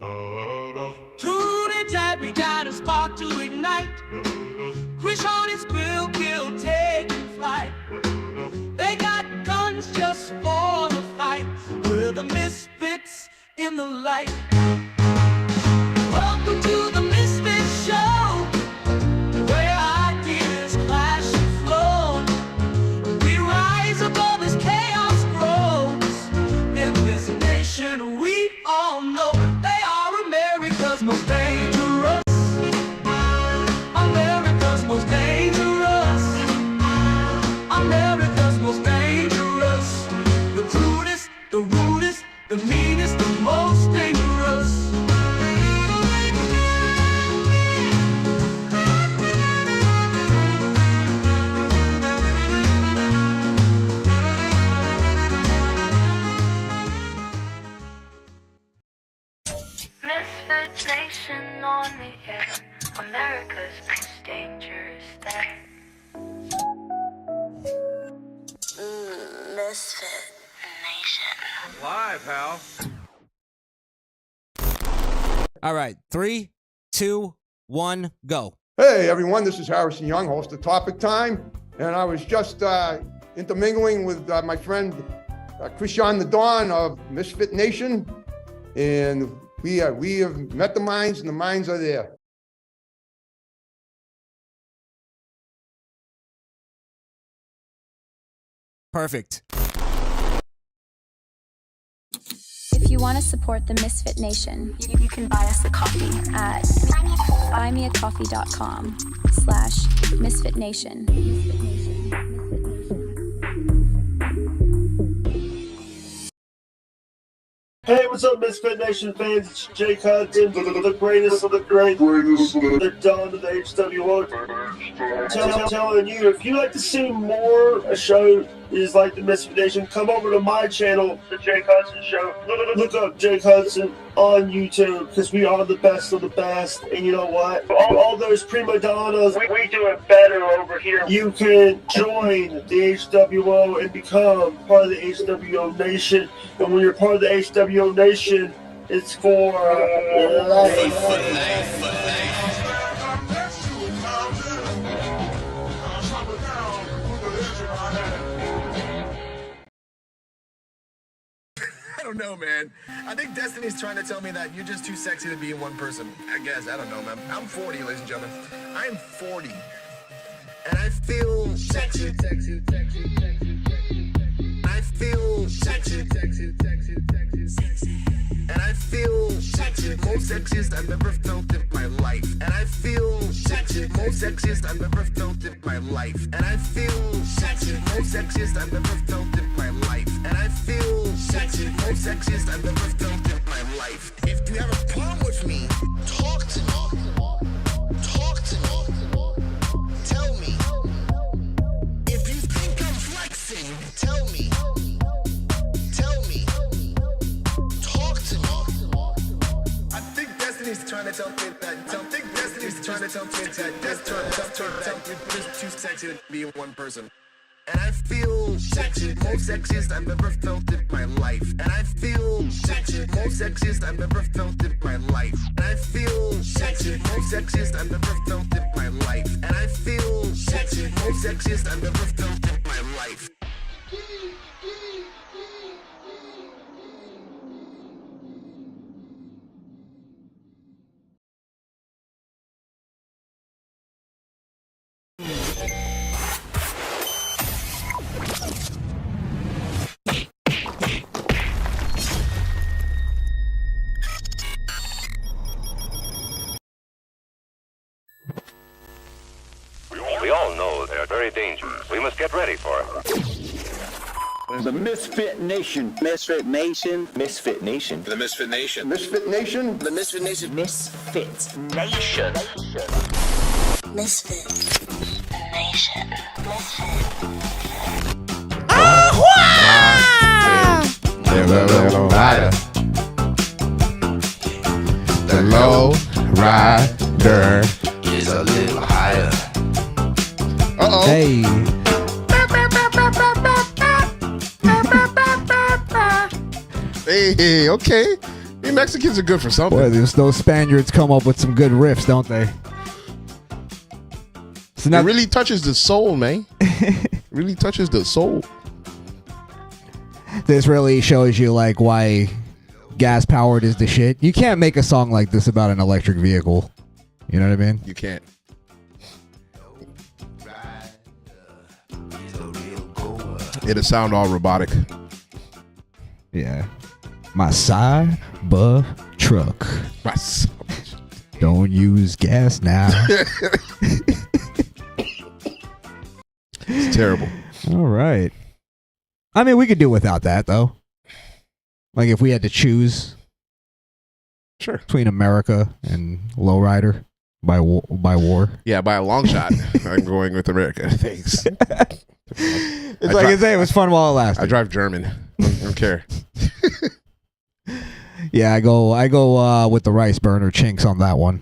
Truly Jad, we got a spark to ignite. Crishaun and SkrillKill taking flight. They got guns just for the fight. We're the misfits in the light. Welcome to the Misfit Show, where ideas clash and flow. We rise above as chaos grows. In this nation we all know they are America's most dangerous. America's most dangerous. America's most dangerous. The crudest, the rudest, the meanest, the most dangerous. Misfit Nation on the air, America's most dangerous thing. Misfit Nation. Live, pal. All right, 3, 2, 1, go. Hey everyone, this is Harrison Young, host of Topic Time, and I was just intermingling with my friend Crishaun the Don of Misfit Nation, and we have met the minds, and the minds are there. Perfect. If you want to support the Misfit Nation, you can buy us a coffee at buymeacoffee.com/misfitnation. Hey, what's up, Misfit Nation fans? It's Jake Hudson, the greatest of the great, the Don of the HWO. Telling you, if you'd like to see more a show is like the Misfit Nation, come over to my channel, The Jake Hudson Show. Look up Jake Hudson on YouTube, because we are the best of the best. And you know what? All those prima donnas, we do it better over here. You can join the HWO and become part of the HWO Nation. And when you're part of the HWO Nation, it's for life. I don't know, man. I think Destiny's trying to tell me that you're just too sexy to be in one person. I guess. I don't know, man. I'm 40, ladies and gentlemen. I'm 40. And I feel sexy. I feel sexy. And I feel sexy. Most sexiest I've ever felt in my life. And I feel sexy. Most sexiest I've ever felt in my life. And I feel sexy. Most sexiest I've ever felt in my life. And I feel sexy. Most sexiest I've ever felt in my life. If you have a problem with me, talk to me. Talk to me. Tell me. If you think I'm flexing, tell me. Tell me. Talk to me. I think Destiny's trying to tell me that. I think Destiny's trying to tell me that. That's trying to tell me that you're just too sexy to be in one person. And I feel sexy, most sexiest I've ever felt in my life. And I feel sexy, most sexiest I've ever felt in my life. And I feel sexy, most sexiest I've ever felt in my life. And I feel sexy, most sexiest I've ever felt in my life. We all know they're very dangerous. We must get ready for it. The Misfit Nation. Misfit Nation. Misfit Nation. The Misfit Nation. Misfit Nation. The Misfit Nation. Misfit Nation. Misfit Nation. The low rider is a little higher. Uh-oh. Hey. Hey, okay. mean, Mexicans are good for something. Boy, those Spaniards come up with some good riffs, don't they? So It really touches the soul, man. Really touches the soul. This really shows you like why gas powered is the shit. You can't make a song like this about an electric vehicle. You know what I mean? You can't. It'll sound all robotic. Yeah. My side buff truck. My son. Don't use gas now. It's terrible. All right. I mean, we could do without that, though. Like, if we had to choose Sure. between America and Lowrider by war. Yeah, by a long shot, I'm going with America. Thanks. It's like I say, it was fun while it lasted. I drive German. I don't care. Yeah, I go with the rice burner chinks on that one.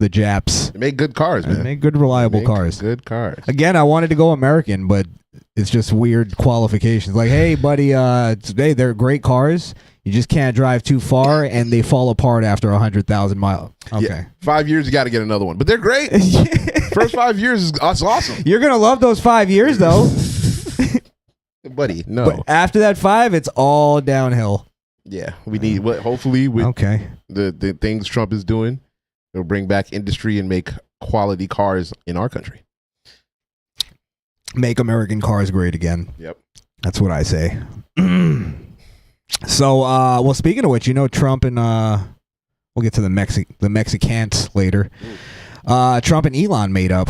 The Japs. They make good cars, man. They make good, reliable cars. Good cars. Again, I wanted to go American, but it's just weird qualifications. Like, hey, buddy, today they're great cars. You just can't drive too far, and they fall apart after 100,000 miles. Okay. Yeah, 5 years, you got to get another one. But they're great. First 5 years is awesome. You're going to love those 5 years, though. Buddy, no. But after that 5, it's all downhill. Yeah, we need what? Hopefully, with Okay. the things Trump is doing, it'll bring back industry and make quality cars in our country. Make American cars great again. Yep. That's what I say. So, well, speaking of which, you know, Trump and we'll get to the Mexicans later. Trump and Elon made up.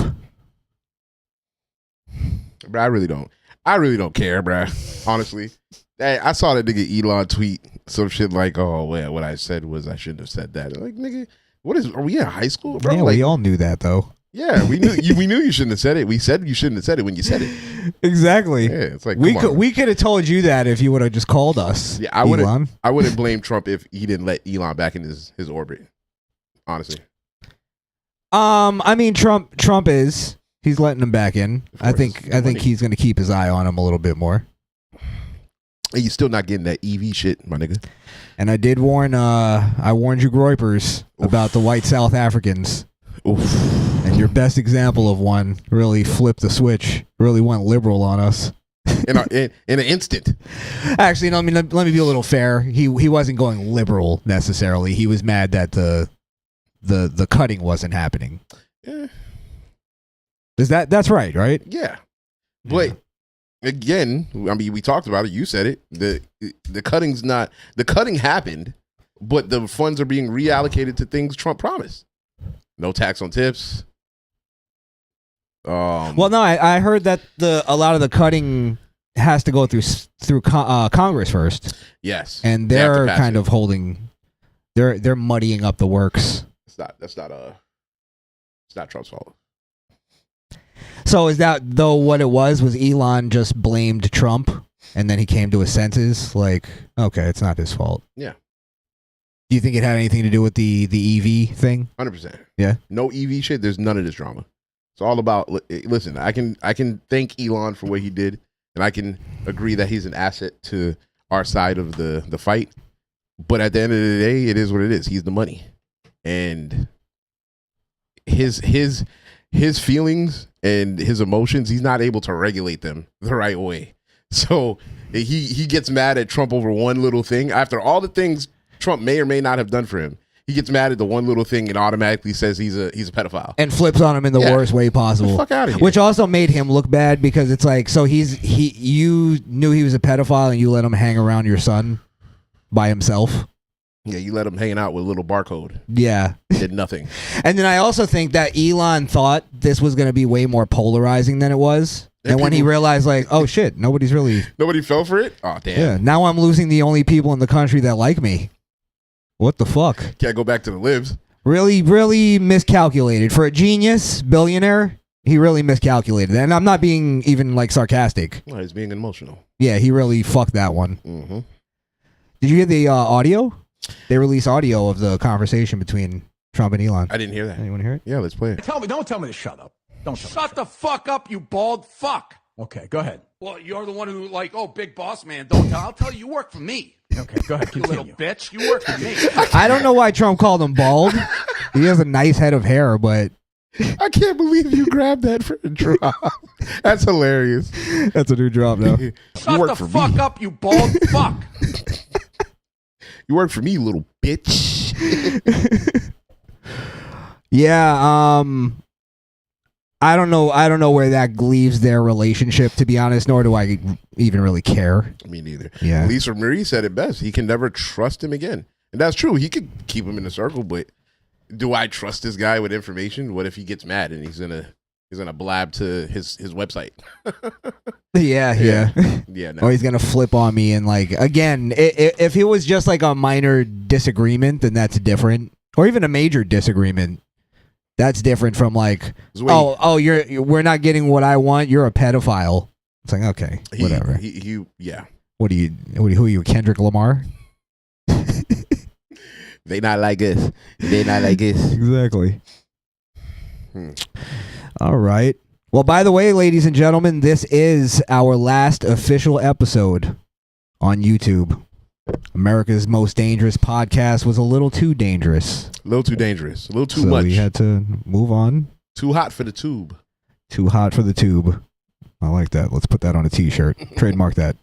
But I really don't care, bruh. Honestly. Hey, I saw that nigga Elon tweet some shit like, "Oh, well, what I said was I shouldn't have said that." Like, nigga, are we in high school, bro? Yeah, like, we all knew that, though. Yeah, we knew you shouldn't have said it. We said you shouldn't have said it when you said it. Exactly. Yeah, it's like we could have told you that if you would have just called us. Yeah, I wouldn't blame Trump if he didn't let Elon back in his orbit. Honestly. I mean, Trump he's letting him back in. I think he's going to keep his eye on him a little bit more. And you're still not getting that EV shit, my nigga. And I did warn you Groypers about the white South Africans. Oof. And your best example of one really flipped the switch, really went liberal on us. In an instant. Actually, no, I mean, let me be a little fair. He wasn't going liberal necessarily. He was mad that the cutting wasn't happening. Yeah. That's right? Yeah. But again, I mean, we talked about it. You said it. The cutting happened, but the funds are being reallocated to things Trump promised. No tax on tips. Well, no, I heard that a lot of the cutting has to go through Congress first. Yes, and they're kind of holding. They're muddying up the works. It's not Trump's fault. So is that though what it was Elon just blamed Trump and then he came to his senses? Like, okay, it's not his fault. Yeah. Do you think it had anything to do with the EV thing? 100%. Yeah. No EV shit. There's none of this drama. It's all about. Listen, I can thank Elon for what he did, and I can agree that he's an asset to our side of the fight. But at the end of the day, it is what it is. He's the money, and his feelings and his emotions, he's not able to regulate them the right way. So he gets mad at Trump over one little thing after all the things Trump may or may not have done for him. He gets mad at the one little thing and automatically says he's a pedophile and flips on him in the worst way possible. Get the fuck out of here. Which also made him look bad because it's like, so you knew he was a pedophile and you let him hang around your son by himself. Yeah, you let him hanging out with a little barcode. Yeah. Did nothing. And then I also think that Elon thought this was going to be way more polarizing than it was. And when he realized, like, oh shit, nobody fell for it? Oh, damn. Yeah, now I'm losing the only people in the country that like me. What the fuck? Can't go back to the libs. Really, really miscalculated. For a genius, billionaire, he really miscalculated. And I'm not being even, like, sarcastic. No, he's being emotional. Yeah, he really fucked that one. Mm-hmm. Did you hear the audio? They released audio of the conversation between Trump and Elon. I didn't hear that. Anyone hear it? Yeah, let's play it. Don't tell me to shut up. Don't shut the fuck up, you bald fuck. Okay, go ahead. Well, you're the one who like, oh, big boss man, don't tell. I'll tell you, you work for me. Okay, go ahead. You Continue. little bitch, you work for me. I don't know why Trump called him bald. He has a nice head of hair, but I can't believe you grabbed that for a drop. That's hilarious. That's a new drop now. Shut the fuck up, you bald fuck. You work for me, you little bitch. Yeah, I don't know where that leaves their relationship, to be honest, nor do I even really care. Me neither. Yeah. Lisa Marie said it best. He can never trust him again. And that's true. He could keep him in a circle, but do I trust this guy with information? What if he gets mad and he's gonna blab to his website? Yeah. No. Or he's gonna flip on me and like again, if it was just like a minor disagreement, then that's different. Or even a major disagreement. That's different from like, we're not getting what I want. You're a pedophile. It's like, okay, whatever. Yeah. Who are you, Kendrick Lamar? They not like us. They not like us. Exactly. All right. Well, by the way, ladies and gentlemen, this is our last official episode on YouTube. America's Most Dangerous Podcast was a little too dangerous. A little too dangerous. A little too so much. We had to move on. Too hot for the tube. Too hot for the tube. I like that. Let's put that on a t-shirt. Trademark that.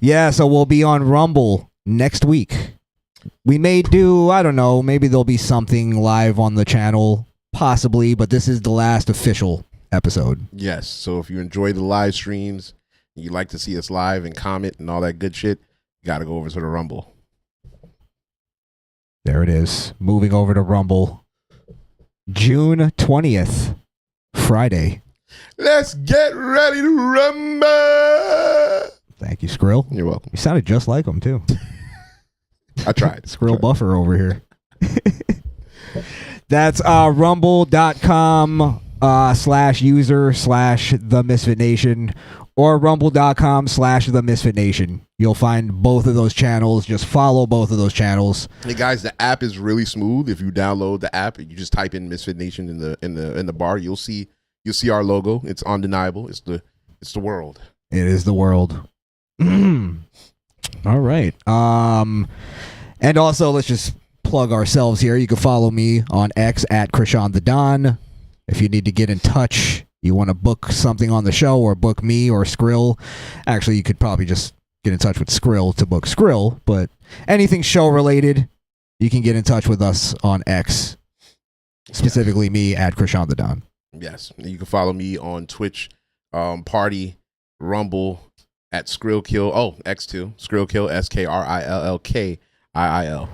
Yeah, so we'll be on Rumble next week. We may do, I don't know, maybe there'll be something live on the channel, possibly, but this is the last official episode. Yes, so if you enjoy the live streams, you like to see us live and comment and all that good shit, you got to go over to the Rumble. There it is. Moving over to Rumble. June 20th, Friday. Let's get ready to rumble. Thank you, Skrill. You're welcome. You sounded just like him, too. I tried. Skrill Buffer over here. That's rumble.com /user/the Misfit Nation or rumble.com /the Misfit Nation. You'll find both of those channels. Just follow both of those channels. Hey guys, the app is really smooth. If you download the app, you just type in Misfit Nation in the bar, you'll see our logo. It's undeniable. It's the world. It is the world. All right. And also let's just plug ourselves here. You can follow me on X at Crishaun the Don. If you need to get in touch, you want to book something on the show or book me or Skrill. Actually, you could probably just get in touch with Skrill to book Skrill, but anything show related, you can get in touch with us on X. Specifically me at Crishaun the Don. Yes. You can follow me on Twitch, Party, Rumble, at SkrillKill. Oh, X2. SkrillKill, SkrillKill.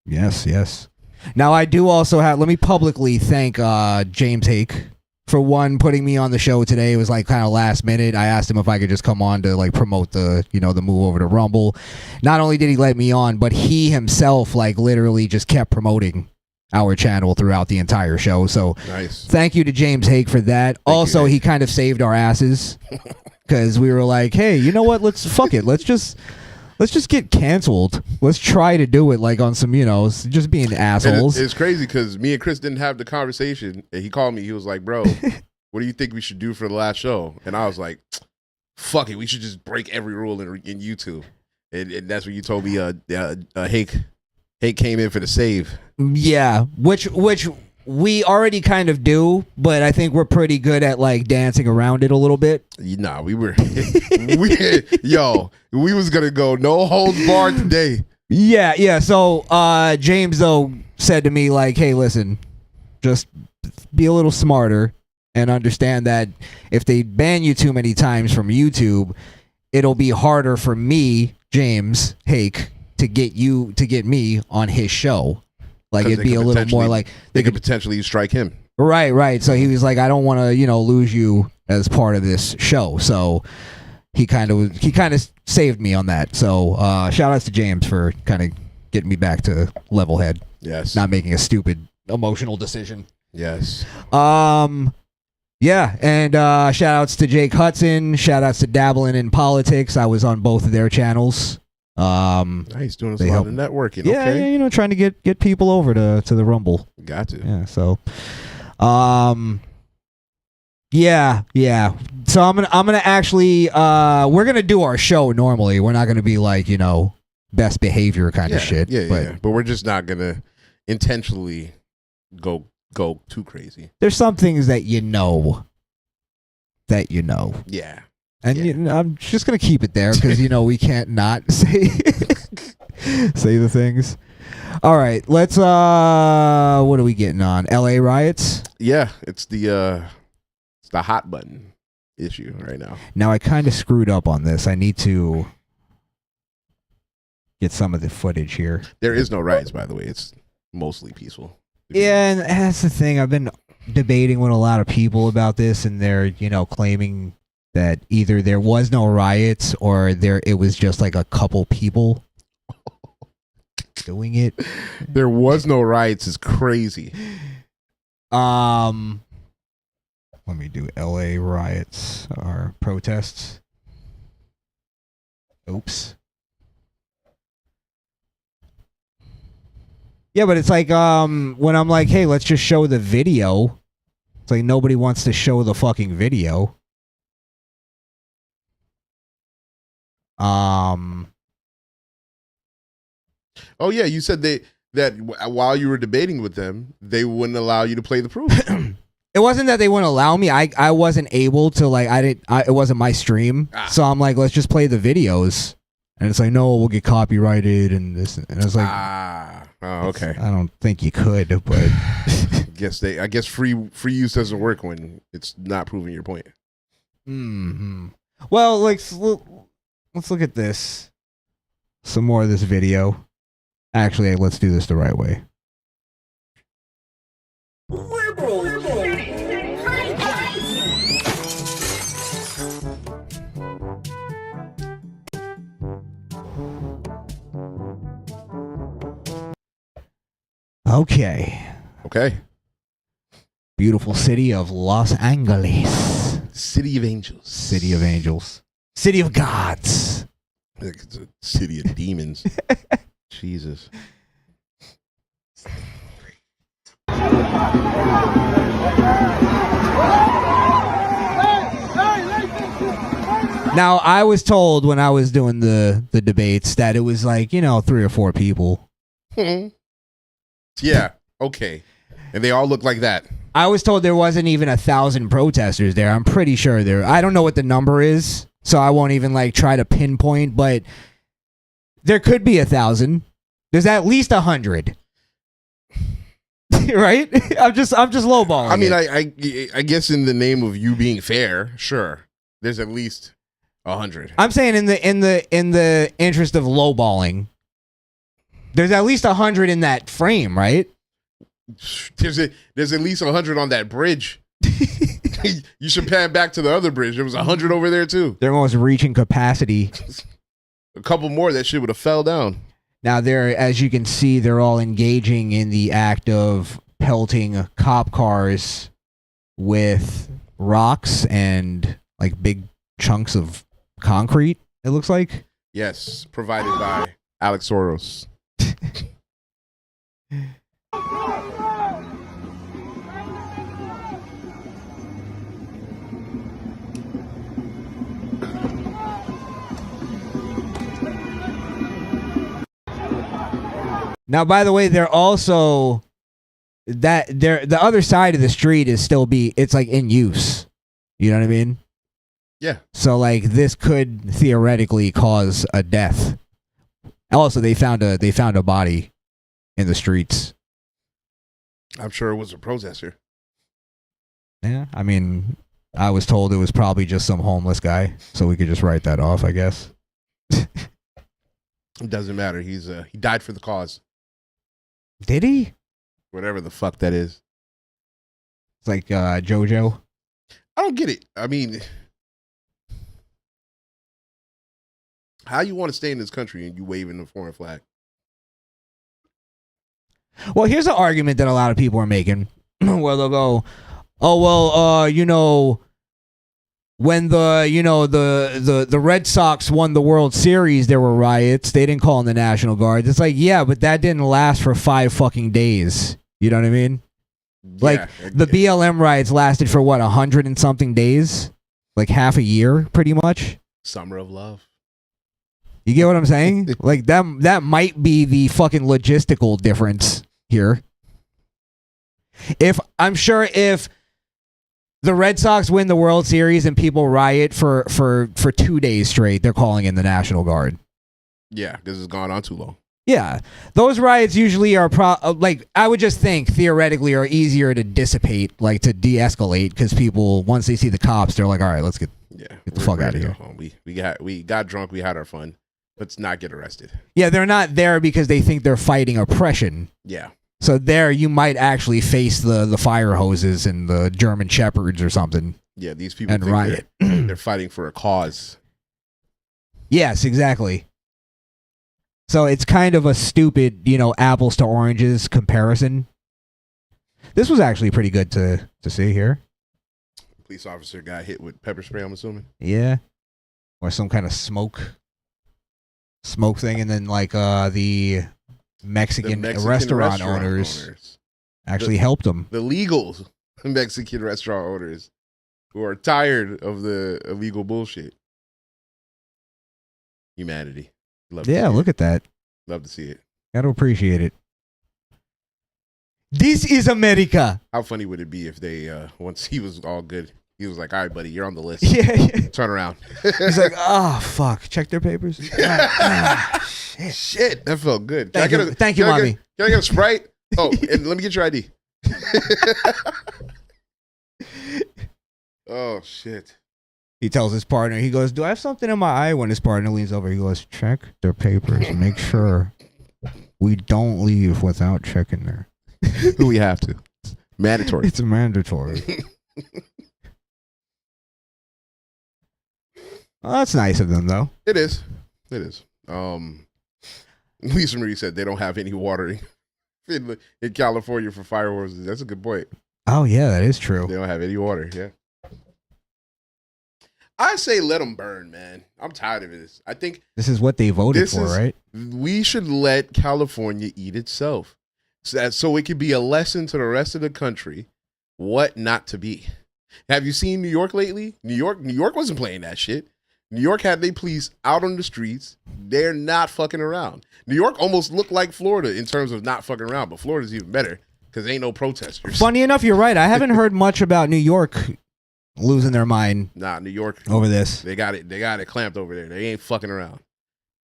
Yes. Now, I do also have, let me publicly thank James Hake for one, putting me on the show today. It was like kind of last minute. I asked him if I could just come on to like promote the move over to Rumble. Not only did he let me on, but he himself like literally just kept promoting our channel throughout the entire show. So nice. Thank you to James Hake for that. Also, he kind of saved our asses because we were like, hey, you know what? Let's just get canceled. Let's try to do it like on some, just being assholes. It's crazy because me and Chris didn't have the conversation. And he called me. He was like, bro, what do you think we should do for the last show? And I was like, fuck it. We should just break every rule in YouTube. And that's when you told me Hake came in for the save. Yeah, which we already kind of do, but I think we're pretty good at like dancing around it a little bit. Nah, we were we was gonna go no holds barred today. Yeah. So James though said to me like, hey, listen, just be a little smarter and understand that if they ban you too many times from YouTube, it'll be harder for me, James Hake, to get me on his show. Like it'd be a little more like they could potentially strike him. Right. So he was like, I don't want to, lose you as part of this show. So he kind of saved me on that. So shout outs to James for kind of getting me back to level head. Yes. Not making a stupid emotional decision. Yes. Yeah, and shout outs to Jake Hudson. Shout outs to Dabbling in Politics. I was on both of their channels. Nice, doing a lot of networking. Yeah, okay. Trying to get people over to the Rumble. Got to. Yeah, so Yeah. So I'm gonna actually we're gonna do our show normally. We're not gonna be like, best behavior kind of shit. But we're just not gonna intentionally go too crazy. There's some things that you know. Yeah. And I'm just gonna keep it there because we can't not say the things. All right, let's. What are we getting on? L.A. riots. Yeah, it's the hot button issue right now. Now I kind of screwed up on this. I need to get some of the footage here. There is no riots, by the way. It's mostly peaceful. Yeah, and that's the thing. I've been debating with a lot of people about this, and they're claiming that either there was no riots or it was just like a couple people doing it. There was no riots is crazy. Let me do LA riots or protests. Oops. Yeah, but it's like when I'm like, hey, let's just show the video. It's like nobody wants to show the fucking video. Oh yeah, you said that while you were debating with them, they wouldn't allow you to play the proof. It wasn't that they wouldn't allow me. I wasn't able to, like, it wasn't my stream. So I'm like, let's just play the videos. And it's like, no, we'll get copyrighted and this. And I was like, okay. I don't think you could, but I guess free use doesn't work when it's not proving your point. Mm-hmm. Well, let's look at this. Some more of this video. Actually, let's do this the right way. Okay. Beautiful city of Los Angeles. City of Angels. City of Angels. City of Gods. It's a city of demons. Jesus. Now, I was told when I was doing the debates that it was like, 3 or 4 people. Yeah, okay. And they all look like that. I was told there wasn't even 1,000 protesters there. I'm pretty sure I don't know what the number is, so I won't even try to pinpoint, but there could be 1,000. There's at least 100. Right? I'm just lowballing. I mean, I guess in the name of you being fair, sure. There's at least 100. I'm saying in the interest of lowballing, there's at least 100 in that frame, right? There's at least 100 on that bridge. You should pan back to the other bridge. There was 100 over there too. They're almost reaching capacity. A couple more, that shit would have fell down. Now, as you can see, they're all engaging in the act of pelting cop cars with rocks and big chunks of concrete, it looks like. Yes, provided by Alex Soros. Now, by the way, they're also the other side of the street is still it's in use. You know what I mean? Yeah. So this could theoretically cause a death. Also, they found a body in the streets. I'm sure it was a protester. Yeah, I mean, I was told it was probably just some homeless guy, so we could just write that off, I guess. It doesn't matter. He died for the cause. Did he? Whatever the fuck that is. It's like JoJo. I don't get it. I mean, how you want to stay in this country and you waving a foreign flag? Well, here's an argument that a lot of people are making. Where they'll go, oh well, when the Red Sox won the World Series, there were riots. They didn't call in the National Guard. It's like, yeah, but that didn't last for 5 fucking days. You know what I mean? Like the BLM riots lasted for what 100 and something days, like half a year, pretty much. Summer of love. You get what I'm saying? Like that might be the fucking logistical difference here. If the Red Sox win the World Series and people riot for 2 days straight, they're calling in the National Guard. Yeah, this has gone on too long. Yeah, those riots usually are like I would just think theoretically are easier to dissipate, like to de-escalate, because people once they see the cops, they're like, all right, let's get the fuck out of here. We got drunk, we had our fun. Let's not get arrested. Yeah, they're not there because they think they're fighting oppression. Yeah. So there you might actually face the fire hoses and the German shepherds or something. Yeah, these people and think riot. they're fighting for a cause. Yes, exactly. So it's kind of a stupid, apples to oranges comparison. This was actually pretty good to see here. Police officer got hit with pepper spray, I'm assuming. Yeah. Or some kind of smoke thing, and then like the Mexican restaurant owners actually helped them. The legal Mexican restaurant owners who are tired of the illegal bullshit. Humanity. Look at that. Love to see it. Gotta appreciate it. This is America. How funny would it be if they, once he was all good, he was like, all right, buddy, you're on the list. Yeah. Turn around. He's like, oh, fuck. Check their papers. Shit. That felt good. Thank you, mommy. Can I get a Sprite? Oh, and let me get your ID. Oh, shit. He tells his partner, he goes, do I have something in my eye? When his partner leans over, he goes, check their papers. Make sure we don't leave without checking there. We have to. Mandatory. It's mandatory. Well, that's nice of them, though. It is. Lisa Marie said they don't have any watering in California for fire hoses. That's a good point. Oh, yeah, that is true. They don't have any water, yeah. I say let them burn, man. I'm tired of this. I think this is what they voted for, right? We should let California eat itself, so it could be a lesson to the rest of the country what not to be. Have you seen New York lately? New York wasn't playing that shit. New York had they police out on the streets. They're not fucking around. New York almost looked like Florida in terms of not fucking around, but Florida's even better because ain't no protesters. Funny enough, you're right. I haven't heard much about New York losing their mind. Nah, New York over this. They got it clamped over there. They ain't fucking around.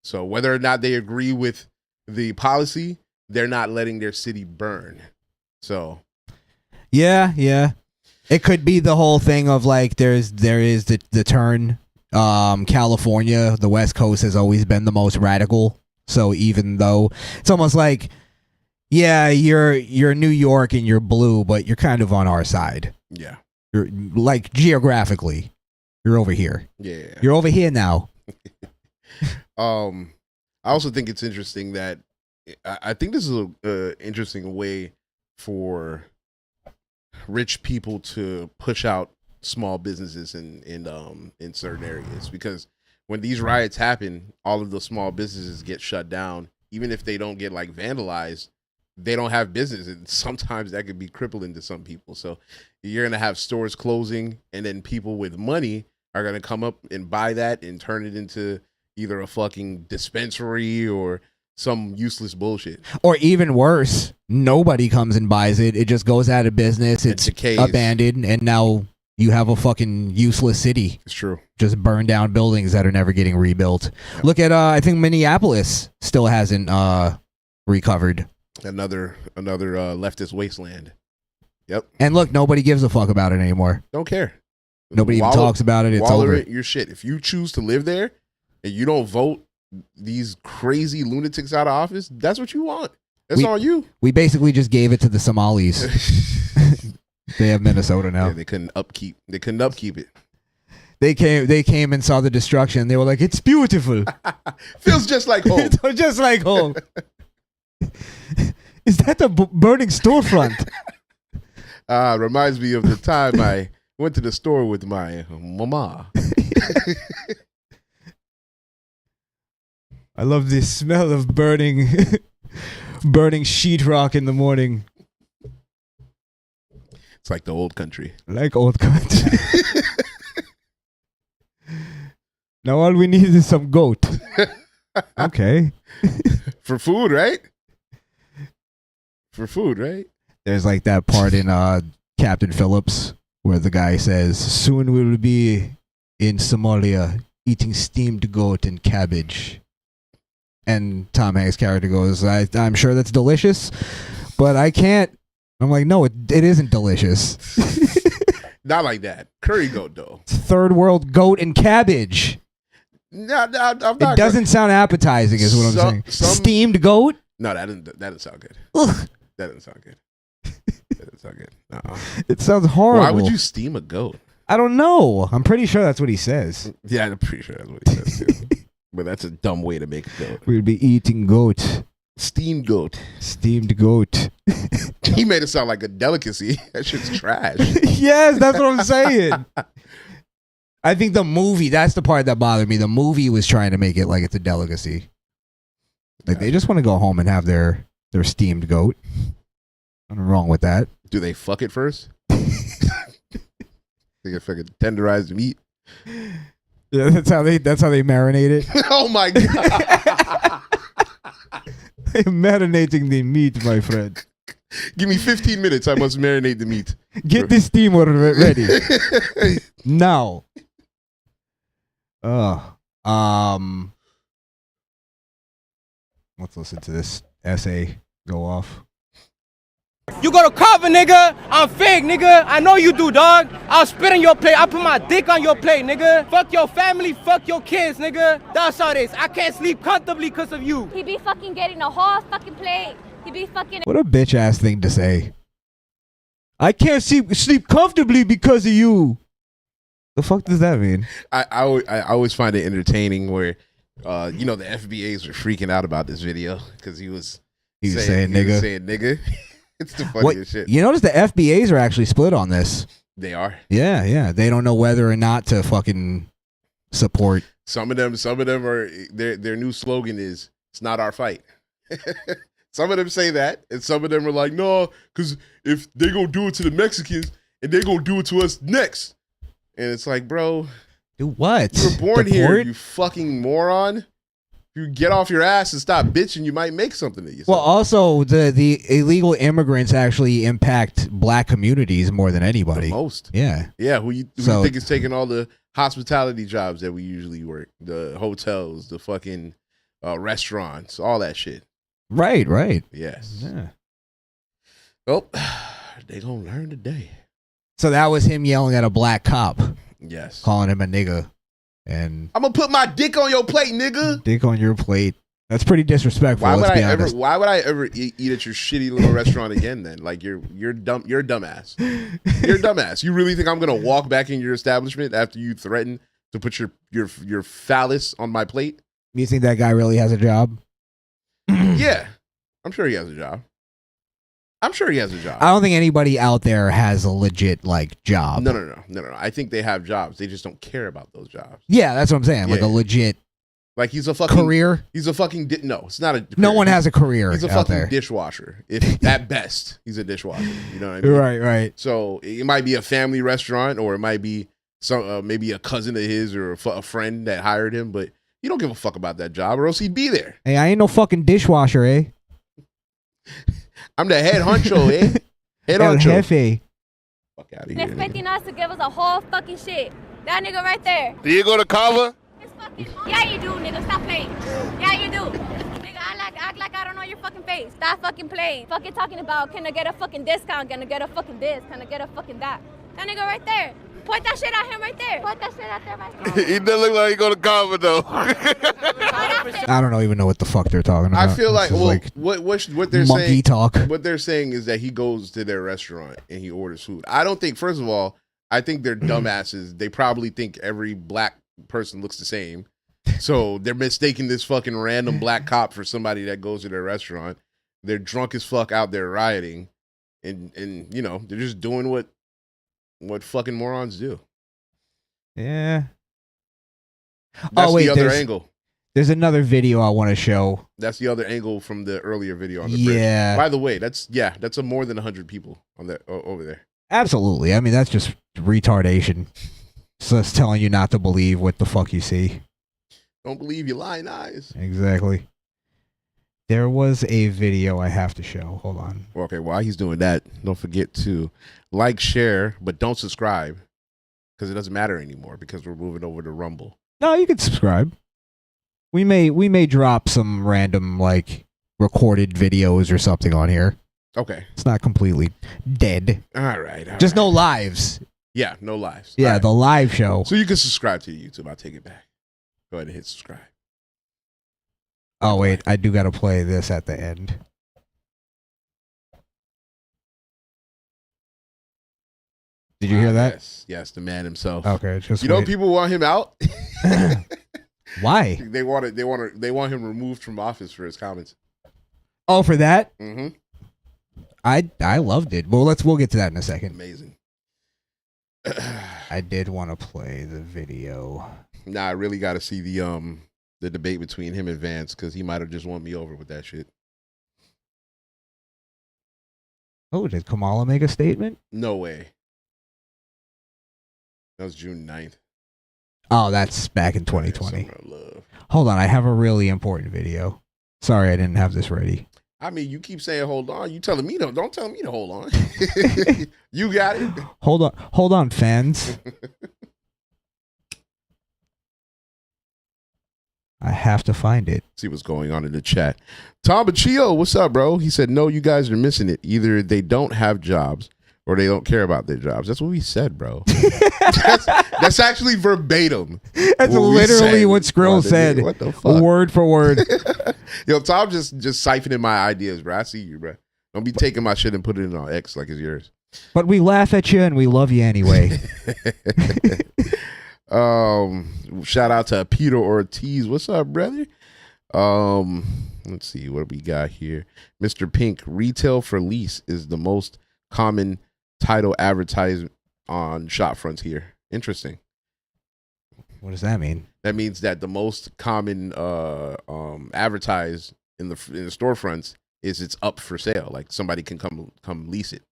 So whether or not they agree with the policy, they're not letting their city burn. So yeah. It could be the whole thing of like there is the turn. California, the West Coast has always been the most radical. So even though it's almost like, yeah, you're New York and you're blue, but you're kind of on our side. Yeah. You're like geographically, you're over here. Yeah. You're over here now. I also think it's interesting that I think this is a interesting way for rich people to push out small businesses in certain areas, because when these riots happen, all of the small businesses get shut down. Even if they don't get like vandalized, they don't have business, and sometimes that could be crippling to some people. So you're gonna have stores closing, and then people with money are gonna come up and buy that and turn it into either a fucking dispensary or some useless bullshit. Or even worse, nobody comes and buys it. It just goes out of business. It's abandoned, and now you have a fucking useless city. It's true. Just burned down buildings that are never getting rebuilt. Yep. Look at I think Minneapolis still hasn't recovered. Another leftist wasteland. Yep. And look, nobody gives a fuck about it anymore. Don't care. Nobody even talks about it. It's over. Your shit. If you choose to live there and you don't vote these crazy lunatics out of office, that's what you want. That's on you. We basically just gave it to the Somalis. They have Minnesota now. Yeah, they couldn't upkeep it. They came and saw the destruction. They were like, "It's beautiful. Feels just like home. It's just like home." Is that the burning storefront? Reminds me of the time I went to the store with my mama. I love the smell of burning sheetrock in the morning. It's like the old country. Like old country. Now all we need is some goat. Okay. For food, right? For food, right? There's like that part in Captain Phillips where the guy says, "Soon we will be in Somalia eating steamed goat and cabbage." And Tom Hanks' character goes, I'm sure that's delicious, but I can't. I'm like, no, it isn't delicious. Not like that. Curry goat, though. It's third world goat and cabbage. No, I'm not. It doesn't sound appetizing, is what I'm saying. Steamed goat? No, that doesn't sound good. Ugh. That doesn't sound good. That doesn't sound good. It sounds horrible. Why would you steam a goat? I don't know. I'm pretty sure that's what he says. Yeah, I'm pretty sure that's what he says, too. But that's a dumb way to make a goat. We'll be eating goat. Steamed goat. Steamed goat. He made it sound like a delicacy. That shit's trash. Yes, that's what I'm saying. I think the movie, that's the part that bothered me. The movie was trying to make it like it's a delicacy. Like they just want to go home and have their steamed goat. Nothing wrong with that. Do they fuck it first? They can fucking tenderize the meat. Yeah, that's how they marinate it. Oh my god. They're marinating the meat, my friend. Give me 15 minutes. I must marinate the meat. Get this steamer ready. Now. Let's listen to this essay go off. You go to Carver, nigga. I'm fake, nigga. I know you do, dog. I'll spit on your plate. I'll put my dick on your plate, nigga. Fuck your family. Fuck your kids, nigga. That's how it is. I can't sleep comfortably because of you. He be fucking getting a whole fucking plate. He be fucking... What a bitch ass thing to say. I can't sleep comfortably because of you. The fuck does that mean? I always find it entertaining where, the FBAs were freaking out about this video because he was saying nigga. It's the funniest shit. You notice the FBAs are actually split on this. They are. Yeah. They don't know whether or not to fucking support. Some of them are their new slogan is "It's not our fight." Some of them say that, and some of them are like, "No, because if they gonna do it to the Mexicans, and they gonna do it to us next," and it's like, bro, do what? You were born here, you fucking moron. You get off your ass and stop bitching, you might make something of yourself. Well, also the illegal immigrants actually impact black communities more than anybody. The most. Yeah. Yeah, who you think is taking all the hospitality jobs that we usually work, the hotels, the fucking restaurants, all that shit. Right. Yes. Yeah. Well, they gonna learn today. So that was him yelling at a black cop. Yes. Calling him a nigga. And I'm gonna put my dick on your plate, nigga. Dick on your plate. That's pretty disrespectful. Why would I ever eat at your shitty little restaurant again? Then, like you're dumb. You're a dumbass. You're a dumbass. You really think I'm gonna walk back in your establishment after you threaten to put your phallus on my plate? You think that guy really has a job? Yeah, I'm sure he has a job. I don't think anybody out there has a legit job. No. I think they have jobs. They just don't care about those jobs. Yeah, that's what I'm saying. Like a legit. Like he's a fucking career. He's a fucking no. It's not a. Career. No one has a career. He's a out fucking there. dishwasher. If at best, he's a dishwasher. You know what I mean? Right. So it might be a family restaurant, or it might be some maybe a cousin of his or a friend that hired him. But you don't give a fuck about that job, or else he'd be there. Hey, I ain't no fucking dishwasher, eh? I'm the head honcho, eh? Head honcho. Jefe. Fuck out of here. Expecting us to give us a whole fucking shit. That nigga right there. Do you go to Carver? Yeah, you do, nigga. Stop playing. Yeah, you do. Nigga, act like I don't know your fucking face. Stop fucking playing. Fucking talking about, can I get a fucking discount? Can I get a fucking this? Can I get a fucking that? That nigga right there. Point that shit at him right there. Point that shit at there right there. He doesn't look like he go to Carver though. I don't even know what the fuck they're talking about. I feel like what they're monkey saying. Talk. What they're saying is that he goes to their restaurant and he orders food. I don't think. First of all, I think they're dumbasses. They probably think every black person looks the same, so they're mistaking this fucking random black cop for somebody that goes to their restaurant. They're drunk as fuck out there rioting, and they're just doing what fucking morons do. Yeah. That's the other angle. There's another video I want to show. That's the other angle from the earlier video on the Yeah. bridge. By the way, that's more than 100 people on that over there. Absolutely. I mean, that's just retardation. It's just telling you not to believe what the fuck you see. Don't believe your lying eyes. Exactly. There was a video I have to show. Hold on. Okay, while he's doing that, don't forget to like, share, but don't subscribe because it doesn't matter anymore because we're moving over to Rumble. No, you can subscribe. We may drop some random like recorded videos or something on here. Okay. It's not completely dead. All right. Just no lives. Yeah, no lives. Yeah, All right. the live show. So you can subscribe to YouTube. I'll take it back. Go ahead and hit subscribe. Oh, wait. I do got to play this at the end. Did you hear that? Yes, the man himself. Okay, just you know wait. people want him out. Why? They want him removed from office for his comments. Oh, for that? Mm-hmm. I loved it. Well, we'll get to that in a second. Amazing. I did want to play the video. Nah, I really got to see the debate between him and Vance because he might have just won me over with that shit. Oh, did Kamala make a statement? No way. That was June 9th. Oh, that's back in 2020. Hold on, I have a really important video. Sorry, I didn't have this ready. I mean, you keep saying hold on. You telling me don't tell me to hold on. You got it. Hold on, fans. I have to find it. See what's going on in the chat. Tom Baccio, what's up, bro? He said, no, you guys are missing it. Either they don't have jobs or they don't care about their jobs. That's what we said, bro. that's actually verbatim. That's literally what Skrill said. What the fuck? Word for word. Yo, Tom just siphoning my ideas, bro. I see you, bro. Don't be taking my shit and putting it on X like it's yours. But we laugh at you and we love you anyway. Shout out to Peter Ortiz. What's up, brother? Let's see what we got here. Mr. Pink, retail for lease is the most common title advertised on shop fronts here. Interesting. What does that mean? That means that the most common advertised in the storefronts is it's up for sale. Like somebody can come lease it.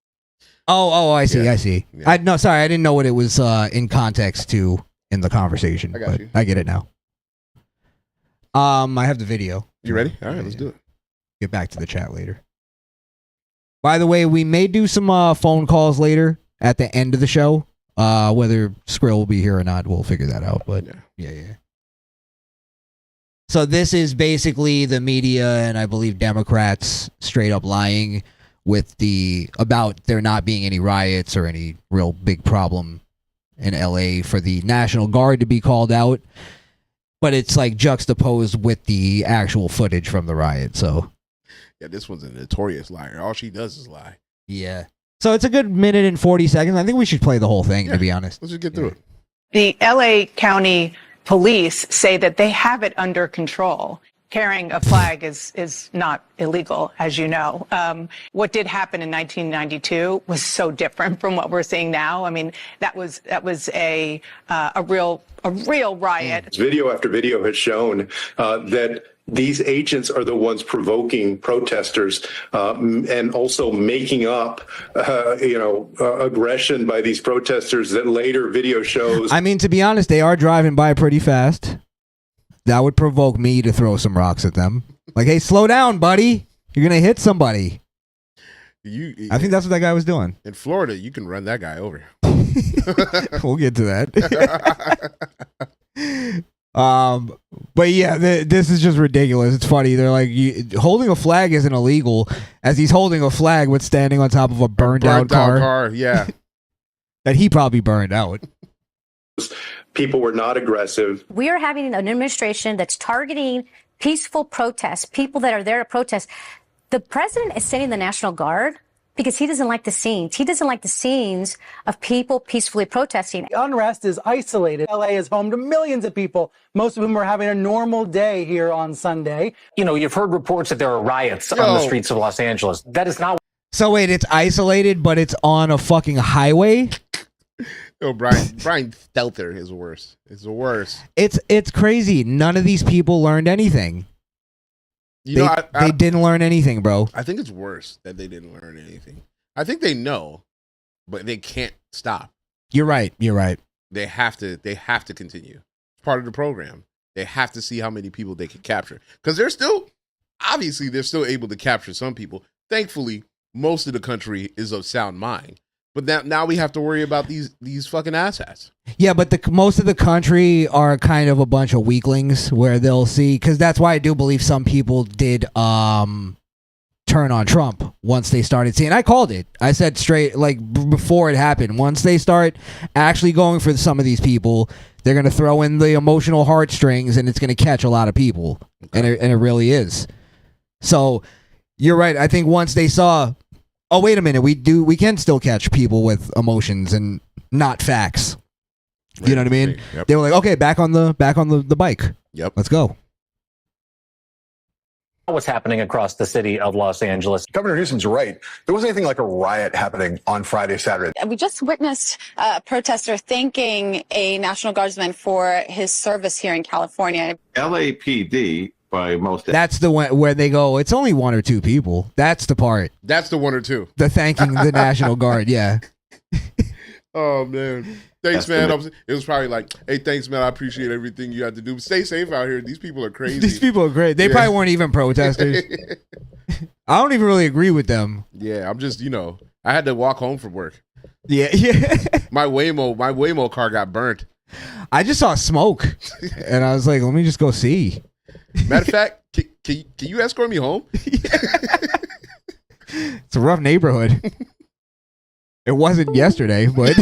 Oh, I see. Yeah. I see. Yeah. I didn't know what it was in context to in the conversation. I got you. I get it now. I have the video. You ready? All right, let's do it. Get back to the chat later. By the way, we may do some phone calls later at the end of the show. Whether Skrill will be here or not, we'll figure that out. But yeah. So this is basically the media and I believe Democrats straight up lying with about there not being any riots or any real big problem in LA for the National Guard to be called out. But it's like juxtaposed with the actual footage from the riot. So yeah, this one's a notorious liar. All she does is lie. Yeah. So it's a good minute and 40 seconds. I think we should play the whole thing, to be honest. Let's just get through it. The LA County Police say that they have it under control. Carrying a flag is not illegal, as you know. What did happen in 1992 was so different from what we're seeing now. I mean, that was a real riot. Video after video has shown that these agents are the ones provoking protesters and also making up, aggression by these protesters that later video shows. I mean, to be honest, they are driving by pretty fast. That would provoke me to throw some rocks at them. Like, hey, slow down, buddy. You're going to hit somebody. I think that's what that guy was doing. In Florida, you can run that guy over. We'll get to that. But yeah, this is just ridiculous. It's funny. They're like, holding a flag isn't illegal, as he's holding a flag with standing on top of a burned out car. Yeah. That he probably burned out. People were not aggressive. We are having an administration that's targeting peaceful protests, people that are there to protest. The president is sending the National Guard because he doesn't like the scenes. He doesn't like the scenes of people peacefully protesting. The unrest is isolated. LA is home to millions of people, most of whom are having a normal day here on Sunday. You know, you've heard reports that there are riots on the streets of Los Angeles. That is not. So wait, it's isolated, but it's on a fucking highway? Yo, Brian Stelter is worse. It's the worst. It's crazy. None of these people learned anything. They didn't learn anything, bro. I think it's worse that they didn't learn anything. I think they know. but they can't stop. You're right. You're right. They have to continue. It's part of the program. They have to see how many people they can capture. Because they're still able to capture some people. Thankfully, most of the country is of sound mind. But now we have to worry about these fucking asshats. Yeah, but most of the country are kind of a bunch of weaklings where they'll see, because that's why I do believe some people did turn on Trump once they started seeing. I called it. I said straight, like before it happened, once they start actually going for some of these people, they're going to throw in the emotional heartstrings and it's going to catch a lot of people. Okay. And it really is. So you're right. I think once they saw, oh, wait a minute, we can still catch people with emotions and not facts. You know what I mean? Yep. They were like, okay, back on the bike. Yep. Let's go. What's happening across the city of Los Angeles. Governor Newsom's right. There wasn't anything like a riot happening on Friday, Saturday. We just witnessed a protester thanking a National Guardsman for his service here in California. LAPD, by most... That's the one where they go, it's only one or two people. That's the part. That's the one or two. The thanking the National Guard, yeah. Oh, man. Thanks, man. It was probably like, hey, thanks, man. I appreciate everything you had to do. Stay safe out here. These people are crazy. These people are great. They probably weren't even protesters. I don't even really agree with them. Yeah, I'm just, I had to walk home from work. Yeah. My Waymo car got burnt. I just saw smoke, and I was like, let me just go see. Matter of fact, can you escort me home? It's a rough neighborhood. It wasn't yesterday, but...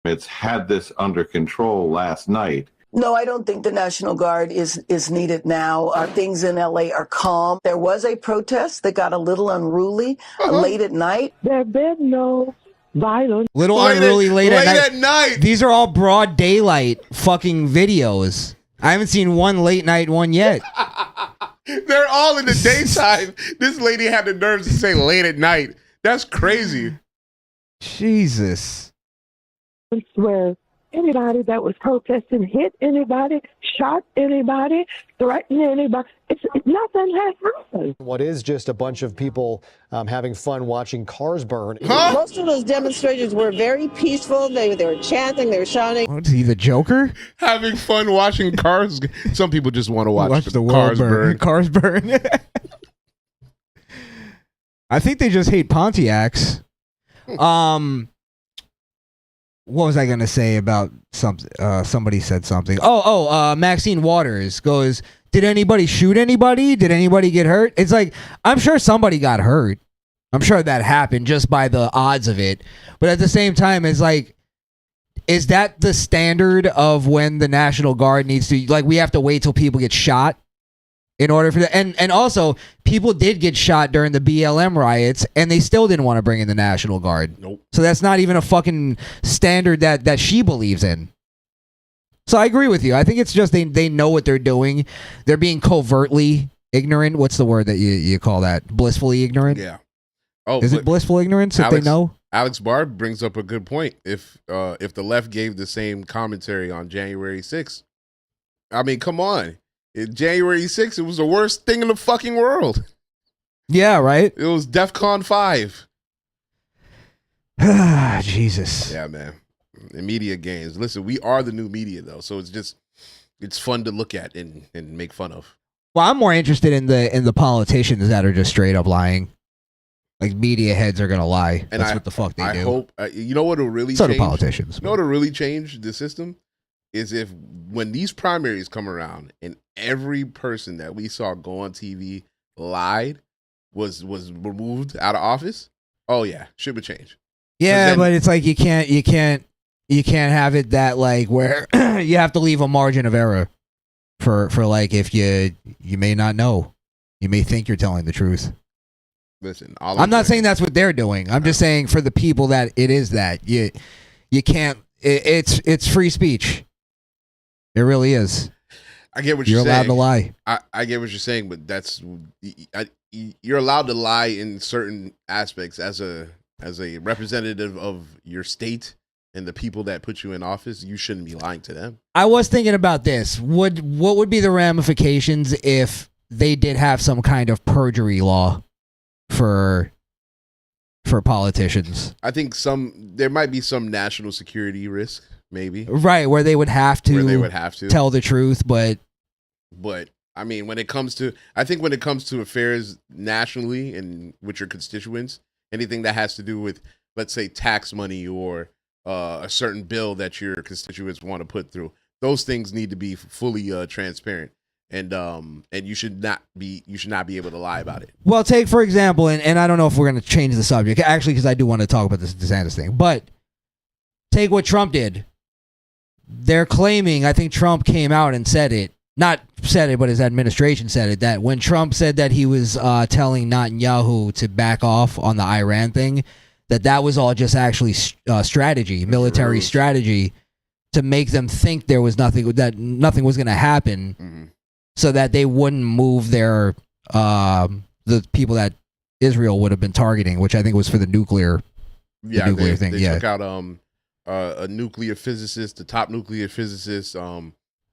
It's had this under control last night. No, I don't think the National Guard is needed now. Things in LA are calm. There was a protest that got a little unruly late at night. There been no violence. Little unruly late at night. These are all broad daylight fucking videos. I haven't seen one late night one yet. They're all in the daytime. This lady had the nerves to say late at night. That's crazy. Jesus. Where anybody that was protesting hit anybody, shot anybody, threatened anybody. It's nothing has happened. What is just a bunch of people having fun watching cars burn. Huh? Most of those demonstrators were very peaceful. They were chanting, they were shouting. What, is he the Joker? Having fun watching cars. Some people just want to watch the cars burn. Cars burn. I think they just hate Pontiacs. What was I gonna say about something? Somebody said something. Maxine Waters goes, did anybody shoot anybody? Did anybody get hurt? It's like, I'm sure somebody got hurt. I'm sure that happened just by the odds of it. But at the same time, it's like, is that the standard of when the National Guard needs to, like, we have to wait till people get shot in order for that? And also, people did get shot during the BLM riots, and they still didn't want to bring in the National Guard. Nope. So that's not even a fucking standard that she believes in. So I agree with you. I think it's just they know what they're doing. They're being covertly ignorant. What's the word that you call that? Blissfully ignorant? Yeah. Oh, is it blissful ignorance if they know? Alex Barr brings up a good point. If the left gave the same commentary on January 6th, I mean, come on. January 6th, it was the worst thing in the fucking world. Yeah, right? It was DEFCON 5. Jesus. Yeah, man. And media games. Listen, we are the new media, though, so it's fun to look at and make fun of. Well, I'm more interested in the politicians that are just straight up lying. Like, media heads are gonna lie. And That's what the fuck they do. I hope you know what will really so change. do politicians. You know what will really change the system is if when these primaries come around and every person that we saw go on TV lied was removed out of office. Oh yeah, shit would change. Yeah, but it's like you can't have it that like where you have to leave a margin of error for like if you may not know, you may think you're telling the truth. Listen, I'm not saying that's what they're doing. I'm just saying for the people that it is that you can't. It's free speech. It really is. I get what you're saying. allowed to lie. I get what you're saying, but you're allowed to lie in certain aspects as a representative of your state and the people that put you in office. You shouldn't be lying to them. I was thinking about this. What would be the ramifications if they did have some kind of perjury law for for politicians. I think there might be some national security risk, maybe. Right, where they would have to tell the truth, but I mean, when it comes to affairs nationally and with your constituents, anything that has to do with, let's say, tax money or a certain bill that your constituents want to put through, those things need to be fully transparent, and you should not be able to lie about it. Well, take for example, and I don't know if we're going to change the subject actually, because I do want to talk about this DeSantis thing, but take what Trump did. They're claiming, I think Trump came out and said it. Not said it, but his administration said it, that when Trump said that he was telling Netanyahu to back off on the Iran thing, that was all just actually strategy, military strategy, to make them think there was nothing was going to happen, so that they wouldn't move their the people that Israel would have been targeting, which I think was for the nuclear thing. They took out a nuclear physicist, the top nuclear physicist.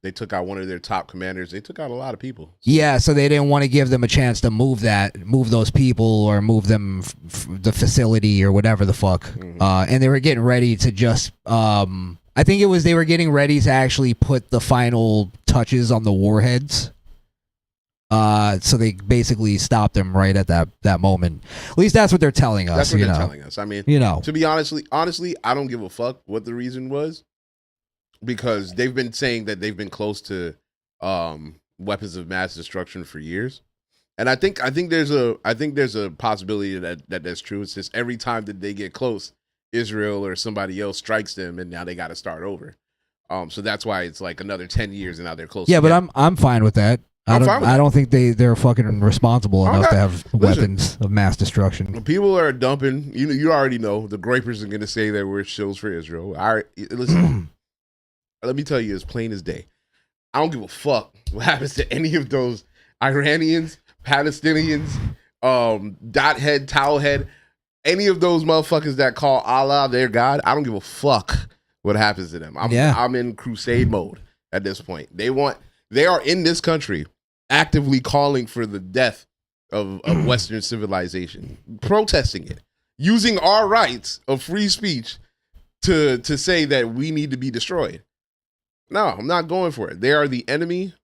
They took out one of their top commanders. They took out a lot of people. Yeah, so they didn't want to give them a chance to move those people or move them the facility or whatever the fuck. And they were getting ready to just, I think they were getting ready to actually put the final touches on the warheads. So they basically stopped them right at that moment. At least that's what they're telling us. That's what they're telling us. I mean, to be honestly, I don't give a fuck what the reason was. Because they've been saying that they've been close to weapons of mass destruction for years, and I think there's a possibility that that's true. It's just every time that they get close, Israel or somebody else strikes them, and now they got to start over. So that's why it's like another 10 years, and now they're close. Yeah, again. but I'm fine with that. I don't think they're fucking responsible enough to have weapons of mass destruction. People are dumping. You already know the grapers are going to say that we're shills for Israel. Listen. Let me tell you, as plain as day, I don't give a fuck what happens to any of those Iranians, Palestinians, dot head, towel head, any of those motherfuckers that call Allah their God. I don't give a fuck what happens to them. I'm in crusade mode at this point. They are in this country actively calling for the death of Western civilization, protesting it, using our rights of free speech to say that we need to be destroyed. No, I'm not going for it. They are the enemy.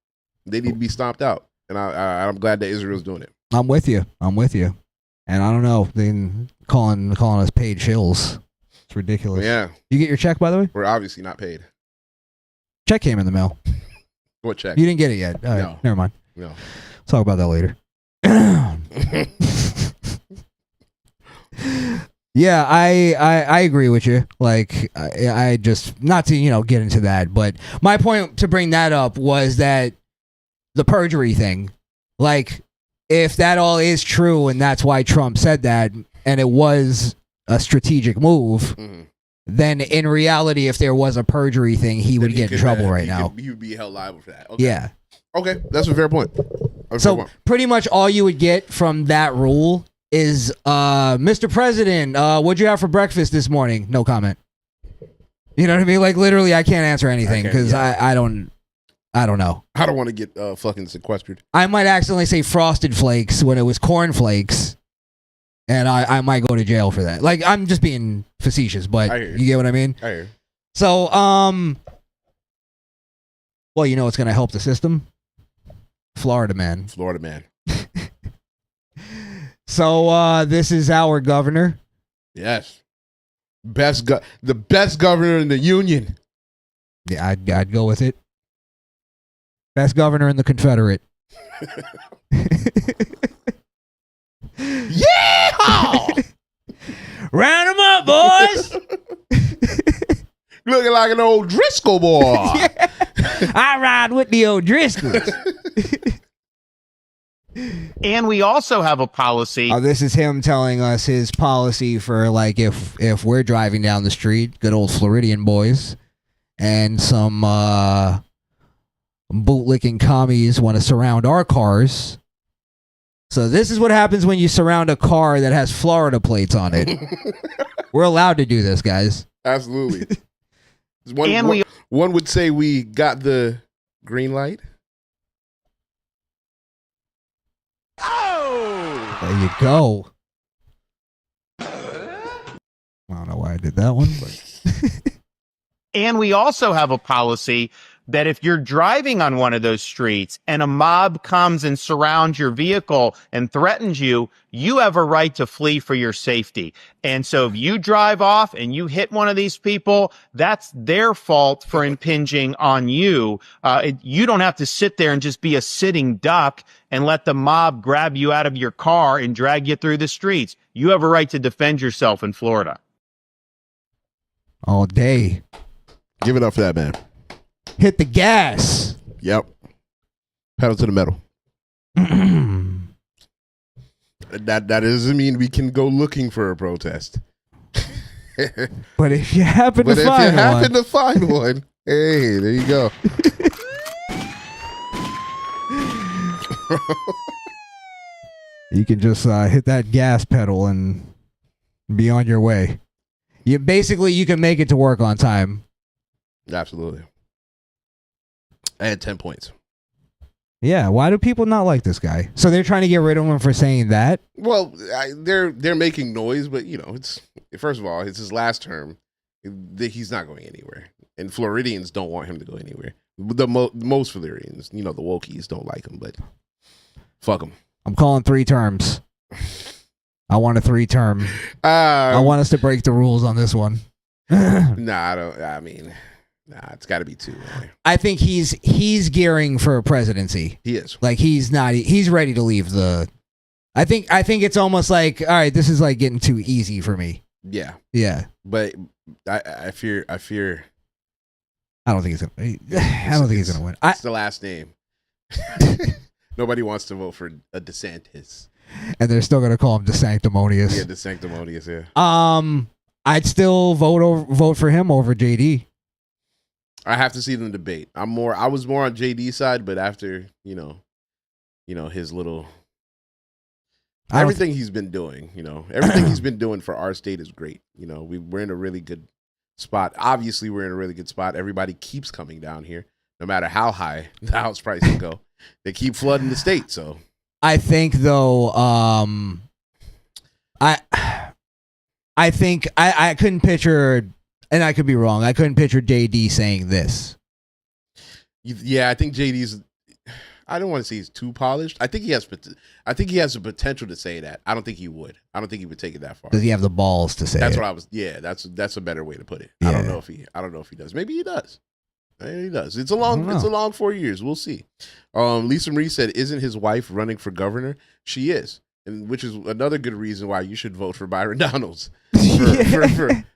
They need to be stomped out. And I'm glad that Israel's doing it. I'm with you. And I don't know. They calling us paid shills. It's ridiculous. Yeah. You get your check, by the way? We're obviously not paid. Check came in the mail. What check? You didn't get it yet. All right, No. Never mind. No. Talk about that later. Yeah, I agree with you. Like, I just, not to, get into that, but my point to bring that up was that the perjury thing, like, if that all is true and that's why Trump said that, and it was a strategic move, then in reality, if there was a perjury thing, he would get in trouble right now. He would be held liable for that. Okay. Yeah. Okay, that's a fair point. So pretty much all you would get from that rule is, Mr. President, what'd you have for breakfast this morning? No comment. You know what I mean? Like, literally, I can't answer anything because I don't know. I don't want to get fucking sequestered. I might accidentally say Frosted Flakes when it was Corn Flakes, and I might go to jail for that. Like, I'm just being facetious, but you get what I mean? I hear. So, well, you know what's going to help the system? Florida man. So this is our governor. Yes. The best governor in the union. Yeah, I'd go with it. Best governor in the Confederate. Yeah! Round them up, boys. Looking like an old Driscoll boy. Yeah. I ride with the old Driscolls. And we also have a policy. This is him telling us his policy for, like, if we're driving down the street, good old Floridian boys, and some bootlicking commies want to surround our cars. So this is what happens when you surround a car that has Florida plates on it. We're allowed to do this, guys. Absolutely. One would say we got the green light. There you go. I don't know why I did that one, but And we also have a policy that if you're driving on one of those streets and a mob comes and surrounds your vehicle and threatens you, you have a right to flee for your safety. And so if you drive off and you hit one of these people, that's their fault for impinging on you. You don't have to sit there and just be a sitting duck and let the mob grab you out of your car and drag you through the streets. You have a right to defend yourself in Florida. all day. Give it up for that, man. Hit the gas. Yep. Pedal to the metal. That doesn't mean we can go looking for a protest. But if you happen to find one, hey, there you go. You can just hit that gas pedal and be on your way. You can make it to work on time. Absolutely. I had 10 points. Yeah, why do people not like this guy? So they're trying to get rid of him for saying that? Well, they're making noise, but it's first of all, it's his last term. He's not going anywhere, and Floridians don't want him to go anywhere. Most Floridians, the wokies, don't like him, but fuck him. I'm calling 3 terms. I want a 3-term. I want us to break the rules on this one. Nah, it's got to be 2. Man. I think he's gearing for a presidency. He is. Like he's ready to leave the. I think it's almost like, all right, this is like getting too easy for me. Yeah. Yeah. But I fear. I don't think he's gonna. I don't think he's gonna win. It's the last name. Nobody wants to vote for a DeSantis. And they're still gonna call him DeSanctimonious. Yeah, DeSanctimonious. Yeah. I'd still vote for him over JD. I have to see them debate. I was more on JD's side, but after his little everything he's been doing, everything he's been doing for our state is great. We're in a really good spot. Obviously, we're in a really good spot. Everybody keeps coming down here, no matter how high the house prices go. They keep flooding the state. So I think though, I think I couldn't picture. And I could be wrong. I couldn't picture JD saying this. Yeah, I think JD's. I don't want to say he's too polished. I think he has the potential to say that. I don't think he would. I don't think he would take it that far. Does he have the balls to say that's it? what I was. Yeah, that's a better way to put it. Yeah. I don't know if he does. Maybe he does. Maybe he does. It's a long 4 years. We'll see. Lisa Marie said, "Isn't his wife running for governor?" She is, and which is another good reason why you should vote for Byron Donalds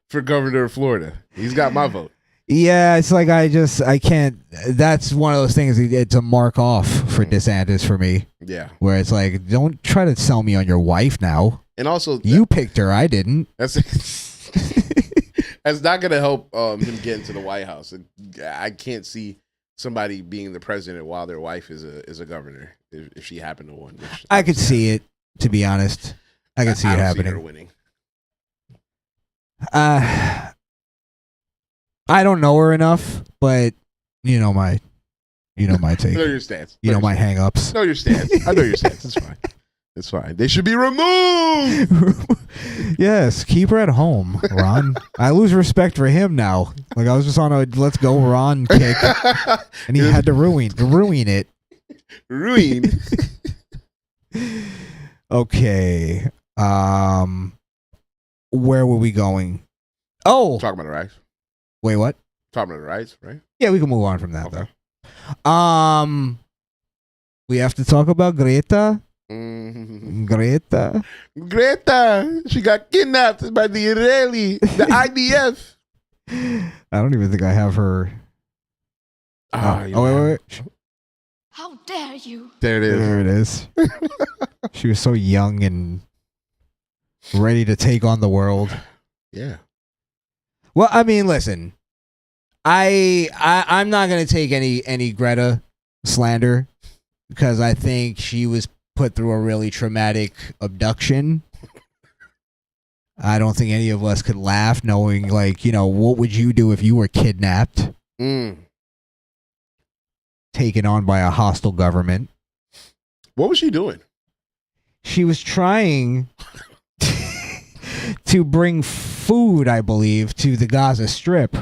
for governor of Florida. He's got my vote. Yeah, it's like I can't. That's one of those things. It's a mark off for DeSantis for me. Yeah, where it's like, don't try to sell me on your wife now. And also, you picked her. I didn't. That's not going to help him get into the White House. I can't see somebody being the president while their wife is a governor. If she happened to win, I could see it. To be honest, I could see it happening. See her winning. I don't know her enough, but you know my take. Know your stance. You know my hang-ups. Know your stance. I know your stance. It's fine. It's fine. They should be removed. Yes, keep her at home, Ron. I lose respect for him now. Like I was just on a let's go Ron kick, and he had to ruin it. Ruin. Okay. Where were we going? Oh, talking about the rights. Wait, what? Talking about the rights, right? Yeah, we can move on from that though. We have to talk about Greta. Mm-hmm. Greta. She got kidnapped by the IDF. I don't even think I have her. Wait. How dare you? There it is. There it is. She was so young and ready to take on the world. Yeah. Well, I mean, listen. I'm not gonna take any Greta slander because I think she was put through a really traumatic abduction. I don't think any of us could laugh knowing, like, what would you do if you were kidnapped? Taken on by a hostile government. What was she doing? She was trying to bring food, I believe, to the Gaza Strip.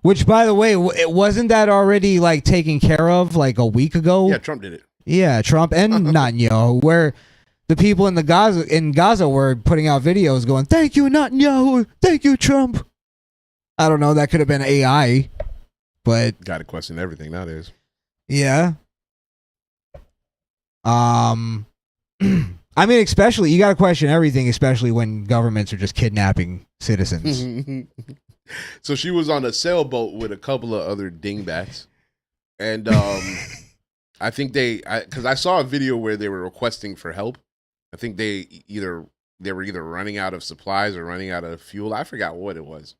Which, by the way, it wasn't that already like taken care of like a week ago? Yeah, Trump did it. Yeah, Trump and Netanyahu, where the people in Gaza were putting out videos going, "Thank you, Netanyahu. Thank you, Trump." I don't know. That could have been AI, but got to question everything nowadays. Yeah. I mean, especially you got to question everything, especially when governments are just kidnapping citizens. So she was on a sailboat with a couple of other dingbats, and I think because I saw a video where they were requesting for help. I think they were either running out of supplies or running out of fuel. I forgot what it was,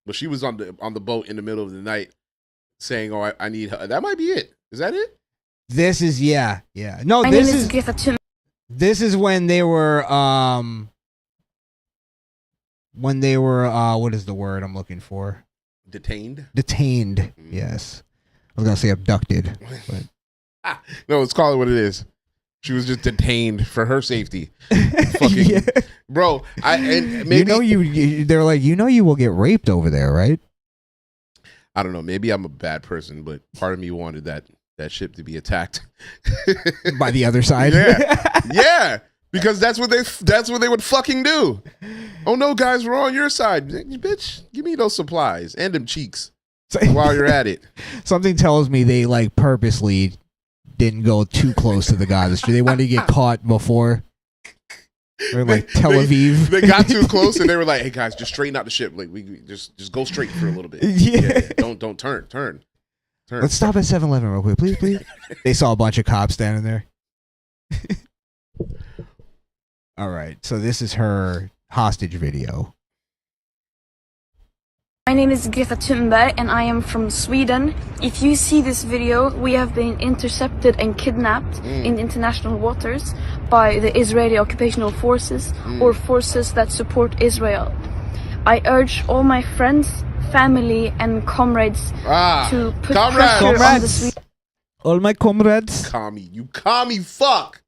but she was on the boat in the middle of the night saying, "Oh, I need help." That might be it. Is that it? This is yeah. No, this is when they were what is the word I'm looking for? Detained. Yes, I was gonna say abducted, but no, let's call it what it is. She was just detained for her safety. Fucking bro, and maybe they're like, you will get raped over there, right? I don't know. Maybe I'm a bad person, but part of me wanted that ship to be attacked by the other side. Yeah, because that's what they would fucking do. Oh no, guys, we're on your side, bitch. Give me those supplies and them cheeks while you're at it. Something tells me they like purposely didn't go too close to the Gaza Strip. They wanted to get caught before. Or like Tel Aviv. They got too close and they were like, "Hey guys, just straighten out the ship. Like we just go straight for a little bit. Yeah. Don't turn. Let's stop at 7-Eleven real quick, please. They saw a bunch of cops standing there. All right, so this is her hostage video. My name is Greta Thunberg and I am from Sweden. If you see this video, we have been intercepted and kidnapped in international waters by the Israeli occupational forces or forces that support Israel. I urge all my friends, family and comrades to put pressure on the Swedish... All my comrades. Commie fuck!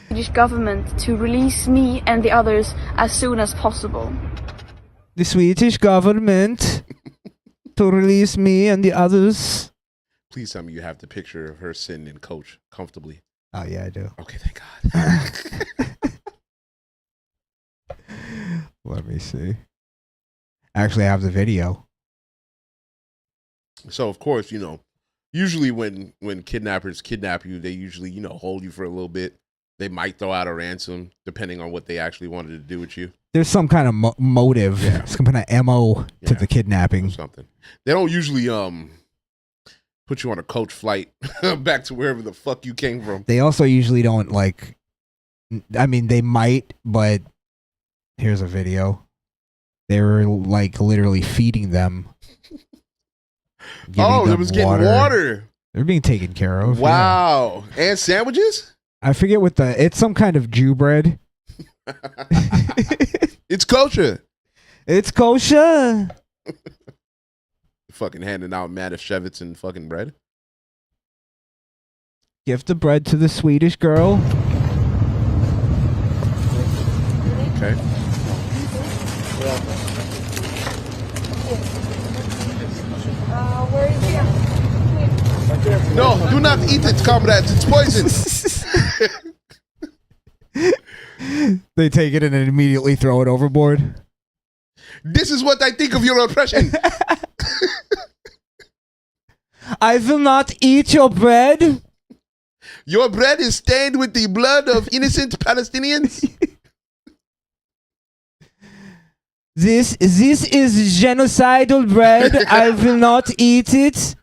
Swedish government to release me and the others as soon as possible. The Swedish government to release me and the others. Please tell me you have the picture of her sitting in coach comfortably. Oh yeah, I do. Okay, thank God. Let me see. Actually, I have the video. So of course, usually when kidnappers kidnap you, they usually, hold you for a little bit. They might throw out a ransom depending on what they actually wanted to do with you. There's some kind of motive, some kind of MO to the kidnapping. Something. They don't usually put you on a coach flight back to wherever the fuck you came from. They also usually don't they might, but here's a video. They were like literally feeding them. They was getting water. They're being taken care of. Wow. Yeah. And sandwiches? I forget it's some kind of Jew bread. It's kosher. It's kosher. Fucking handing out Manischewitz and fucking bread. Give the bread to the Swedish girl. Okay. Where is he? No, do not eat it, comrades. It's poison. They take it and then immediately throw it overboard. This is what I think of your oppression. I will not eat your bread. Your bread is stained with the blood of innocent Palestinians. This is genocidal bread. I will not eat it.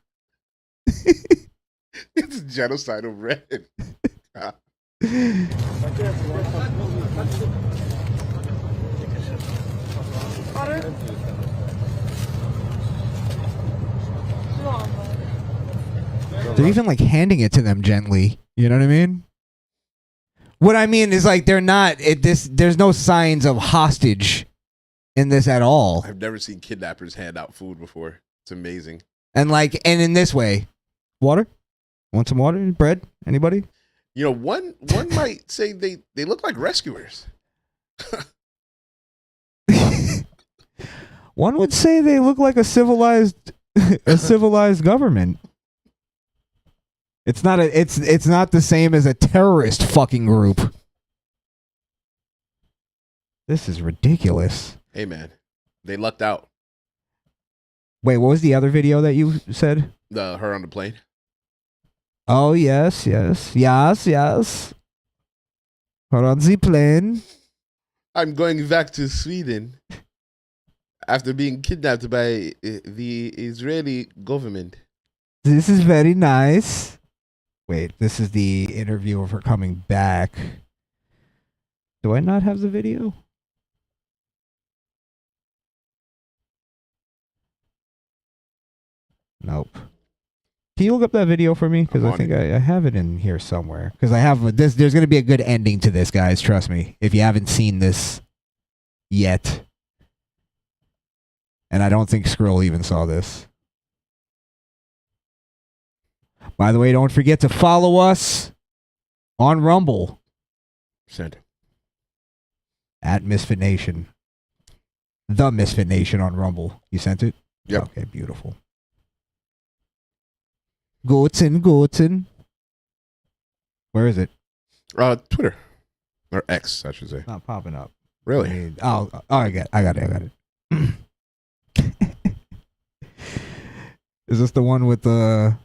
It's genocidal bread. They're even like handing it to them gently. You know what I mean? What I mean is like they're not. There's no signs of hostage in this at all. I've never seen kidnappers hand out food before. It's amazing. And in this way, water. Want some water? Bread? Anybody? One might say they look like rescuers. One would say they look like a civilized government. It's not it's not the same as a terrorist fucking group. This is ridiculous. Hey man, they lucked out. Wait, what was the other video that you said? Her on the plane. Oh yes. Her on the plane. I'm going back to Sweden after being kidnapped by the Israeli government. This is very nice. Wait, this is the interview of her coming back. Do I not have the video? Nope. Can you look up that video for me? Because I think I have it in here somewhere. Because I have this. There's going to be a good ending to this, guys. Trust me. If you haven't seen this yet, and I don't think Skrill even saw this. By the way, don't forget to follow us on Rumble. Send. At Misfit Nation. The Misfit Nation on Rumble. You sent it? Yep. Okay, beautiful. Goten. Where is it? Twitter. Or X, I should say. Not popping up. Really? I got it. Is this the one with the...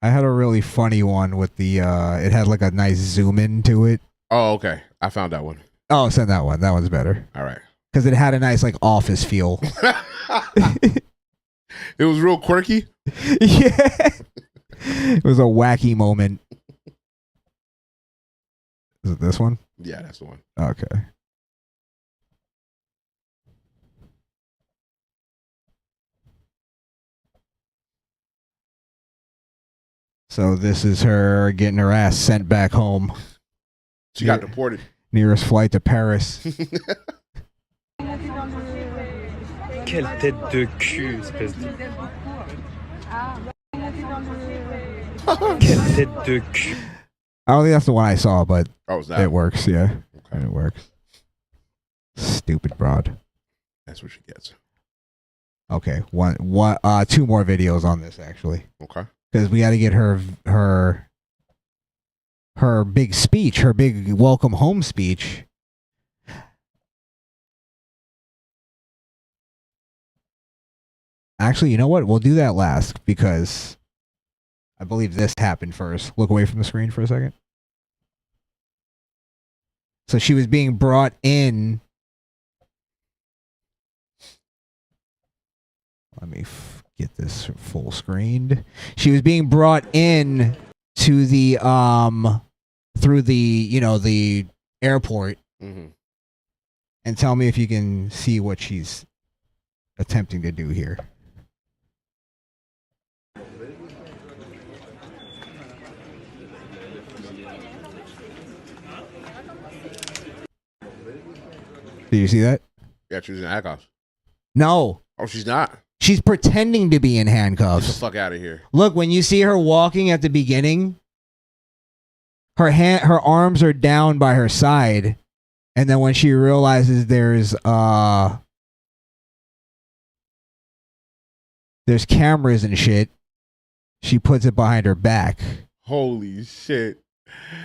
I had a really funny one with the... it had like a nice zoom in to it. Oh, okay. I found that one. Oh, send that one. That one's better. All right. Because it had a nice like office feel. It was real quirky. Yeah. It was a wacky moment. Is it this one? Yeah, that's the one. Okay. So this is her getting her ass sent back home. She got deported. Nearest flight to Paris. Quelle tête de cul, espèce de... Quelle tête de cul. I don't think that's the one I saw, but that it works, yeah. Okay. It works. Stupid broad. That's what she gets. Okay, two more videos on this actually. Okay. Because we got to get her big speech, her big welcome home speech. Actually, you know what? We'll do that last because I believe this happened first. Look away from the screen for a second. So she was being brought in. Let me get this full screened. She was being brought in to the through the the airport. Mm-hmm. And tell me if you can see what she's attempting to do here. Did you see that? Yeah, she was in handcuffs. No. Oh, she's not. She's pretending to be in handcuffs. Get the fuck out of here. Look, when you see her walking at the beginning, her arms are down by her side, and then when she realizes there's cameras and shit, she puts it behind her back. Holy shit.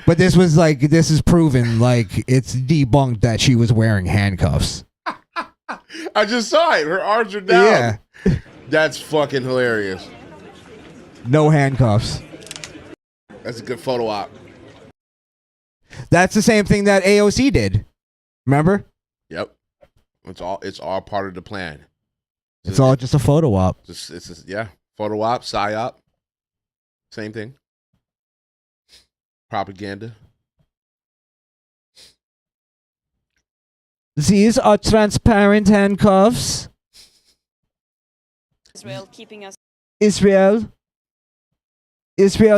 But this is proven, like, it's debunked that she was wearing handcuffs. I just saw it. Her arms are down. Yeah. That's fucking hilarious. No handcuffs. That's a good photo op. That's the same thing that AOC did. Remember? Yep. It's all part of the plan. It's all just a photo op. Yeah. Photo op, psyop. Same thing. Propaganda. These are transparent handcuffs. Israel keeping us. Israel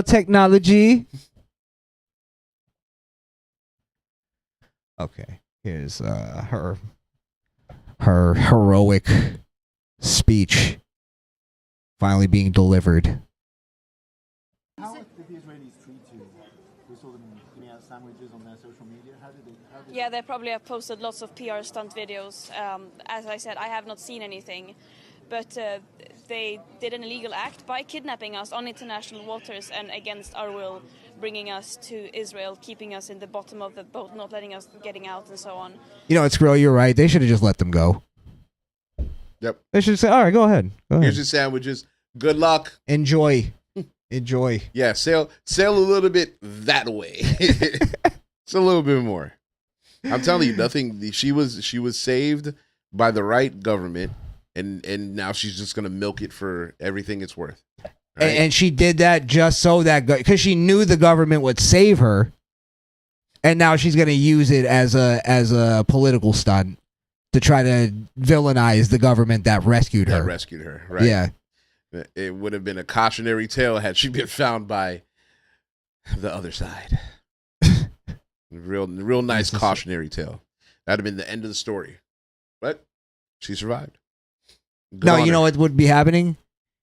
technology. Okay, here's her heroic speech finally being delivered. How did the Israelis treat you? We saw them giving out sandwiches on their social media. How did they Yeah, they probably have posted lots of PR stunt videos. As I said, I have not seen anything. But they did an illegal act by kidnapping us on international waters and against our will, bringing us to Israel, keeping us in the bottom of the boat, not letting us getting out and so on. You know, Skrill, you're right. They should have just let them go. Yep. They should say, all right, go ahead. Here's your sandwiches. Good luck. Enjoy. Enjoy. Yeah, sail a little bit that way. It's a little bit more. I'm telling you, nothing. She was saved by the right government, and now she's just gonna milk it for everything it's worth. Right? And she did that just so that because she knew the government would save her, and now she's gonna use it as a political stunt to try to villainize the government that rescued her. Right? Yeah. It would have been a cautionary tale had she been found by the other side. Real nice cautionary tale. That'd have been the end of the story. But she survived. No, you know what would be happening?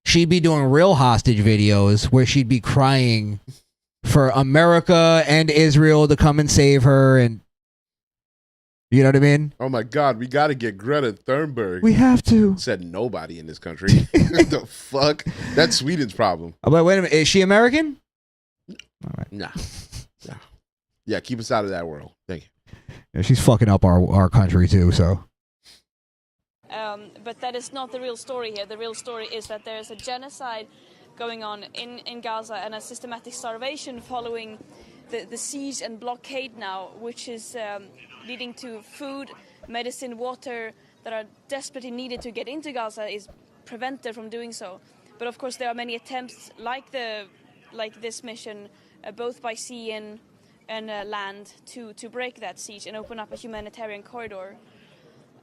She'd be doing real hostage videos where she'd be crying for America and Israel to come and save her, and you know what I mean? Oh my God, we got to get Greta Thunberg. We have to. Said nobody in this country. What the fuck? That's Sweden's problem. Oh, but wait a minute, is she American? All right. Nah. Yeah, keep us out of that world. Thank you. Yeah, she's fucking up our country too, so. But that is not the real story here. The real story is that there is a genocide going on in Gaza and a systematic starvation following the siege and blockade now, which is leading to food, medicine, water that are desperately needed to get into Gaza is prevented from doing so. But of course there are many attempts like this mission, both by sea and land, to break that siege and open up a humanitarian corridor.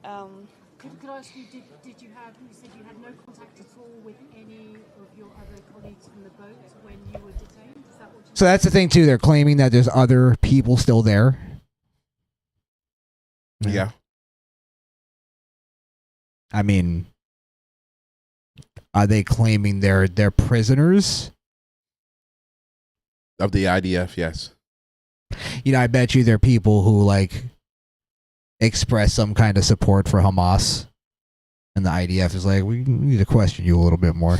Could I ask you, did you said you had no contact at all with any of your other colleagues from the boat when you were detained? Is that what you So that's the thing too. They're claiming that there's other people still there. Yeah. I mean, are they claiming they're prisoners of the IDF? Yes. You know, I bet you there are people who like express some kind of support for Hamas, and the IDF is like, we need to question you a little bit more.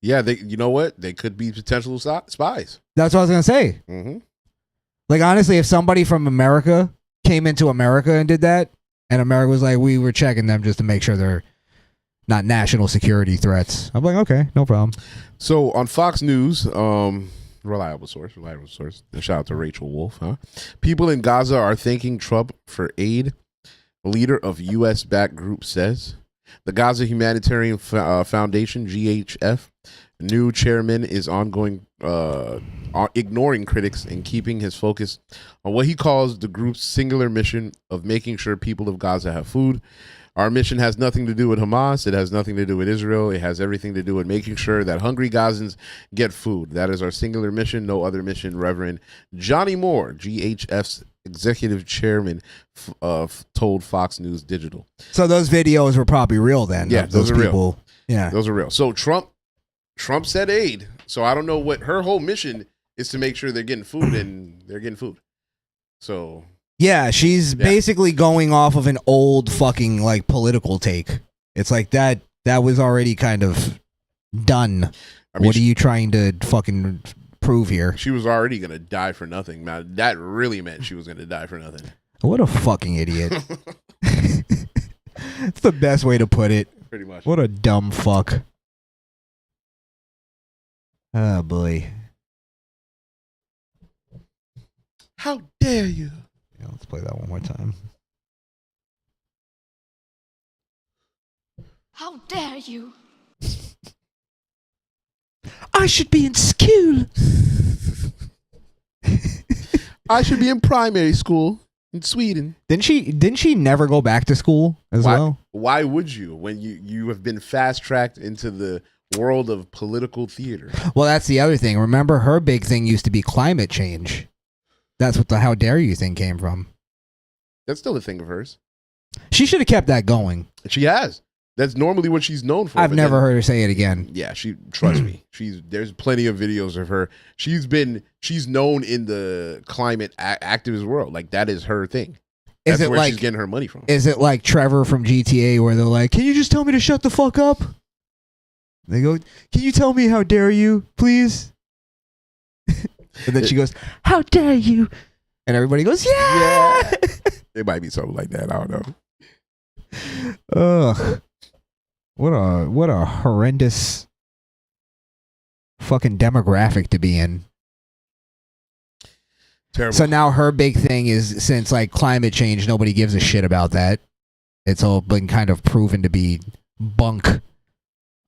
Yeah, you know what? They could be potential spies. That's what I was gonna say. Mm-hmm. Like honestly, if somebody from America came into America and did that, and America was like, we were checking them just to make sure they're not national security threats, I'm like, okay, no problem. So on Fox News, reliable source. Shout out to Rachel Wolf. People in Gaza are thanking Trump for aid. A leader of U.S.-backed group says the Gaza Humanitarian Foundation (GHF) new chairman is ignoring critics and keeping his focus on what he calls the group's singular mission of making sure people of Gaza have food. Our mission has nothing to do with Hamas. It has nothing to do with Israel. It has everything to do with making sure that hungry Gazans get food. That is our singular mission. No other mission. Reverend Johnny Moore, GHF's executive chairman, told Fox News Digital. So those videos were probably real then. Yeah, those are people. Real. Yeah, those are real. So Trump said aid. So I don't know what her whole mission is, to make sure they're getting food, and they're getting food. So. Yeah, she's basically going off of an old fucking like political take. It's like that was already kind of done. I mean, what are you trying to fucking prove here? She was already going to die for nothing. Now, that really meant she was going to die for nothing. What a fucking idiot. It's the best way to put it. Pretty much. What a dumb fuck. Oh boy. How dare you? Yeah, let's play that one more time. How dare you? I should be in school. I should be in primary school in Sweden. Didn't she never go back to school as well? Why would you, when you have been fast tracked into the world of political theater? Well, that's the other thing. Remember, her big thing used to be climate change. That's what the how dare you thing came from. That's still a thing of hers. She should have kept that going. She has. That's normally what she's known for. I've never heard her say it again. Yeah, trust me. There's plenty of videos of her. She's known in the climate activist world. Like that is her thing. That's Is it where like she's getting her money from. Is it like Trevor from GTA where they're like, "Can you just tell me to shut the fuck up?" They go, "Can you tell me how dare you, please?" And then she goes, "How dare you?" And everybody goes, "Yeah." It might be something like that. I don't know. Ugh. What a horrendous fucking demographic to be in. Terrible. So now her big thing is, since like climate change, nobody gives a shit about that. It's all been kind of proven to be bunk.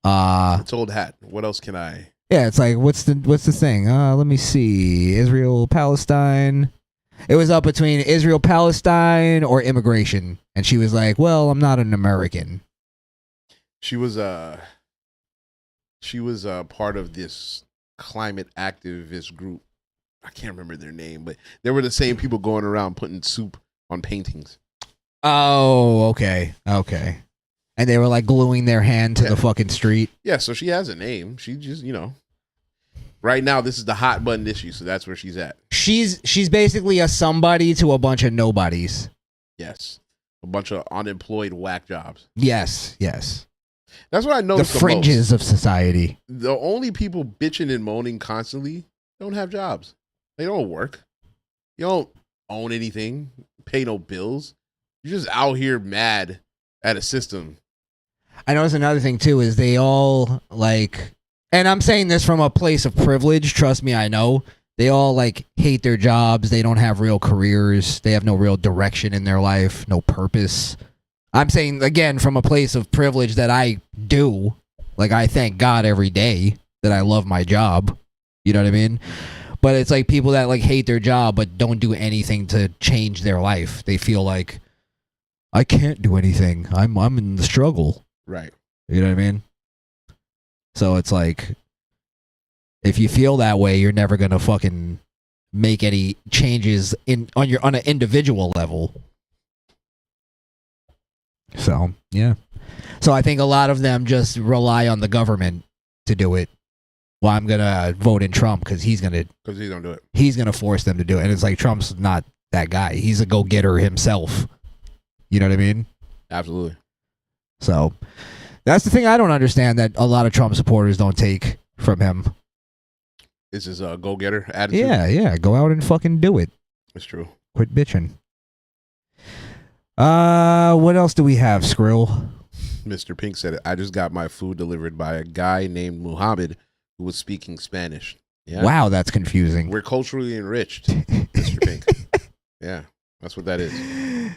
It's old hat. What else can I? Yeah, it's like what's the thing? Let me see. Israel, Palestine. It was up between Israel, Palestine, or immigration, and she was like, "Well, I'm not an American." She was part of this climate activist group. I can't remember their name, but they were the same people going around putting soup on paintings. Oh, okay. And they were like gluing their hand to the fucking street. Yeah, so she has a name. She just, right now this is the hot button issue, so that's where she's at. She's basically a somebody to a bunch of nobodies. Yes. A bunch of unemployed whack jobs. Yes. That's what I noticed The fringes of society. The only people bitching and moaning constantly don't have jobs. They don't work. You don't own anything, pay no bills. You're just out here mad at a system. I noticed another thing too is they all like, and I'm saying this from a place of privilege, trust me, I know. They all like hate their jobs. They don't have real careers. They have no real direction in their life, no purpose. I'm saying again from a place of privilege that I do. Like I thank God every day that I love my job. You know what I mean? But it's like people that like hate their job but don't do anything to change their life. They feel like I can't do anything. I'm in the struggle. Right. You know what I mean? So it's like if you feel that way, you're never gonna fucking make any changes on an individual level. So yeah. So I think a lot of them just rely on the government to do it. Well, I'm gonna vote in Trump because he's gonna do it. He's gonna force them to do it, and it's like Trump's not that guy. He's a go-getter himself. You know what I mean? Absolutely. So that's the thing I don't understand that a lot of Trump supporters don't take from him. This is a go-getter attitude. Yeah. Go out and fucking do it. That's true. Quit bitching. What else do we have, Skrill? Mr. Pink said, I just got my food delivered by a guy named Muhammad who was speaking Spanish. Yeah. Wow, that's confusing. We're culturally enriched, Mr. Pink. Yeah, that's what that is.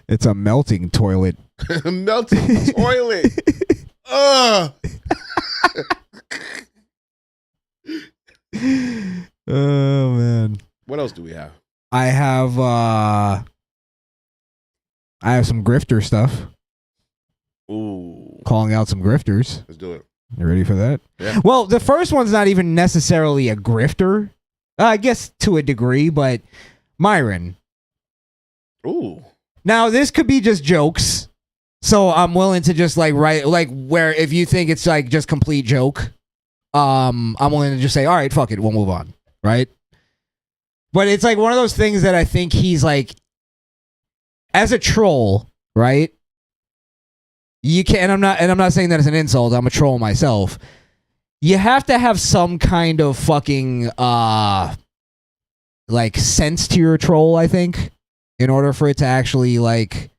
It's a melting toilet. Melting toilet. Ugh. Oh, man. What else do we have? I have some grifter stuff. Ooh. Calling out some grifters. Let's do it. You ready for that? Yeah. Well, the first one's not even necessarily a grifter. I guess to a degree, but Myron. Ooh. Now, this could be just jokes. So I'm willing to just like write, like where if you think it's like just complete joke, I'm willing to just say, all right, fuck it, we'll move on. Right? But it's like one of those things that I think he's like, as a troll, right? You can, and I'm not saying that as an insult. I'm a troll myself. You have to have some kind of fucking like sense to your troll, I think, in order for it to actually like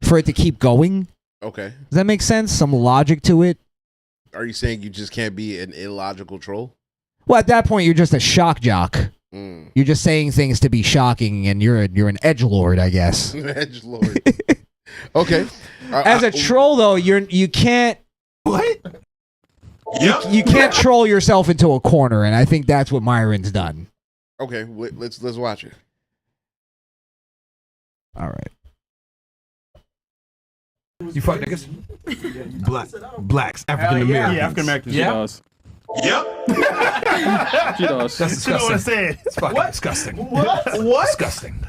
for it to keep going. Okay. Does that make sense? Some logic to it. Are you saying you just can't be an illogical troll? Well, at that point, you're just a shock jock. You're just saying things to be shocking, and you're an edgelord, I guess. Edgelord. Okay. As a troll, though, you can't. What? You can't troll yourself into a corner, and I think that's what Myron's done. Okay, let's watch it. All right. You fuck niggas? Blacks, African Americans. Yeah, African Americans. Yeah. She does. Yep. She does. That's disgusting. You know what I said? It's fucking disgusting. What? Disgusting.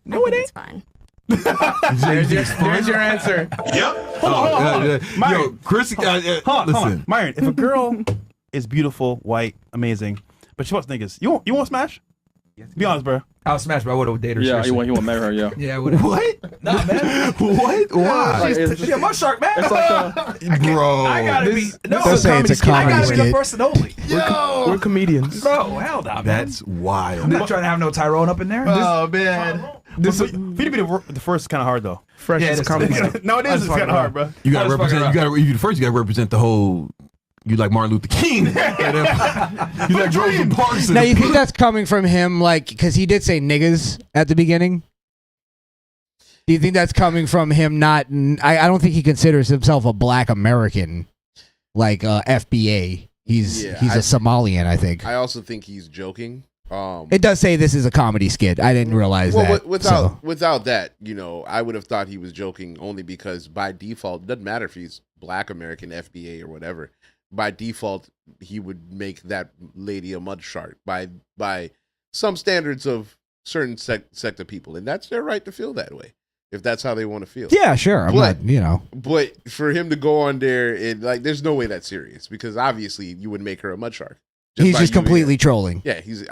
No, it ain't. It's fine. There's your answer. Yep. Hold on. Myron. Yo, Chris, Hold on. listen. Myron, if a girl is beautiful, white, amazing, but she wants niggas, you want smash? Be honest, bro. I'll smash, but I would have dated her. Yeah, he want marry her. Yeah. Yeah, what? Nah, man. What? Why? She's a shark, man. It's like Bro. I gotta be. No, Don't say it's a comedy I gotta be the skit. person only. We're comedians. Bro, hell no, man. That's wild. I'm not trying to have no Tyrone up in there. Oh man. For you to be the first is kind of hard though. fresh Yeah, is it is. comedy. No, it is. It's kind of hard, bro. You gotta I just represent. fucking You gotta. If you're the first, you gotta represent the whole. You like Martin Luther King. You like Rosa Parks. Now you think that's coming from him, like, because he did say niggas at the beginning? Do you think that's coming from him not... I don't think he considers himself a black American, like FBA. He's a Somalian, I think. I also think he's joking. It does say this is a comedy skit. I didn't realize that. Without that, you know, I would have thought he was joking only because by default, it doesn't matter if he's black American, FBA, or whatever. By default, he would make that lady a mud shark by some standards of certain sect of people, and that's their right to feel that way if that's how they want to feel. Yeah, sure. But for him to go on there and like, there's no way that's serious because obviously you would make her a mud shark. He's just completely trolling. Yeah, he's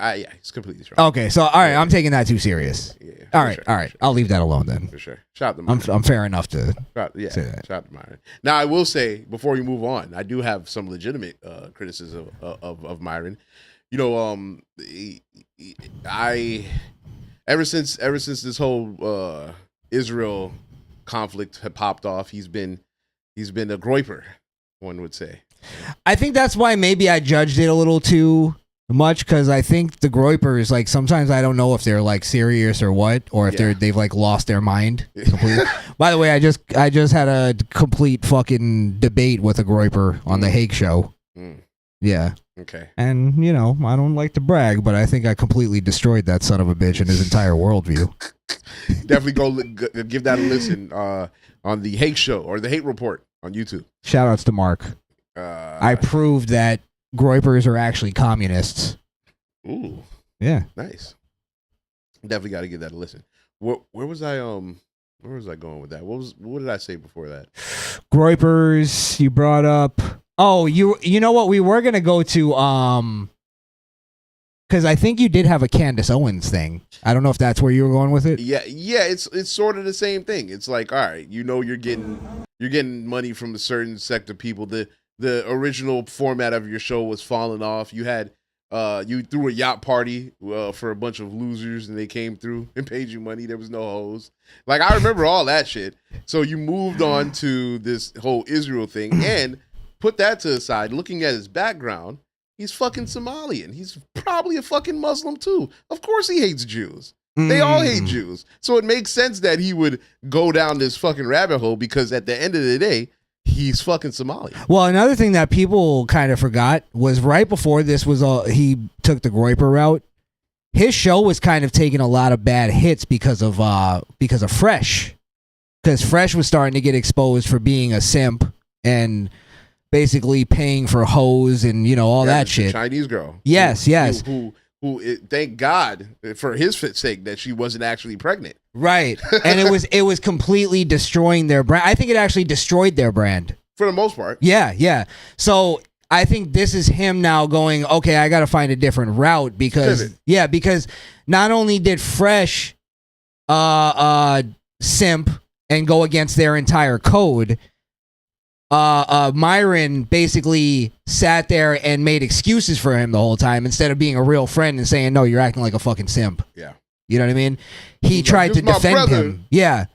completely trolling. Okay, so all right, I'm taking that too serious. All right. I'll leave that alone then. For sure. Shout out to Myron. I'm fair enough to say that. Shout out to Myron. Now I will say before we move on, I do have some legitimate criticism of Myron. You know, ever since this whole Israel conflict had popped off, he's been a groiper, one would say. I think that's why maybe I judged it a little too much, because I think the groypers, like, sometimes I don't know if they're like serious or what, or if they've like lost their mind completely. By the way, I just had a complete fucking debate with a groyper on the Hake show. Yeah. Okay. And you know, I don't like to brag, but I think I completely destroyed that son of a bitch and his entire worldview. Definitely go give that a listen on the Hake show or the Hate Report on YouTube. Shout outs to Mark. I proved that groypers are actually communists. Ooh. Yeah. Nice. Definitely got to give that a listen. Where was I going with that? What did I say before that? Groypers, you brought up. Oh, you know what, we were going to go to cuz I think you did have a Candace Owens thing. I don't know if that's where you were going with it. Yeah, it's sort of the same thing. It's like, all right, you know, you're getting money from a certain sect of people. The original format of your show was falling off. You had you threw a yacht party for a bunch of losers, and they came through and paid you money. There was no hoes. Like, I remember all that shit. So you moved on to this whole Israel thing and put that to the side. Looking at his background, he's fucking Somalian. He's probably a fucking Muslim too. Of course he hates Jews. They all hate Jews. So it makes sense that he would go down this fucking rabbit hole because at the end of the day, he's fucking Somali. Well, another thing that people kind of forgot was right before this was he took the groyper route. His show was kind of taking a lot of bad hits because of Fresh, because Fresh was starting to get exposed for being a simp and basically paying for hoes and all that shit. Chinese girl. Yes. Who thank God for his sake that she wasn't actually pregnant. Right. And it was completely destroying their brand. I think it actually destroyed their brand. For the most part. Yeah. So I think this is him now going, okay, I got to find a different route because not only did Fresh simp and go against their entire code, Myron basically sat there and made excuses for him the whole time instead of being a real friend and saying, no, you're acting like a fucking simp. Yeah. You know what I mean? He tried to defend him. Yeah.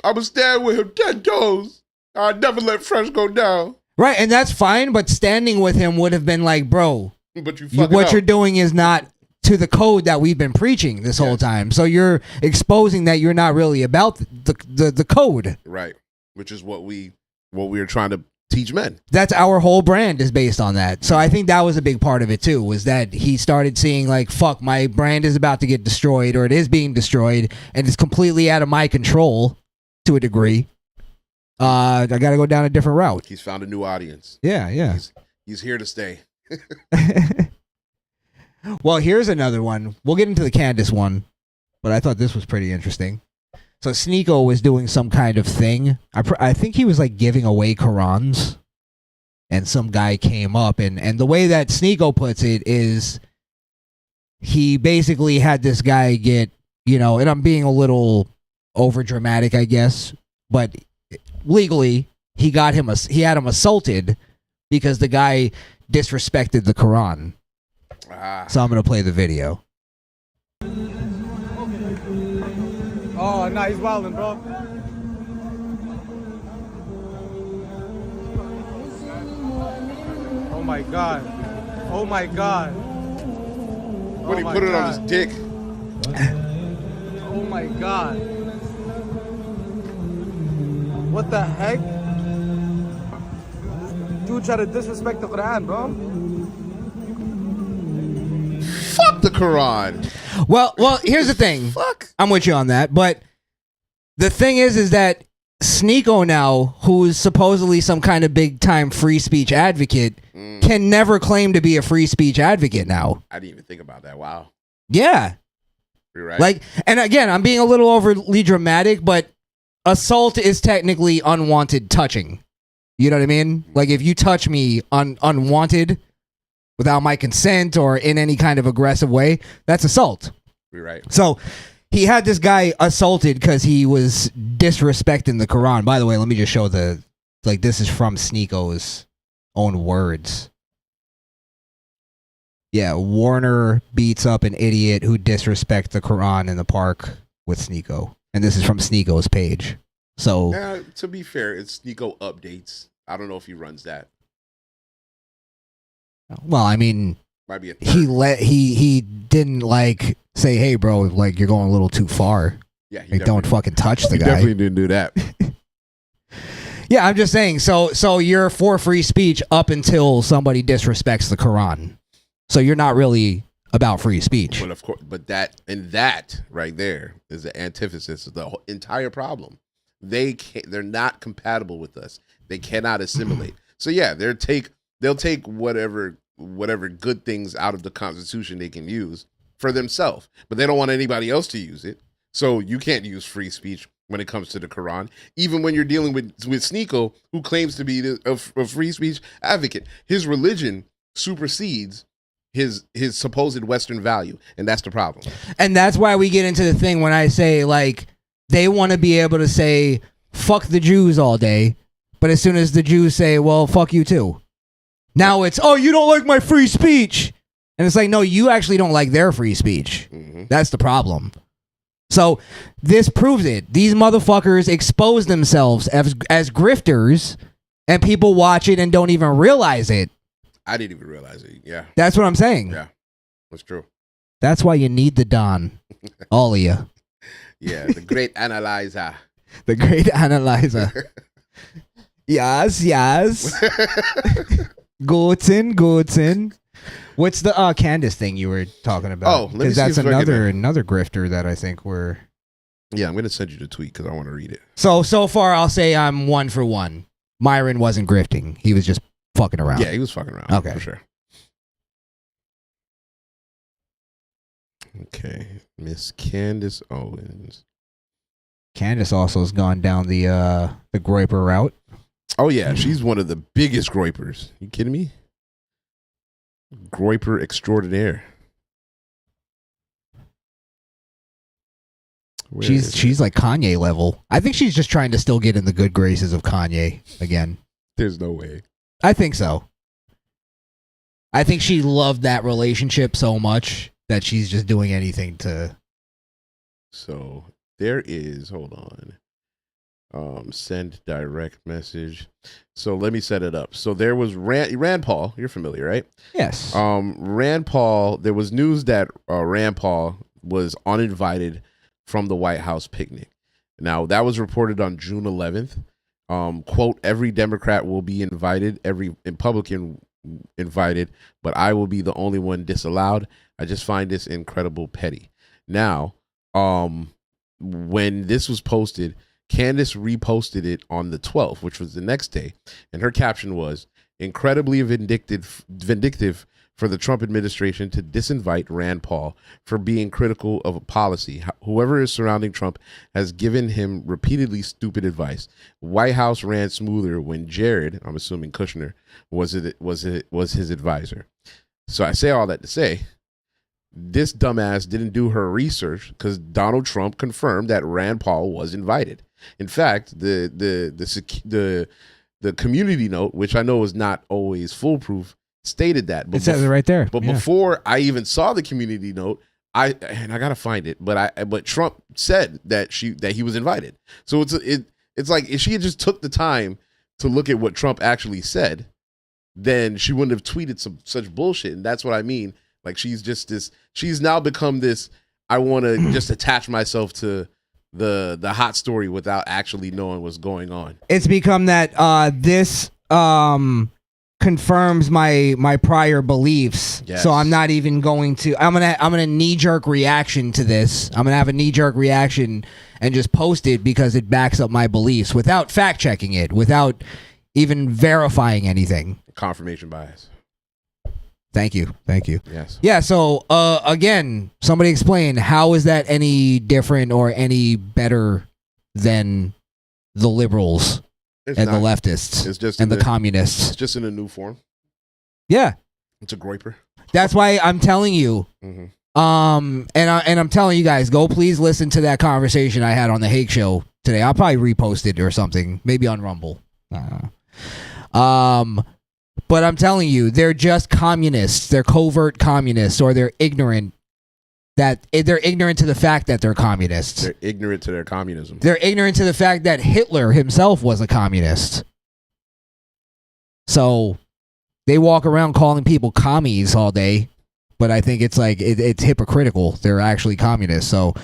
I was standing with him 10 toes. I'd never let Fresh go down. Right, and that's fine, but standing with him would have been like, bro, but what you're doing is not to the code that we've been preaching this whole time. So you're exposing that you're not really about the code. Right. Which is what we are trying to teach men. That's our whole brand is based on that. So I think that was a big part of it too, was that he started seeing like, fuck, my brand is about to get destroyed, or it is being destroyed, and it's completely out of my control to a degree. I got to go down a different route. He's found a new audience. Yeah. He's here to stay. Well, here's another one. We'll get into the Candace one, but I thought this was pretty interesting. So Sneeko was doing some kind of thing. I think he was like giving away Qurans, and some guy came up, and the way that Sneeko puts it is, he basically had this guy get, and I'm being a little over dramatic, I guess, but legally he had him assaulted because the guy disrespected the Quran. So I'm gonna play the video. Oh, no, he's wilding, bro. Oh my god. Oh my god. What, he put it on his dick? Oh my god. What the heck? Dude tried to disrespect the Quran, bro. Fuck the Quran. Well, here's the thing. Fuck. I'm with you on that, but the thing is that Sneeko now, who's supposedly some kind of big time free speech advocate, can never claim to be a free speech advocate now. I didn't even think about that. Wow. Yeah. You're right. Like, and again, I'm being a little overly dramatic, but assault is technically unwanted touching. You know what I mean? Like, if you touch me unwanted, without my consent or in any kind of aggressive way, that's assault. You're right. So he had this guy assaulted because he was disrespecting the Quran. By the way, let me just show this is from Sneeko's own words. Yeah, Warner beats up an idiot who disrespects the Quran in the park with Sneeko. And this is from Sneeko's page. So Now, to be fair, it's Sneeko updates. I don't know if he runs that. well, I mean, Might be a he didn't like say, hey bro, like you're going a little too far. Yeah, he like, don't fucking touch the He guy. definitely didn't do that. Yeah, I'm just saying. So you're for free speech up until somebody disrespects the Quran. So you're not really about free speech. But of course, that right there is the antithesis of the whole entire problem. They're not compatible with us. They cannot assimilate. So yeah, they'll take whatever good things out of the Constitution they can use for themselves, but they don't want anybody else to use it. So you can't use free speech when it comes to the Quran, even when you're dealing with Sneeko, who claims to be a free speech advocate. His religion supersedes his supposed Western value, and that's the problem. And that's why we get into the thing when I say, like, they want to be able to say fuck the Jews all day, but as soon as the Jews say, well, fuck you too, now it's, oh, you don't like my free speech. And it's like, no, you actually don't like their free speech. That's the problem. So this proves it. These motherfuckers expose themselves as grifters, and people watch it and don't even realize it. I didn't even realize it. Yeah. That's what I'm saying. Yeah, that's true. That's why you need the Don. All of you. Yeah, the great analyzer. The great analyzer. Yes. Goodson. What's the Candace thing you were talking about? Oh, let me because see that's if I can- another grifter that I think we're. Yeah, I'm gonna send you the tweet because I want to read it. So far, I'll say I'm 1 for 1. Myron wasn't grifting; he was just fucking around. Yeah, he was fucking around. Okay, for sure. Okay, Miss Candace Owens. Candace also has gone down the groiper route. Oh yeah, she's one of the biggest groipers. You kidding me? Groiper extraordinaire. Where is She's like Kanye level. I think she's just trying to still get in the good graces of Kanye again. There's no way. I think so. I think she loved that relationship so much that she's just doing anything to. So there is. Hold on. Send direct message. So let me set it up. So there was Rand Paul. You're familiar, right? Yes. Rand Paul. There was news that Rand Paul was uninvited from the White House picnic. Now that was reported on June 11th. Quote: every Democrat will be invited, every Republican invited, but I will be the only one disallowed. I just find this incredible petty. Now, when this was posted, Candace reposted it on the 12th, which was the next day, and her caption was incredibly vindictive for the Trump administration to disinvite Rand Paul for being critical of a policy. Whoever is surrounding Trump has given him repeatedly stupid advice. White House ran smoother when Jared, I'm assuming Kushner, was his advisor. So I say all that to say, this dumbass didn't do her research because Donald Trump confirmed that Rand Paul was invited. In fact, the community note, which I know is not always foolproof, stated that. It says it right there. But Yeah. before I even saw the community note, I gotta find it. But Trump said that he was invited. So it's like if she had just took the time to look at what Trump actually said, then she wouldn't have tweeted such bullshit. And that's what I mean. Like she's now become this. I want to just attach myself to the hot story without actually knowing what's going on. It's become that this confirms my prior beliefs. Yes. So I'm not even going to. I'm gonna knee jerk reaction to this. I'm gonna have a knee jerk reaction and just post it because it backs up my beliefs without fact checking it, without even verifying anything. Confirmation bias. Thank you. Yes. Yeah, so again, somebody explain, how is that any different or any better than the liberals It's and not. the leftists It's just and the in a- communists? It's just in a new form. Yeah. It's a groiper. That's why I'm telling you. Mhm. And I'm telling you guys, go please listen to that conversation I had on the Hake Show today. I'll probably repost it or something, maybe on Rumble. But I'm telling you, they're just communists. They're covert communists, or they're ignorant. They're ignorant to the fact that they're communists. They're ignorant to their communism. They're ignorant to the fact that Hitler himself was a communist. So they walk around calling people commies all day, but I think it's like it's hypocritical. They're actually communists. So,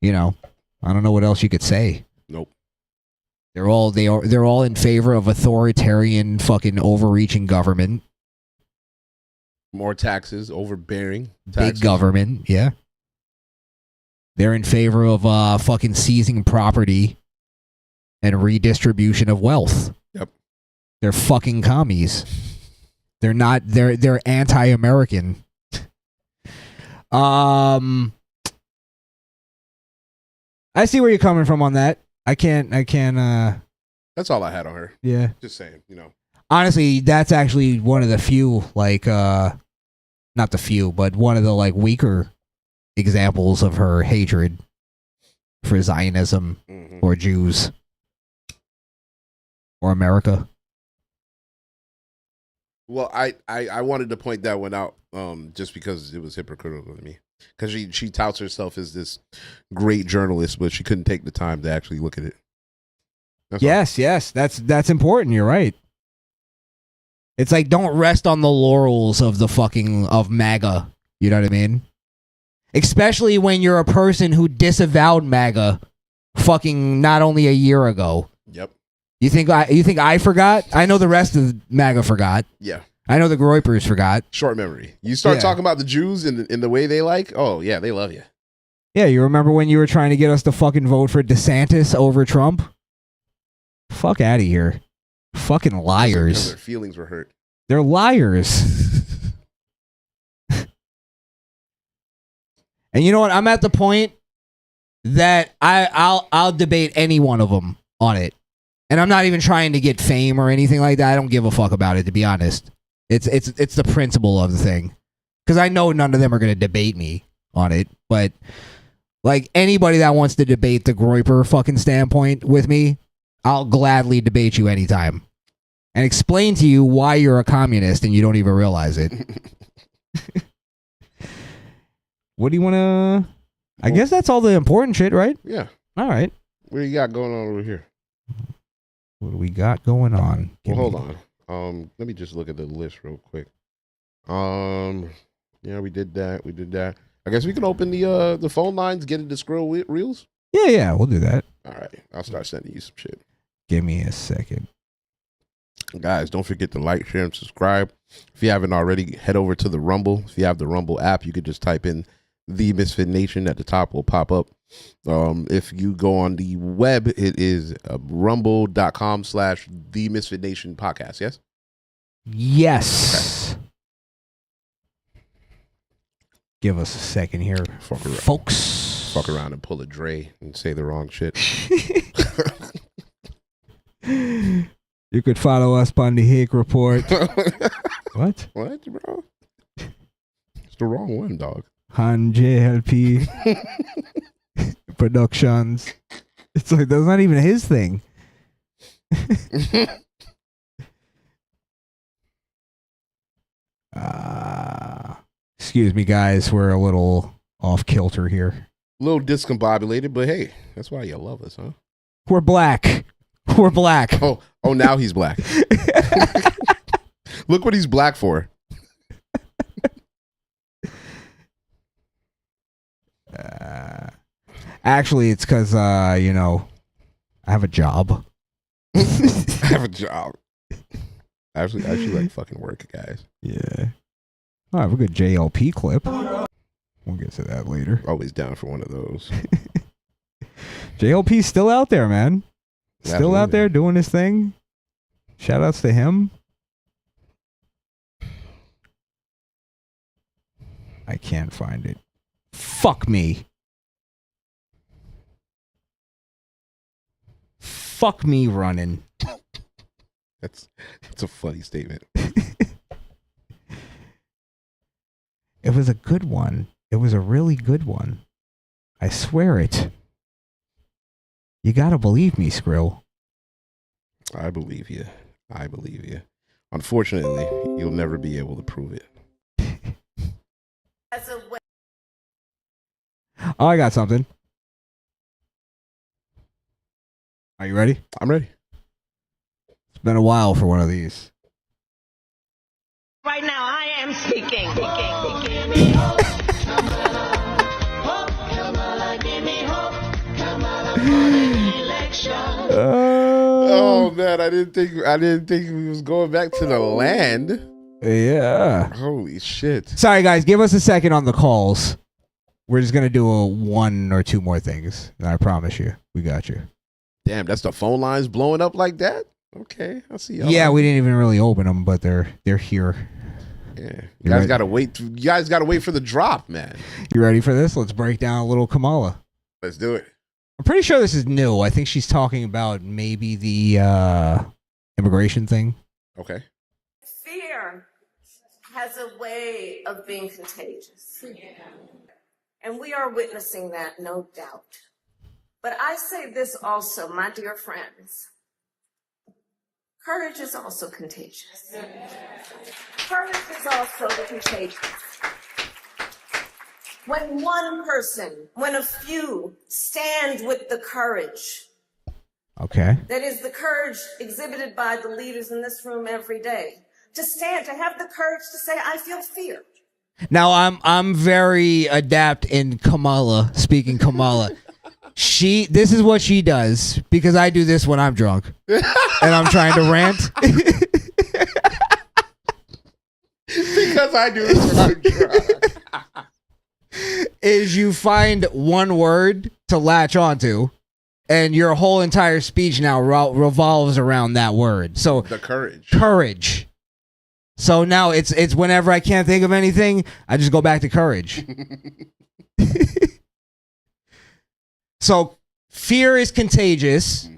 I don't know what else you could say. Nope. They're all in favor of authoritarian fucking overreaching government. More taxes, overbearing taxes. Big government, yeah. They're in favor of fucking seizing property and redistribution of wealth. Yep. They're fucking commies. They're anti-American. I see where you're coming from on that. I can't That's all I had on her. Yeah. Just saying, honestly, that's actually one of the few, not the few, but one of the weaker examples of her hatred for Zionism or Jews or America. Well, I wanted to point that one out just because it was hypocritical to me. Because she touts herself as this great journalist, but she couldn't take the time to actually look at it. Yes, that's important. You're right. It's like, don't rest on the laurels of of MAGA. You know what I mean? Especially when you're a person who disavowed MAGA fucking not only a year ago. Yep. You think I forgot? I know the rest of MAGA forgot. Yeah. I know the Groypers forgot. Short memory. You start talking about the Jews in the way they like, oh, yeah, they love you. Yeah, you remember when you were trying to get us to fucking vote for DeSantis over Trump? Fuck out of here. Fucking Because liars. their feelings were hurt. They're liars. And you know what? I'm at the point that I'll debate any one of them on it. And I'm not even trying to get fame or anything like that. I don't give a fuck about it, to be honest. It's the principle of the thing. Because I know none of them are going to debate me on it. But anybody that wants to debate the Groyper fucking standpoint with me, I'll gladly debate you anytime. And explain to you why you're a communist and you don't even realize it. What do you want to... I guess that's all the important shit, right? Yeah. All right. What do you got going on over here? What do we got going on? Well, hold on. Let me just look at the list real quick. Yeah, we did that. I guess we can open the phone lines, get into Skrill Reels. Yeah, we'll do that. All right. I'll start sending you some shit. Give me a second. Guys, don't forget to like, share, and subscribe. If you haven't already, head over to the Rumble. If you have the Rumble app, you could just type in The Misfit Nation at the top, will pop up. If you go on the web, it is rumble.com/The Misfit Nation podcast. Yes? Yes. Give us a second here, folks. Fuck around and pull a Dre and say the wrong shit. You could follow us on the Hake Report. What? What, bro? It's the wrong one, dog. Han JLP Productions. It's like that's not even his thing. Excuse me, guys. We're a little off kilter here. A little discombobulated, but hey, that's why you love us, huh? We're black. We're black. Oh, now he's black. Look what he's black for. Actually, it's because I have a job. I have a job. I actually like fucking work, guys. Yeah. I have a good JLP clip. We'll get to that later. Always down for one of those. JLP's still out there, man. Still Absolutely. out there doing his thing. Shout outs to him. I can't find it. Fuck me. Fuck me running. That's a funny statement. It was a good one. It was a really good one. I swear it. You gotta believe me, Skrill. I believe you. I believe you. Unfortunately, you'll never be able to prove it. Oh, I got something. Are you ready? I'm ready. It's been a while for one of these. Right now, I am speaking. Oh man, I didn't think we was going back to the land. Yeah. Holy shit. Sorry, guys. Give us a second on the calls. We're just gonna do a one or two more things. And I promise you, we got you. Damn, that's the phone lines blowing up like that? Okay, I see y'all. Yeah, we didn't even really open them, but they're here. Yeah. You guys gotta wait. You guys gotta wait for the drop, man. You ready for this? Let's break down a little Kamala. Let's do it. I'm pretty sure this is new. I think she's talking about maybe the immigration thing. Okay. Fear has a way of being contagious. And we are witnessing that, no doubt. But I say this also, my dear friends. Courage is also contagious. Courage is also contagious. When one person, when a few stand with the courage, Okay. that is the courage exhibited by the leaders in this room every day, to stand, to have the courage to say, I feel fear. Now I'm very adept in Kamala, speaking Kamala. This is what she does because I do this when I'm drunk and I'm trying to rant. Because I do this when I'm drunk. Is you find one word to latch onto, and your whole entire speech now revolves around that word. So the courage. Courage. So now it's whenever I can't think of anything, I just go back to courage. So fear is contagious,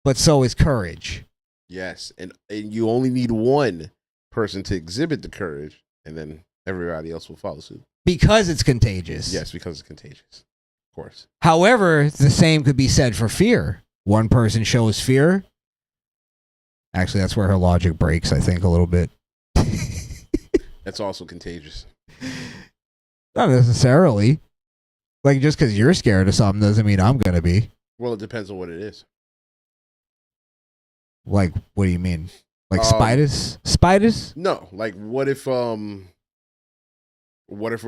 but so is courage. Yes, and you only need one person to exhibit the courage, and then everybody else will follow suit. Because it's contagious. Yes, because it's contagious. Of course. However, the same could be said for fear. One person shows fear. Actually, that's where her logic breaks, I think, a little bit. That's also contagious. Not necessarily. Like, just because you're scared of something doesn't mean I'm going to be. Well, it depends on what it is. Like, what do you mean? Like spiders? Spiders? No. Like, what if we're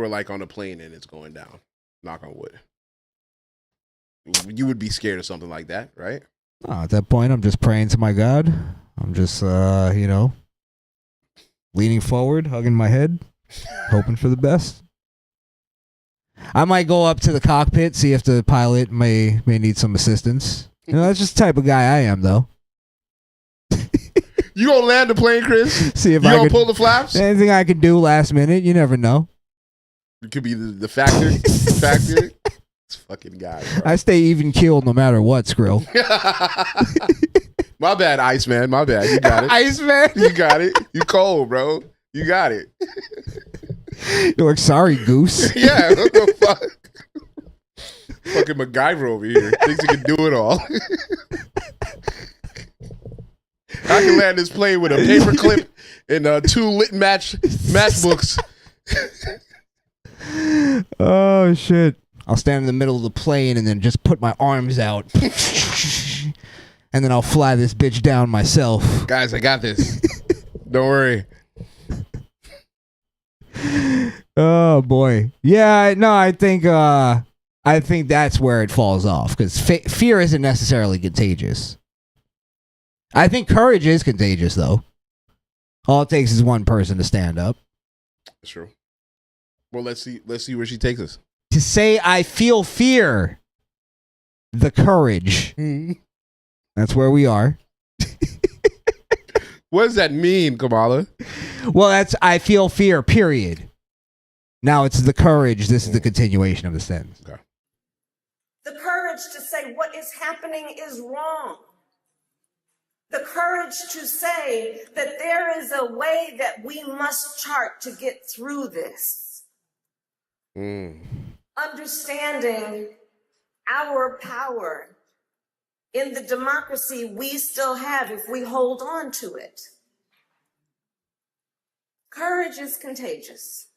like on a plane and it's going down? Knock on wood. You would be scared of something like that, right? Oh, at that point, I'm just praying to my God. I'm just, leaning forward, hugging my head, hoping for the best. I might go up to the cockpit, see if the pilot may need some assistance. That's just the type of guy I am, though. You gonna land the plane, Chris? See if you I gonna could pull the flaps? Anything I can do last minute, you never know. It could be the factor. Factor. This fucking guy. Bro. I stay even keeled no matter what, Skrill. My bad, Iceman. My bad. You got it. Iceman. You got it. You cold, bro. You got it. You're like, sorry, Goose. Yeah. What the fuck? Fucking MacGyver over here. Thinks he can do it all. I can land this plane with a paper clip and 2 lit matchbooks. Oh shit! I'll stand in the middle of the plane and then just put my arms out, and then I'll fly this bitch down myself. Guys, I got this. Don't worry. Oh boy, yeah. No, I think that's where it falls off because fear isn't necessarily contagious. I think courage is contagious, though. All it takes is one person to stand up. That's true. Well, let's see where she takes us. To say I feel fear, the courage. That's where we are. What does that mean, Kamala? Well, that's I feel fear, period. Now it's the courage. This is the continuation of the sentence. Okay. The courage to say what is happening is wrong. The courage to say that there is a way that we must chart to get through this. Understanding our power in the democracy we still have if we hold on to it. Courage is contagious.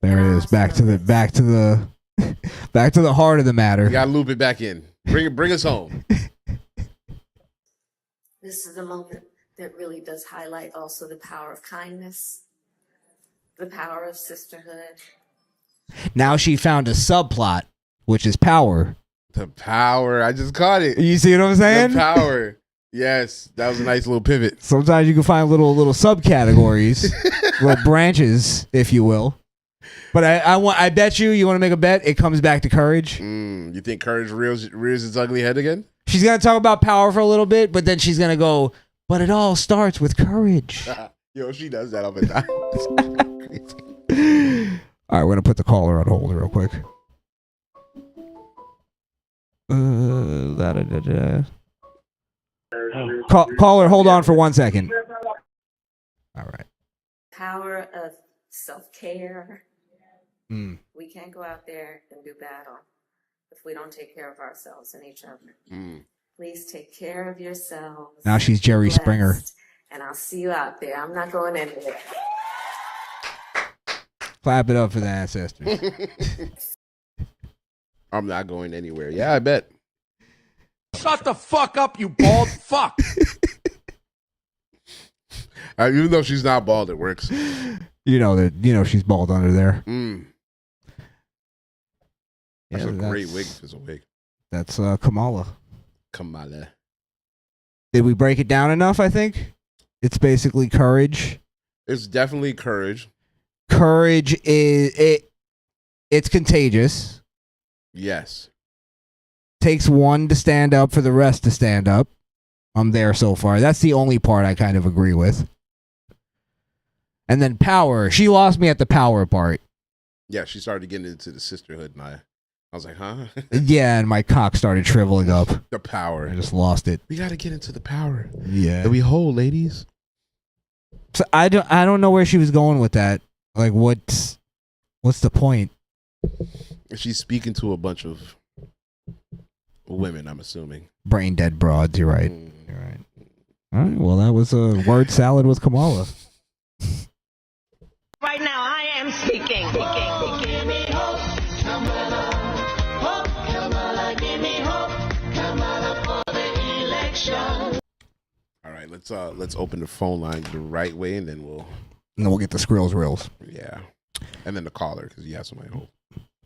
There it is. Back to the heart of the matter. You gotta loop it back in. Bring us home. This is the moment that really does highlight also the power of kindness, the power of sisterhood. Now she found a subplot, which is power. The power. I just caught it. You see what I'm saying? The power. Yes, that was a nice little pivot. Sometimes you can find little subcategories, little branches, if you will. But I bet you want to make a bet. It comes back to courage. You think courage rears its ugly head again? She's gonna talk about power for a little bit, but then she's gonna go. But it all starts with courage. Yo, she does that all the time. All right, we're gonna put the caller on hold real quick. Caller, hold on for 1 second. All right. Power of self-care. We can't go out there and do battle if we don't take care of ourselves and each other. Please take care of yourselves. Now she's Jerry Springer. And I'll see you out there. I'm not going anywhere. Clap it up for the ancestors. I'm not going anywhere. Yeah, I bet. Shut the fuck up, you bald fuck. Even though she's not bald, it works. You know she's bald under there. That's a great wig. It's a wig. That's Kamala. Kamala. Did we break it down enough? I think it's basically courage. It's definitely courage. Courage it's contagious. Yes. Takes one to stand up for the rest to stand up. I'm there so far. That's the only part I kind of agree with. And then power. She lost me at the power part. Yeah, she started getting into the sisterhood, and I was like, huh? Yeah, and my cock started shriveling up. The power. I just lost it. We got to get into the power. Yeah. That we hold, ladies. So I don't know where she was going with that. Like, what's the point? She's speaking to a bunch of women, I'm assuming. Brain dead broads. You're right. You're right. All right. Well, that was a word salad with Kamala. Right now, I am speaking. Give me hope, Kamala. Hope, Kamala. Give me hope, Kamala, for the election. All right, let's open the phone line the right way, and then we'll get the Skrill's reels. Yeah, and then the caller because you have somebody hold.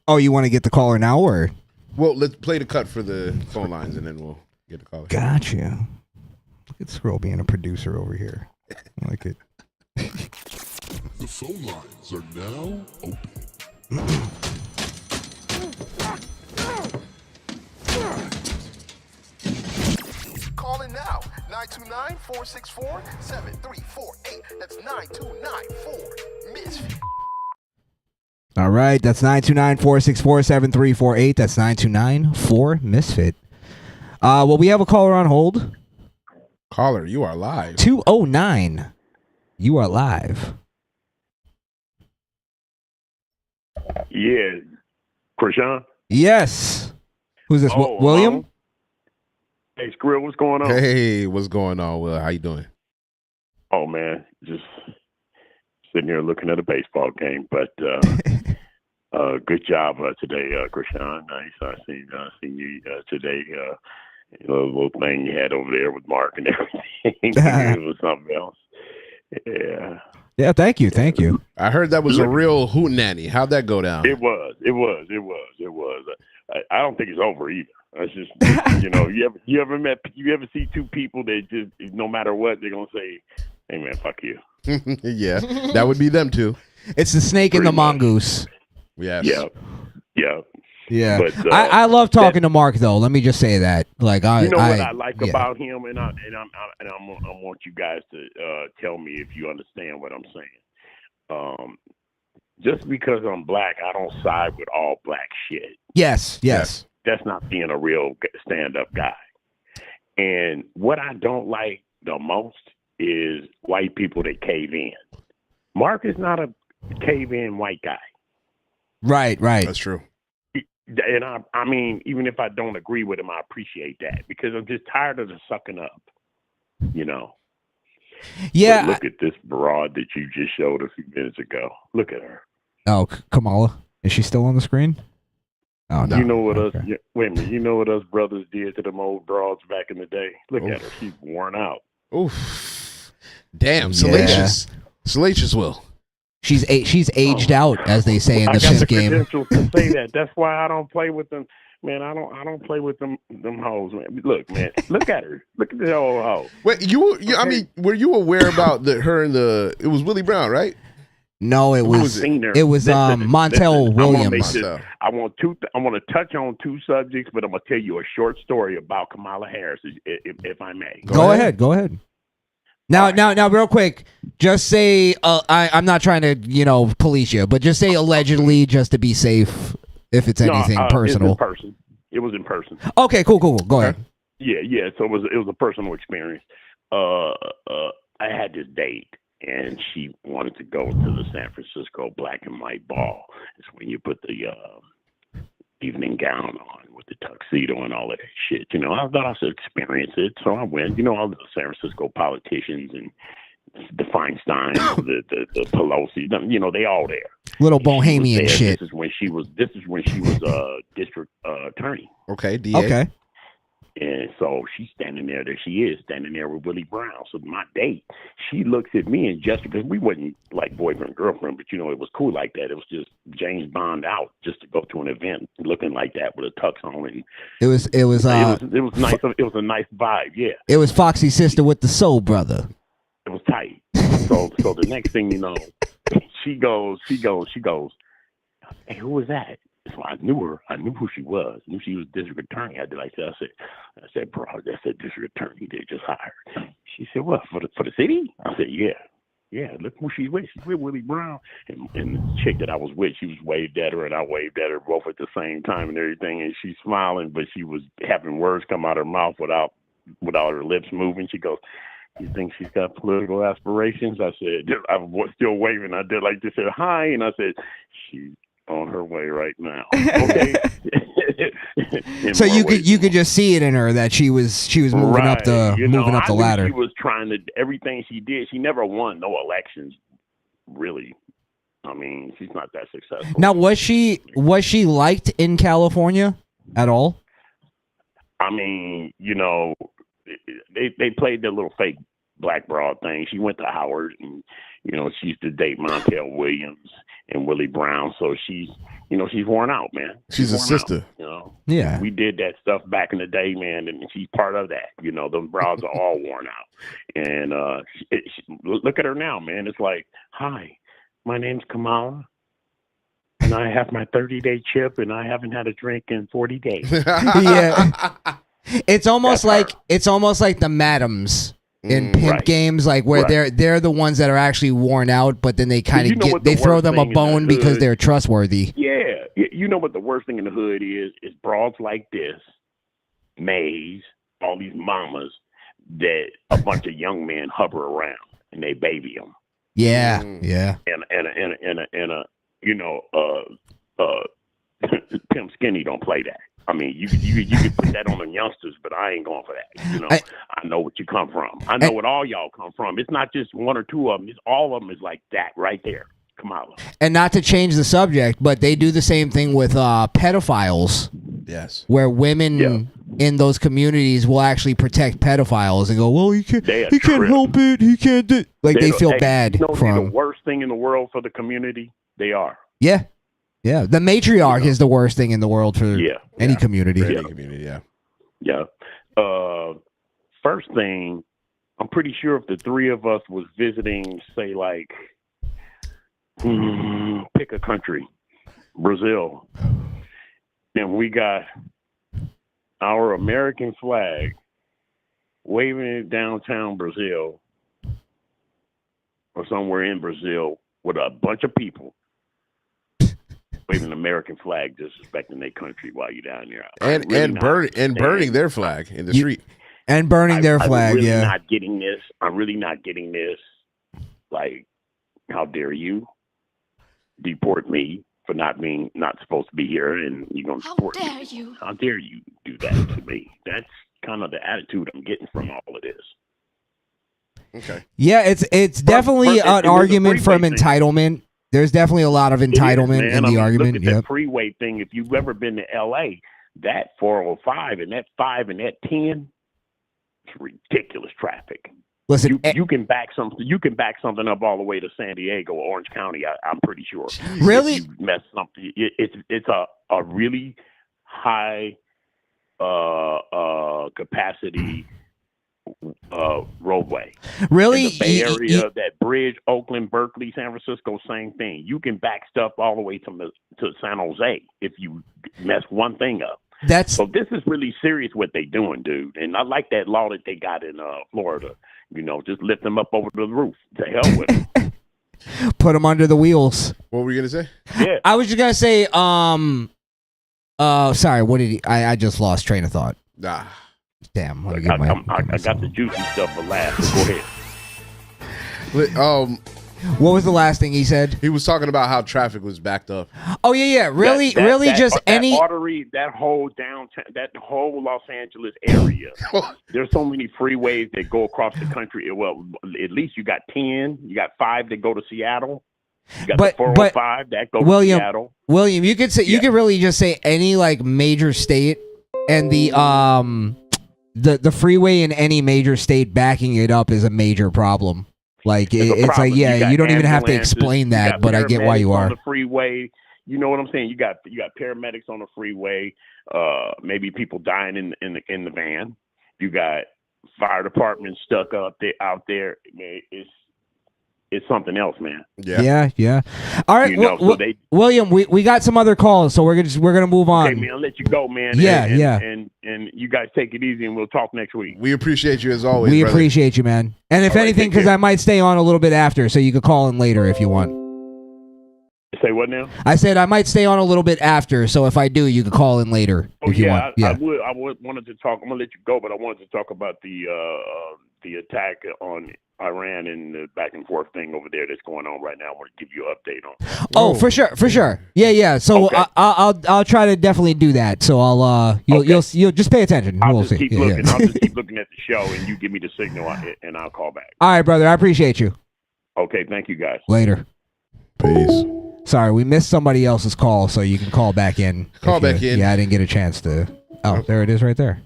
Oh, you want to get the caller now, or? Well, let's play the cut for the phone lines, and then we'll get the caller. Gotcha. Look at Skrill being a producer over here. I like it. The phone lines are now open. Call in now. 929-464-7348. That's 9294 Misfit. All right, that's 929-464-7348. That's 929-4-MISFIT. Well, we have a caller on hold. Caller, you are live. 209. You are live. Yeah. Crishaun? Yes. Who's this? William? Hey, Skrill, what's going on? Hey, what's going on, Will? How you doing? Oh, man, just sitting here looking at a baseball game. But good job today, Crishaun. Nice. I seen you today. The little thing you had over there with Mark and everything. It was something else. Yeah. Yeah, thank you. Thank you. I heard that was a real hootenanny. How'd that go down? It was. I don't think it's over either. That's just you ever see two people that just no matter what they're gonna say, "Hey man, fuck you." Yeah, that would be them too. It's the snake and the mongoose. Yes. Yeah. Yeah. But, I love talking to Mark though. Let me just say that. Like what I like about him, and I want you guys to tell me if you understand what I'm saying. Just because I'm black, I don't side with all black shit. Yes. That's not being a real stand-up guy. And what I don't like the most is white people that cave in. Mark is not a cave-in white guy. Right. That's true. And I mean, even if I don't agree with him, I appreciate that because I'm just tired of the sucking up, Yeah. But look at this broad that you just showed a few minutes ago. Look at her. Oh, Kamala. Is she still on the screen? Oh, no. You know what us? Wait a minute. You know what us brothers did to them old broads back in the day? Look at her. She's worn out. Oof. Damn. Salacious. Salacious, Will. She's aged out, as they say in the fifth game. I got the credentials to say that. That's why I don't play with them, man. I don't play with them hoes, man. Look, man. Look at her. Look at the old hoe. Wait, I mean, were you aware about her and it was Willie Brown, right? No, it was Montel Williams. I want to touch on two subjects, but I'm gonna tell you a short story about Kamala Harris, if I may. Go ahead. Now, real quick, just say I'm not trying to, police you, but just say allegedly, just to be safe, if it's anything personal. It was in person. Okay, cool. Go ahead. Yeah. So it was a personal experience. I had this date, and she wanted to go to the San Francisco Black and White Ball. It's when you put the evening gown on with the tuxedo and all of that shit. I thought I should experience it, so I went. All the San Francisco politicians and the Feinstein, the Pelosi, they all there. Little bohemian shit. This is when she was district attorney. Okay, DA. Okay. And so she's standing there. There she is, standing there with Willie Brown. So my date, she looks at me and just because we wasn't like boyfriend girlfriend, but it was cool like that. It was just James Bond out just to go to an event looking like that with a tux on, and it was nice. It was a nice vibe. Yeah. It was Foxy's sister with the soul brother. It was tight. So the next thing you know, she goes. Hey, who was that? So I knew her. I knew who she was. I knew she was district attorney. I said, bro, that's a district attorney they just hired. She said, what, for the city? I said, yeah. Look who she's with. She's with Willie Brown. And the chick that I was with, she was waved at her, and I waved at her both at the same time and everything. And she's smiling, but she was having words come out of her mouth without her lips moving. She goes, you think she's got political aspirations? I said, I was still waving. I did like this, said hi, and I said, she's on her way right now. Okay. So you could just see it in her that she was moving up the ladder. She was trying to everything she did. She never won no elections, really. I mean, she's not that successful. Now, was she liked in California at all? I mean, they played their little fake black broad thing. She went to Howard, and she used to date Montel Williams and Willie Brown. So she's worn out, man. She's a sister. Yeah. We did that stuff back in the day, man, and she's part of that. Those broads are all worn out. And look at her now, man. It's like, hi, my name's Kamala, and I have my 30-day chip, and I haven't had a drink in 40 days. Yeah. It's almost like the madams in pimp Right. games, like where Right. they're the ones that are actually worn out, but then they kind you of know get what the they throw worst them a thing in the bone because hood- they're trustworthy. Yeah, you know what the worst thing in the hood is broads like this, Mays, all these mamas that a bunch of young men hover around and they baby them. Yeah, yeah. And you know, Pimp Skinny don't play that. I mean, you could put that on the youngsters, but I ain't going for that. You know, I know what you come from. I know what all y'all come from. It's not just one or two of them. It's all of them is like that right there. Kamala. And not to change the subject, but they do the same thing with pedophiles. Yes. Where women in those communities will actually protect pedophiles and go, well, he can't help it. He can't do. Like they feel bad You know, for the him. worst thing in the world for the community. They are. Yeah, yeah. The matriarch is the worst thing in the world for any community. Any community, yeah. Yeah. First thing, I'm pretty sure if the three of us was visiting, say, like, pick a country, Brazil, and we got our American flag waving in downtown Brazil or somewhere in Brazil with a bunch of people waving an American flag, disrespecting their country while you're down there. And burning their flag in the street. And burning their flag, I'm really yeah. not getting this. I'm really not getting this. Like, how dare you deport me for not supposed to be here, and you're gonna deport me? How dare you do that to me? That's kind of the attitude I'm getting from all of this. Okay. Yeah, it's definitely an argument from entitlement. There's definitely a lot of entitlement in the argument. Look at that freeway thing. If you've ever been to L.A., that 405 and that 5 and that 10, it's ridiculous traffic. Listen, you can back something up all the way to San Diego, Orange County. I'm pretty sure. Really? If you mess something. It's a really high capacity roadway. Really? In the Bay Area, that bridge, Oakland, Berkeley, San Francisco, same thing. You can back stuff all the way to San Jose if you mess one thing up. So this is really serious what they doing, dude. And I like that law that they got in Florida. You know, just lift them up over the roof. To hell with them. Put them under the wheels. What were you gonna say? Yeah. I was just gonna say, sorry, what did he? I just lost train of thought. Nah. Damn. I got the juicy stuff for last. Go ahead. What was the last thing he said? He was talking about how traffic was backed up. Oh yeah. Really, just any artery, that whole downtown, that whole Los Angeles area. There's so many freeways that go across the country. Well, at least you got 10. You got 5 that go to Seattle. You got the 405 that goes to Seattle. William, you could say you could really just say any like major state and the freeway in any major state backing it up is a major problem. Like it's like you don't even have to explain that, but I get why you are. On the freeway, you know what I'm saying? You got paramedics on the freeway. Maybe people dying in the van. You got fire department stuck out there. It's something else, man. Yeah. All right, William, we got some other calls, so we're gonna move on. Okay, man, I'll let you go, man. Yeah. And you guys take it easy, and we'll talk next week. We appreciate you as always. We brother. appreciate you, man. And if anything, because I might stay on a little bit after, so you could call in later if you want. Say what now? I said I might stay on a little bit after, so if I do, you could call in later if you want. I wanted to talk. I'm gonna let you go, but I wanted to talk about the attack on Iran and the back and forth thing over there that's going on right now. I want to give you an update on. Oh, for sure. Yeah. So Okay. I'll try to definitely do that. So I'll you'll just pay attention. I'll We'll just see. keep looking. I'll just keep looking at the show, and you give me the signal, and I'll call back. All right, brother. I appreciate you. Okay, thank you, guys. Later. Peace. Sorry, we missed somebody else's call, so you can call back in. Call back in. Yeah, I didn't get a chance to. Oh, there it is right there.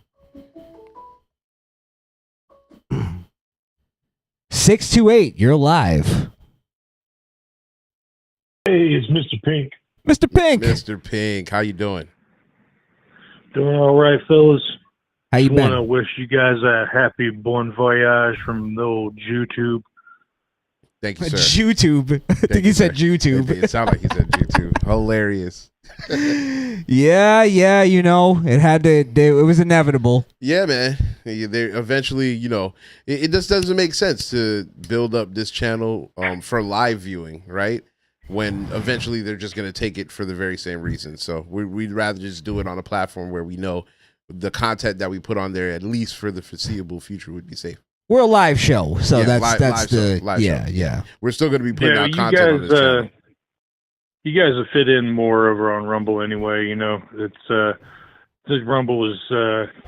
628, you're live. Hey, it's Mr. Pink. Mr. Pink. Mr. Pink, how you doing? Doing all right, fellas. How you Just want been? to wish you guys a happy bon voyage from the old YouTube. Thank you, sir. YouTube. I think he said YouTube. It sounded like he said YouTube. Hilarious. Yeah, you know, it had to. It was inevitable. Yeah, man. They eventually, you know, it just doesn't make sense to build up this channel for live viewing, right? When eventually they're just going to take it for the very same reason. So we'd rather just do it on a platform where we know the content that we put on there, at least for the foreseeable future, would be safe. We're a live show, so Yeah, that's live the show, live yeah, show. yeah. We're still going to be putting out you content guys, on this channel. you guys have fit in more over on Rumble anyway. You know, it's this Rumble was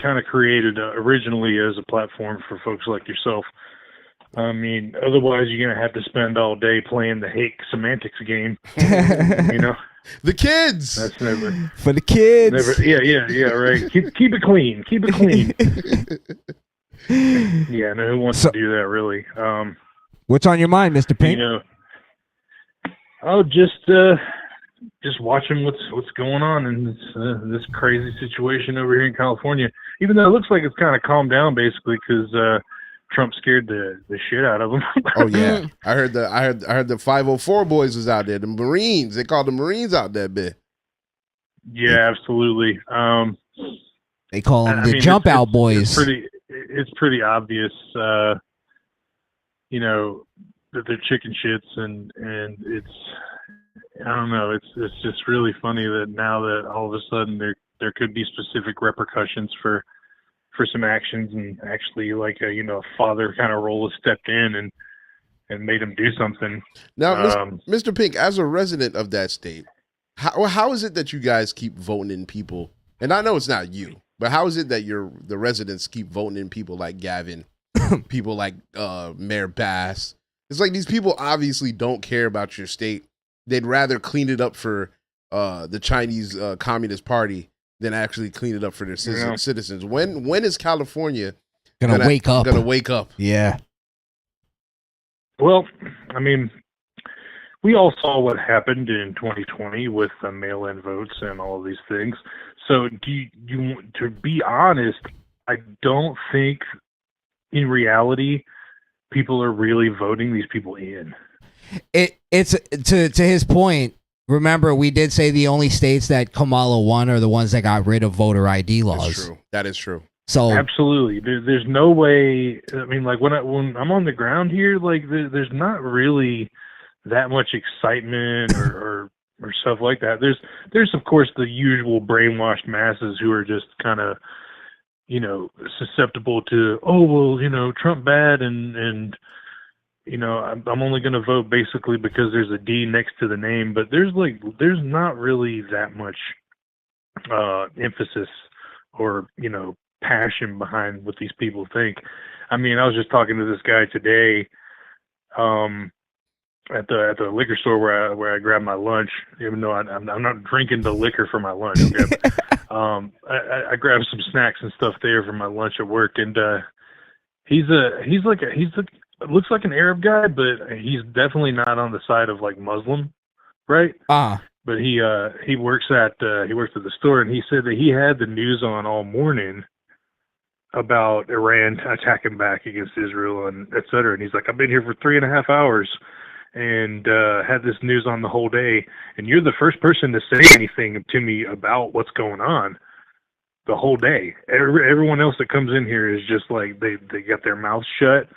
kind of created originally as a platform for folks like yourself. I mean, otherwise you're gonna have to spend all day playing the hate semantics game. You know, the kids. That's never for the kids. Never, yeah, right. Keep it clean. Keep it clean. Yeah, no, who wants to do that really? What's on your mind, Mr. Pink? You know, just watching what's going on in this crazy situation over here in California. Even though it looks like it's kind of calmed down, basically, because Trump scared the shit out of them. Oh yeah, I heard the 504 boys was out there. The Marines, they called the Marines out there, bit. Yeah, absolutely. They call them the jump out boys. It's pretty obvious, you know, that they're chicken shits, and it's, I don't know, it's just really funny that now that all of a sudden there could be specific repercussions for some actions, and actually like a, you know, father kind of role has stepped in and made him do something. Now, Mr. Pink, as a resident of that state, how is it that you guys keep voting in people? And I know it's not you, but how is it that the residents keep voting in people like Gavin, people like Mayor Bass? It's like these people obviously don't care about your state. They'd rather clean it up for the Chinese Communist Party than actually clean it up for their citizens. When is California gonna wake up? Gonna wake up? Yeah. Well, I mean, we all saw what happened in 2020 with the mail-in votes and all of these things. So, to be honest, I don't think in reality people are really voting these people in. It's to his point. Remember, we did say the only states that Kamala won are the ones that got rid of voter ID laws. That's true. That is true. So absolutely, there's no way. I mean, like when I'm on the ground here, like there's not really that much excitement or stuff like that. There's of course the usual brainwashed masses who are just kind of, you know, susceptible to, oh well, you know, Trump bad and you know, I'm only going to vote basically because there's a D next to the name, but there's not really that much emphasis or, you know, passion behind what these people think. I mean, I was just talking to this guy today at the liquor store where I grabbed my lunch, even though I'm not drinking the liquor for my lunch. Okay? I grabbed some snacks and stuff there for my lunch at work, and he's looks like an Arab guy, but he's definitely not on the side of like Muslim, right? But he works at the store, and he said that he had the news on all morning about Iran attacking back against Israel and et cetera. And he's like, I've been here for 3.5 hours and had this news on the whole day, and you're the first person to say anything to me about what's going on the whole day. Everyone else that comes in here is just like they got their mouths shut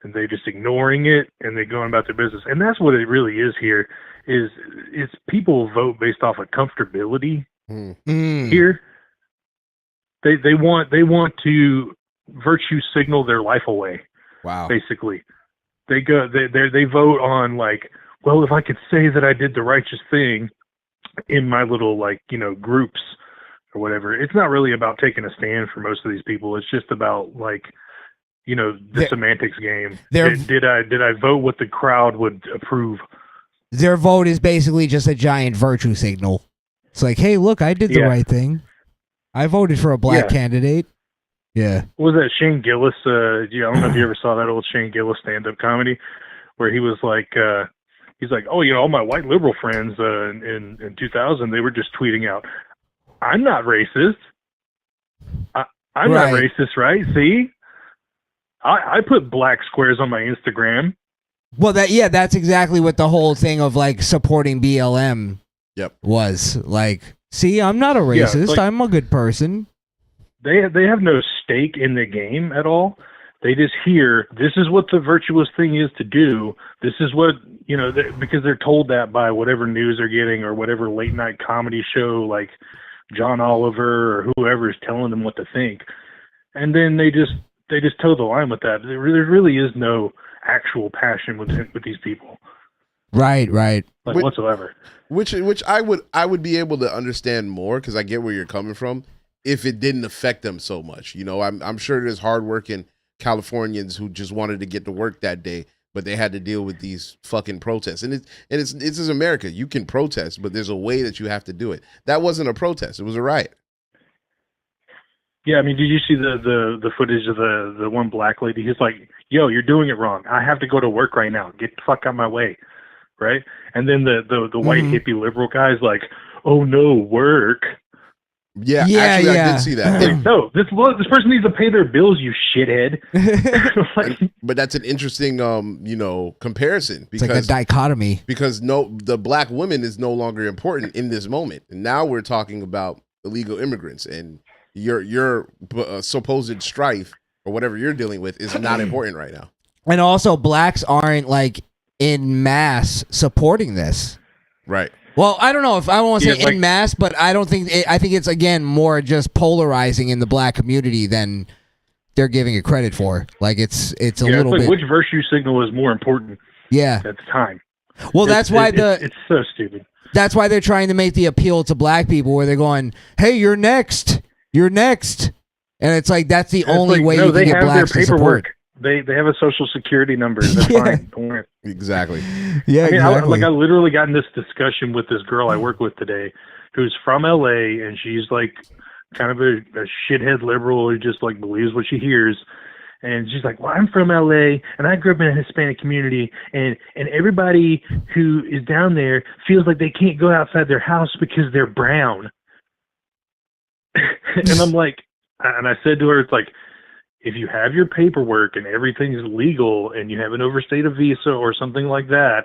and they just ignoring it and they going about their business. And that's what it really is here. It's people vote based off of comfortability here. They want to virtue signal their life away. Wow. Basically, they vote on like, well, if I could say that I did the righteous thing in my little, like, you know, groups or whatever. It's not really about taking a stand for most of these people. It's just about like, you know, the semantics game. Did I vote what the crowd would approve? Their vote is basically just a giant virtue signal. It's like, hey, look, I did the right thing. I voted for a black candidate. Yeah. What was that Shane Gillis? I don't know if you ever saw that old Shane Gillis stand-up comedy where he was like, he's like, oh, you know, all my white liberal friends in 2000, they were just tweeting out, I'm not racist. I'm not racist, right? See? I put black squares on my Instagram. Well, that's exactly what the whole thing of like supporting BLM was. Like, see, I'm not a racist. like- I'm a good person. They have no stake in the game at all. They just hear this is what the virtuous thing is to do. This is what because they're told that by whatever news they're getting or whatever late night comedy show like John Oliver or whoever is telling them what to think, and then they just toe the line with that. There really is no actual passion with these people, Right. like whatsoever. Which I would be able to understand more because I get where you're coming from if it didn't affect them so much. I'm sure there's hardworking Californians who just wanted to get to work that day, but they had to deal with these fucking protests. And it's is America. You can protest, but there's a way that you have to do it. That wasn't a protest. It was a riot. Yeah, I mean, did you see the footage of the one black lady? He's like, "Yo, you're doing it wrong. I have to go to work right now. Get the fuck out of my way." Right? And then the white hippie liberal guy's like, "Oh no, work." Yeah, actually, I did see that. No, this person needs to pay their bills, you shithead. But that's an interesting, comparison It's like a dichotomy. because the black woman is no longer important in this moment, and now we're talking about illegal immigrants, and your supposed strife or whatever you're dealing with is not important right now. And also, blacks aren't like in mass supporting this. Right. Well, I don't know if I want to say like- in mass, but I don't think I think it's again more just polarizing in the black community than they're giving it credit for. Like it's a little like bit. which virtue signal is more important Yeah. at the time? Well, that's why it's so stupid. That's why they're trying to make the appeal to black people, where they're going, "Hey, you're next. You're next," and it's like that's the only way you can get blacks to support. They have a social security number. They're fine. Don't worry. Exactly. Yeah, I mean, exactly. I literally got in this discussion with this girl I work with today, who's from LA, and she's like kind of a shithead liberal who just like believes what she hears. And she's like, "Well, I'm from LA, and I grew up in a Hispanic community, and everybody who is down there feels like they can't go outside their house because they're brown." And I'm like, and I said to her, it's like, if you have your paperwork and everything's legal and you haven't overstayed a visa or something like that,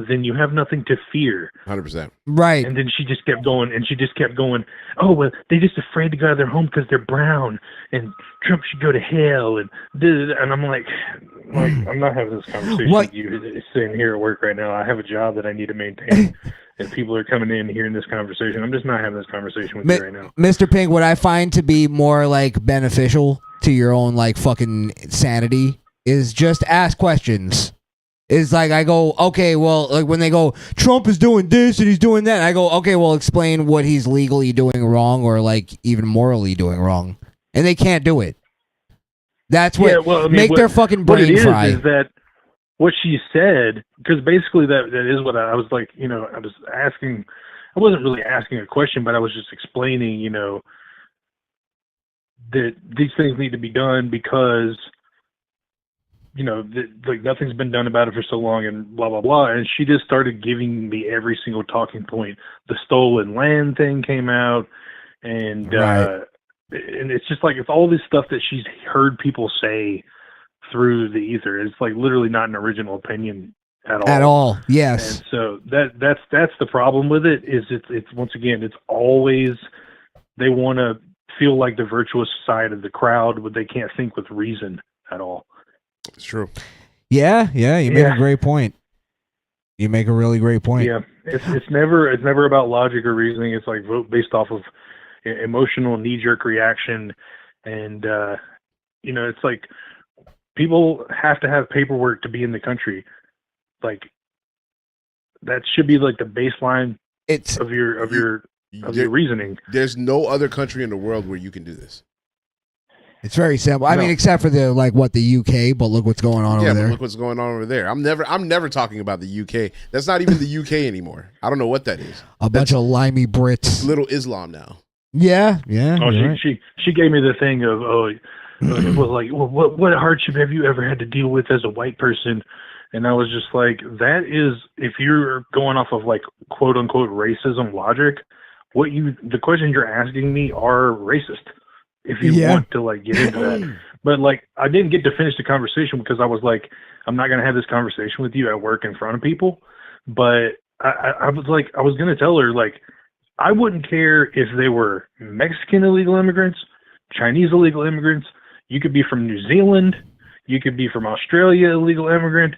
then you have nothing to fear. 100%. Right. And then she just kept going, "Oh, well, they're just afraid to go out of their home because they're brown, and Trump should go to hell." And I'm like, I'm not having this conversation with you sitting here at work right now. I have a job that I need to maintain, and people are coming in hearing this conversation. I'm just not having this conversation with you right now. Mr. Pink, what I find to be more like beneficial to your own like fucking sanity is just ask questions. It's like I go, okay, well, like when they go, Trump is doing this and he's doing that, I go, okay, well, explain what he's legally doing wrong or like even morally doing wrong, and they can't do it. That's what make their fucking brain what it fry. is that what she said, because basically that is what I was like, I was asking. I wasn't really asking a question, but I was just explaining, that these things need to be done because like nothing's been done about it for so long and blah, blah, blah. And she just started giving me every single talking point. The stolen land thing came out and it's just like, it's all this stuff that she's heard people say through the ether. It's like literally not an original opinion at all. At all. Yes. And so that's the problem with it is it's once again, it's always, they want to feel like the virtuous side of the crowd, but they can't think with reason at all. It's true. Yeah, you make a great point. You make a really great point. Yeah, it's never about logic or reasoning. It's like vote based off of emotional knee-jerk reaction, and it's like people have to have paperwork to be in the country. Like that should be like the baseline of your reasoning. There's no other country in the world where you can do this. It's very simple. I mean, except for the UK, but look what's going on over But there. look what's going on over there. I'm never talking about the UK. That's not even the UK anymore. I don't know what that is. Bunch of limey Brits. Little Islam now. Yeah. Oh, right. she gave me the thing of it was like, well, what hardship have you ever had to deal with as a white person? And I was just like, that is, if you're going off of like quote unquote racism logic, the questions you're asking me are racist. If you want to like get into that, But like, I didn't get to finish the conversation because I was like, I'm not gonna have this conversation with you at work in front of people. But I was like, I was gonna tell her like, I wouldn't care if they were Mexican illegal immigrants, Chinese illegal immigrants. You could be from New Zealand. You could be from Australia, illegal immigrant.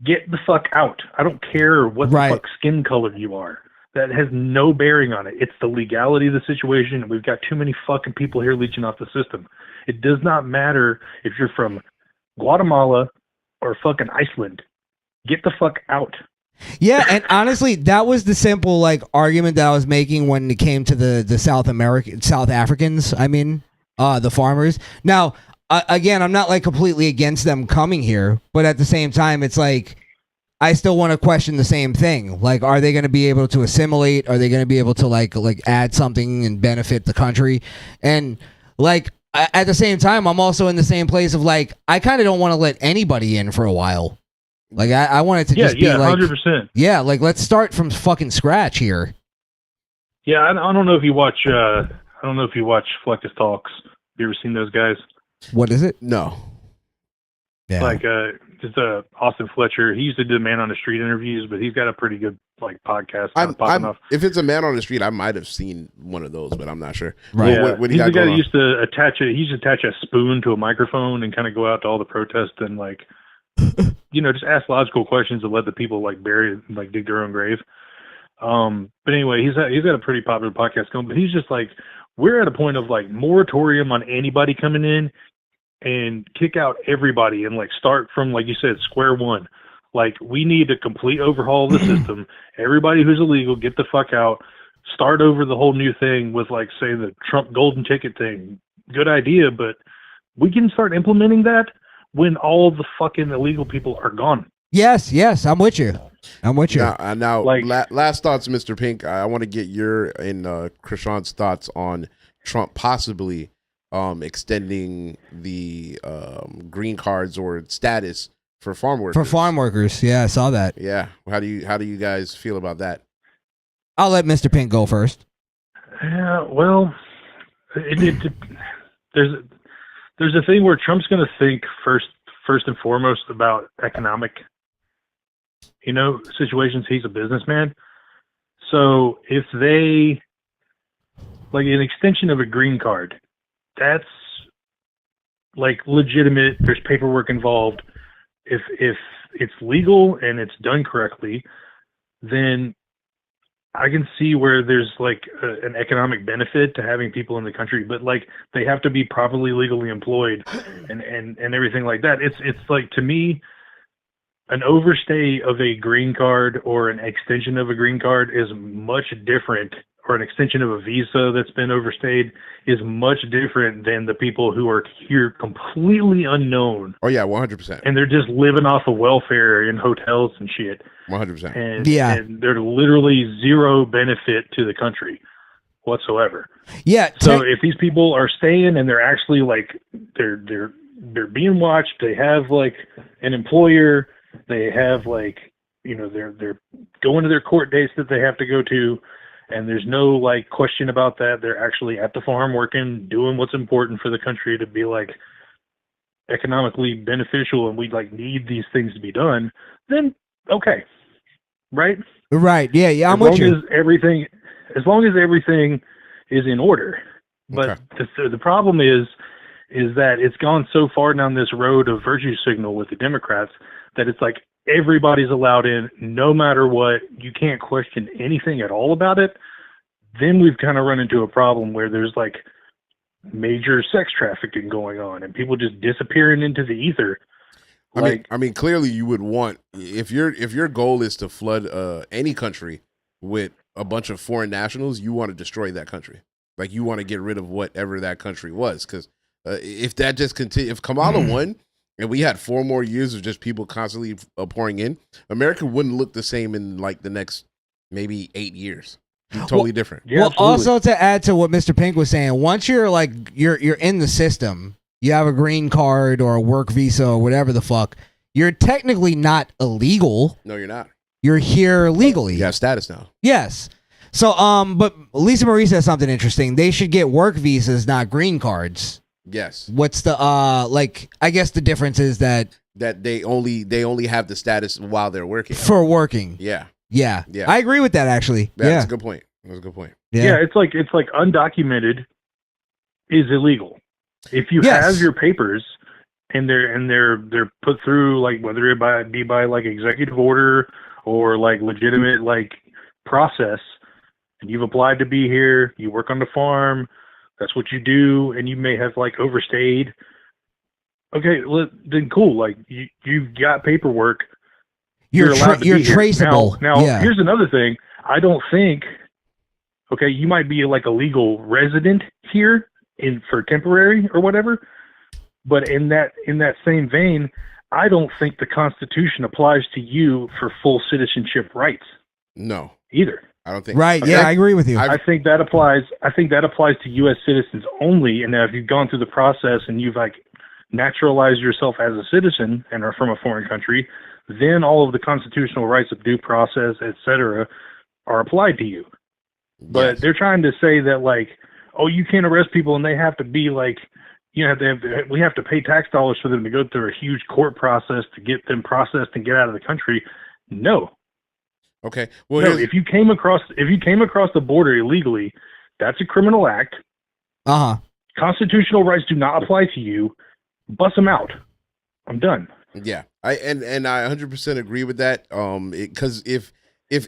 Get the fuck out. I don't care what the fuck skin color you are. That has no bearing on it. It's the legality of the situation, and we've got too many fucking people here leeching off the system. It does not matter if you're from Guatemala or fucking Iceland. Get the fuck out. Yeah, and honestly, that was the simple like argument that I was making when it came to the South Africans. I mean, the farmers. Now, again, I'm not like completely against them coming here, but at the same time, it's like I still want to question the same thing. Like, are they going to be able to assimilate? Are they going to be able to like add something and benefit the country? And like at the same time, I'm also in the same place of like I kind of don't want to let anybody in for a while. Like I want it to just be like 100%. Yeah, like let's start from fucking scratch here. Yeah, I don't know if you watch. I don't know if you watch Fleckus Talks. Have you ever seen those guys? What is it? No. Yeah. Like just Austin Fletcher. He used to do Man on the Street interviews, but he's got a pretty good like podcast. If it's a man on the street, I might have seen one of those, but I'm not sure. Right. Yeah. What do He's you got the guy going that on? used to attach a spoon to a microphone and kind of go out to all the protests and like, just ask logical questions and let the people like dig their own grave. But anyway, he's got a pretty popular podcast going, but he's just like, we're at a point of like moratorium on anybody coming in and kick out everybody and like start from, like you said, square one. Like we need a complete overhaul of the system. Everybody who's illegal, get the fuck out. Start over the whole new thing with like, say, the Trump golden ticket thing. Good idea, but we can start implementing that when all the fucking illegal people are gone. Yes, I'm with you. Now, last thoughts, Mr. Pink. I want to get your and Crishaun's thoughts on Trump possibly extending the green cards or status for farm workers. For farm workers, yeah, I saw that. Yeah, how do you guys feel about that? I'll let Mr. Pink go first. Yeah, well, there's a thing where Trump's going to think first and foremost about economic, situations. He's a businessman. So if they, like an extension of a green card, that's like legitimate. There's paperwork involved. If it's legal and it's done correctly, then I can see where there's like an economic benefit to having people in the country, but like they have to be properly legally employed and everything like that. It's like, to me, an overstay of a green card or an extension of a green card is much different, or an extension of a visa that's been overstayed is much different than the people who are here completely unknown. Oh yeah, 100%. And they're just living off of welfare in hotels and shit. 100%. And they're literally zero benefit to the country whatsoever. Yeah. So if these people are staying and they're actually like they're being watched, they have like an employer, they have like they're going to their court dates that they have to go to, and there's no like question about that. They're actually at the farm working, doing what's important for the country to be like economically beneficial, and we like need these things to be done. Then okay, right? Right. Yeah. I'm as with you. As long as everything is in order. But the problem is that it's gone so far down this road of virtue signal with the Democrats that it's like everybody's allowed in no matter what. You can't question anything at all about it. Then we've kind of run into a problem where there's like major sex trafficking going on and people just disappearing into the ether. I mean, clearly you would want, if your goal is to flood any country with a bunch of foreign nationals, you want to destroy that country. Like you want to get rid of whatever that country was, because if that just continue, if Kamala won and we had 4 more years of just people constantly pouring in, America wouldn't look the same in like the next maybe 8 years. Totally different. Yeah, well, also to add to what Mr. Pink was saying, once you're like you're in the system, you have a green card or a work visa or whatever the fuck, you're technically not illegal. No, you're not. You're here legally. You have status now. Yes. So, but Lisa Marie says something interesting. They should get work visas, not green cards. Yes. What's the like? I guess the difference is that they only have the status while they're working. for working. Yeah. Yeah. Yeah. I agree with that actually. That's a good point. That's a good point. Yeah, it's like undocumented is illegal. If you have your papers and they're put through, like, whether it be by like executive order or like legitimate like process, and you've applied to be here, you work on the farm, that's what you do, and you may have like overstayed. Okay, then cool. Like you've got paperwork. You're allowed to be here. traceable. Now Yeah. here's another thing. I don't think. Okay, you might be like a legal resident here for temporary or whatever, but in that same vein, I don't think the Constitution applies to you for full citizenship rights. No. Either. I don't think. Right. Yeah, I agree with you. I think that applies. I think that applies to U.S. citizens only. And now, if you've gone through the process and you've like naturalized yourself as a citizen and are from a foreign country, then all of the constitutional rights of due process, etc., are applied to you. But they're trying to say that like, oh, you can't arrest people and they have to be like, we have to pay tax dollars for them to go through a huge court process to get them processed and get out of the country. No. Okay. Well, no, if you came across the border illegally, that's a criminal act. Constitutional rights do not apply to you. Bust them out. I'm done. Yeah, I 100% agree with that. Because if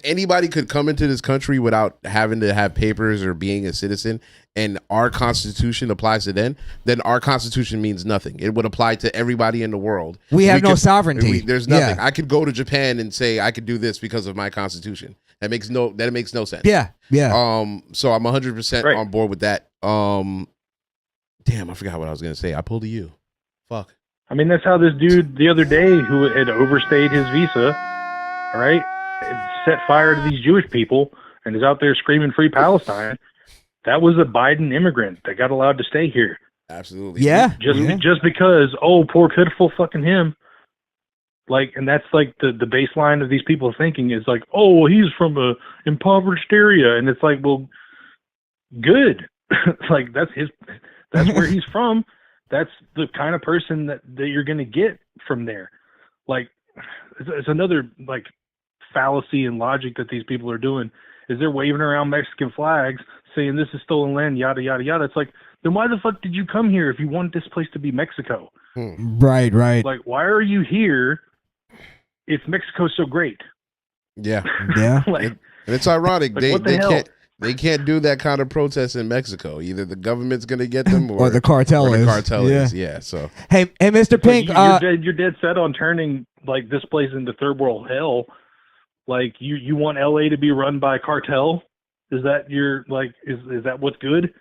anybody could come into this country without having to have papers or being a citizen, and our Constitution applies to them, then our Constitution means nothing. It would apply to everybody in the world. We have no sovereignty. There's nothing. Yeah. I could go to Japan and say I could do this because of my Constitution. That makes no sense. Yeah, yeah. So I'm 100% on board with that. Damn, I forgot what I was gonna say. I pulled a U. Fuck. I mean, that's how this dude the other day who had overstayed his visa, all right, set fire to these Jewish people and is out there screaming free Palestine. That was a Biden immigrant that got allowed to stay here. Absolutely. Yeah. Just because, oh, poor pitiful fucking him. Like, and that's like the baseline of these people thinking is like, oh, well, he's from a impoverished area, and it's like, well, good. Like that's where he's from. That's the kind of person that you're going to get from there. Like, it's another like fallacy and logic that these people are doing is they're waving around Mexican flags saying this is stolen land, yada, yada, yada. It's like, then why the fuck did you come here if you want this place to be Mexico? Right. Like, why are you here if Mexico's so great? Yeah. Yeah. Like, and it's ironic. like, what the hell? They can't do that kind of protest in Mexico. Either the government's going to get them or the cartel or the is. cartel Yeah. is. Yeah. So Hey, Mr. Pink. You're dead set on turning like this place into third world hell. Like you want LA to be run by cartel? Is that your like is that what's good?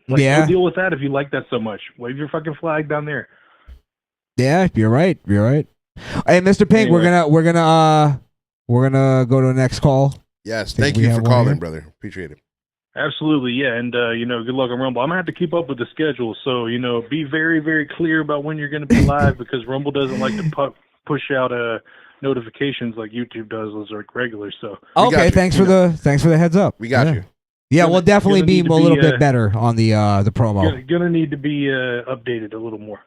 Like, Yeah. go deal with that if you like that so much. Wave your fucking flag down there. Yeah, you're right. You're right. Hey, Mr. Pink, Anyway. we're gonna go to the next call. yes, Think thank we you have for one calling, here? brother. Appreciate it. Absolutely, yeah, and good luck on Rumble. I'm gonna have to keep up with the schedule, so be very, very clear about when you're gonna be live because Rumble doesn't like to push out notifications like YouTube does as like regular. So Okay, thanks for the heads up. We got Yeah. you. Yeah, we'll definitely gonna be need a to little be, bit better on the promo. gonna need to be updated a little more.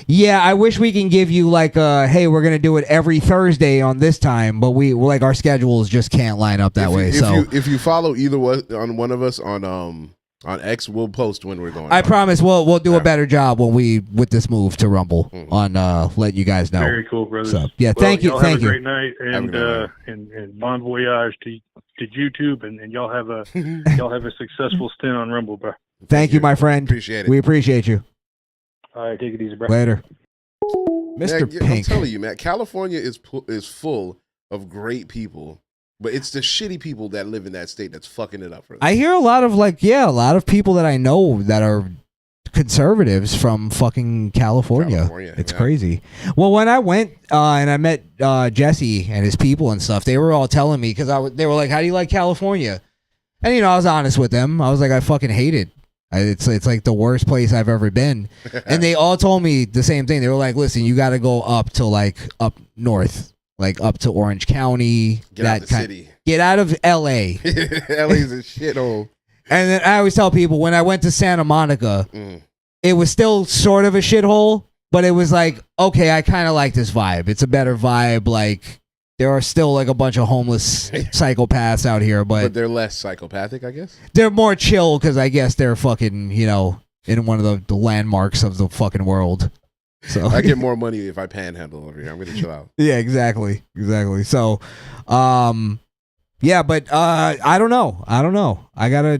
Yeah, I wish we can give you like hey, we're gonna do it every Thursday on this time, but we like our schedules just can't line up that way. If you follow either one of us on X, we'll post when we're going. I on. promise we'll do a better job when with this move to Rumble on letting you guys know. Very cool, brothers. So, yeah, Well, thank you, y'all thank have a you. great night, and bon voyage to YouTube, and y'all have a successful stint on Rumble, bro. Thank you, my friend. Appreciate it. We appreciate you. All right, take it easy, bro. Later. Mr. Man, I'm Pink. telling you, man, California is full of great people, but it's the shitty people that live in that state that's fucking it up for them. I hear a lot of people that I know that are conservatives from fucking California. It's crazy. Well, when I went and I met Jesse and his people and stuff, they were all telling me because they were like, "How do you like California?" And I was honest with them. I was like, "I fucking hate it. It's like the worst place I've ever been." And they all told me the same thing. They were like, "Listen, you got to go up to like up north, like up to Orange County, Get out the city. Get out of LA." LA's a shithole. And then I always tell people when I went to Santa Monica, it was still sort of a shithole, but it was like, okay, I kind of like this vibe. It's a better vibe. Like, there are still like a bunch of homeless psychopaths out here, But they're less psychopathic, I guess. they're more chill because I guess they're fucking, you know, in one of the landmarks of the fucking world. So I get more money if I panhandle over here. I'm gonna chill out. Yeah, exactly. So, yeah, but I don't know. I gotta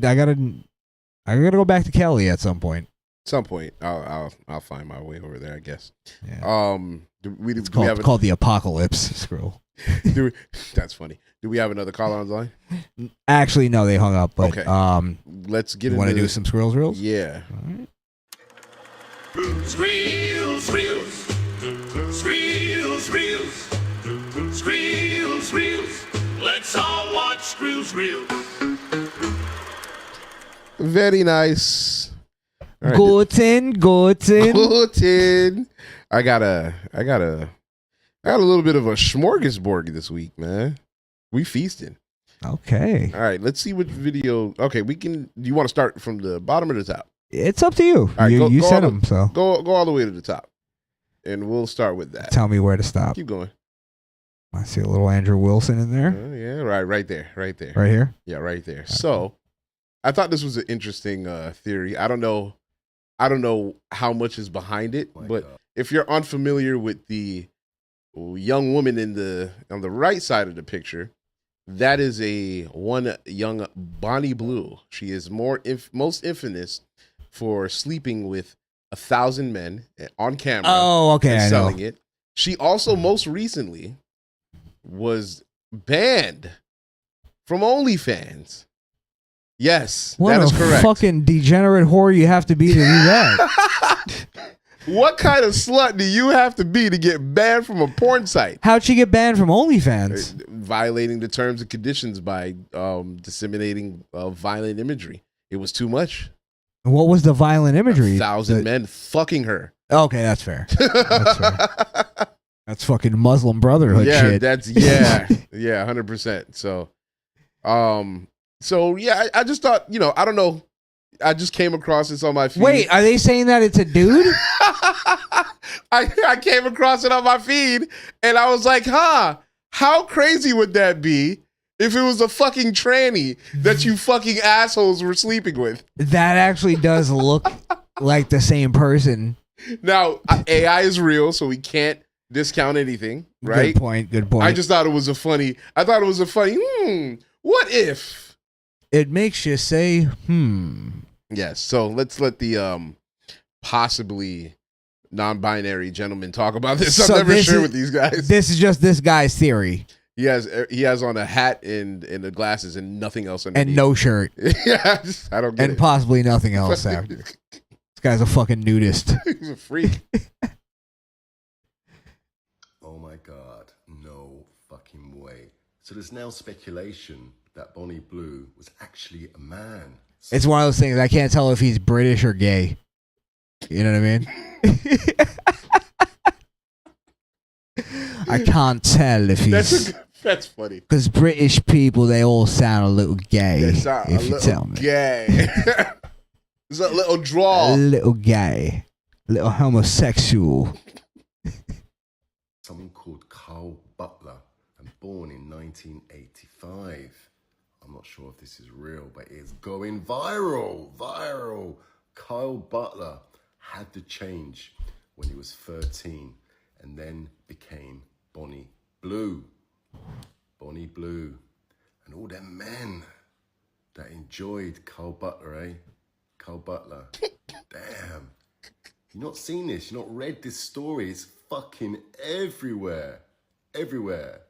go back to Kelly at some point. Some point, I'll find my way over there, I guess. Yeah. It's called the apocalypse, Skrill. That's funny. Do we have another caller on the line? Actually, no, they hung up. But Okay. Let's get. You want to into do this. some Skrills reels? Yeah. Skrills, reels. Skrills, reels. Skrills, reels. Let's all watch Skrills, reels. Very nice. All right. Guten. Guten. I got a little bit of a smorgasbord this week, man. We feasting. Okay. All right, let's see what video. Okay, we can. Do you want to start from the bottom or the top? It's up to you. All right, you go said all them, the- so go all the way to the top, and we'll start with that. tell me where to stop. Keep going. I see a little Andrew Wilson in there. Yeah, right there. Right here? Yeah, right there. So, I thought this was an interesting theory. I don't know how much is behind it, but if you're unfamiliar with the young woman on the right side of the picture, that is one young Bonnie Blue. She is most infamous for sleeping with 1,000 men on camera. Oh, okay, and I know. selling it. She also most recently was banned from OnlyFans. Yes, What that a is correct. fucking degenerate whore you have to be to do that. What kind of slut do you have to be to get banned from a porn site? How'd she get banned from OnlyFans? Violating the terms and conditions by disseminating violent imagery. It was too much. What was the violent imagery? 1,000 men fucking her. Okay, that's fair. That's fair. That's fucking Muslim Brotherhood Yeah, shit. that's yeah, 100%. So yeah, I just thought, I don't know. I just came across this on my feed. Wait, are they saying that it's a dude? I came across it on my feed and I was like, how crazy would that be if it was a fucking tranny that you fucking assholes were sleeping with? That actually does look like the same person. Now, AI is real, so we can't discount anything, right? Good point. I just thought it was a funny, what if? It makes you say, Yes, so let's let the possibly non-binary gentleman talk about this. So I'm never this sure is- with these guys. This is just this guy's theory. He has on a hat and the glasses and nothing else underneath. And no shirt. Yeah, I don't get And it. possibly nothing else after. This guy's a fucking nudist. He's a freak. Oh my God, no fucking way. So there's now speculation that Bonnie Blue was actually a man. It's one of those things I can't tell if he's British or gay. You know what I mean? I can't tell if he's... That's funny. Because British people, they all sound a little gay, They sound if a you little tell me. gay. It's a little draw. A little gay. A little homosexual. Someone called Carl Butler and born in 1985. I'm not sure if this is real, but it's going viral. Kyle Butler had to change when he was 13 and then became Bonnie Blue. Bonnie Blue. And all them men that enjoyed Kyle Butler, eh? Kyle Butler. Damn. You've not seen this, you've not read this story. It's fucking everywhere. Everywhere.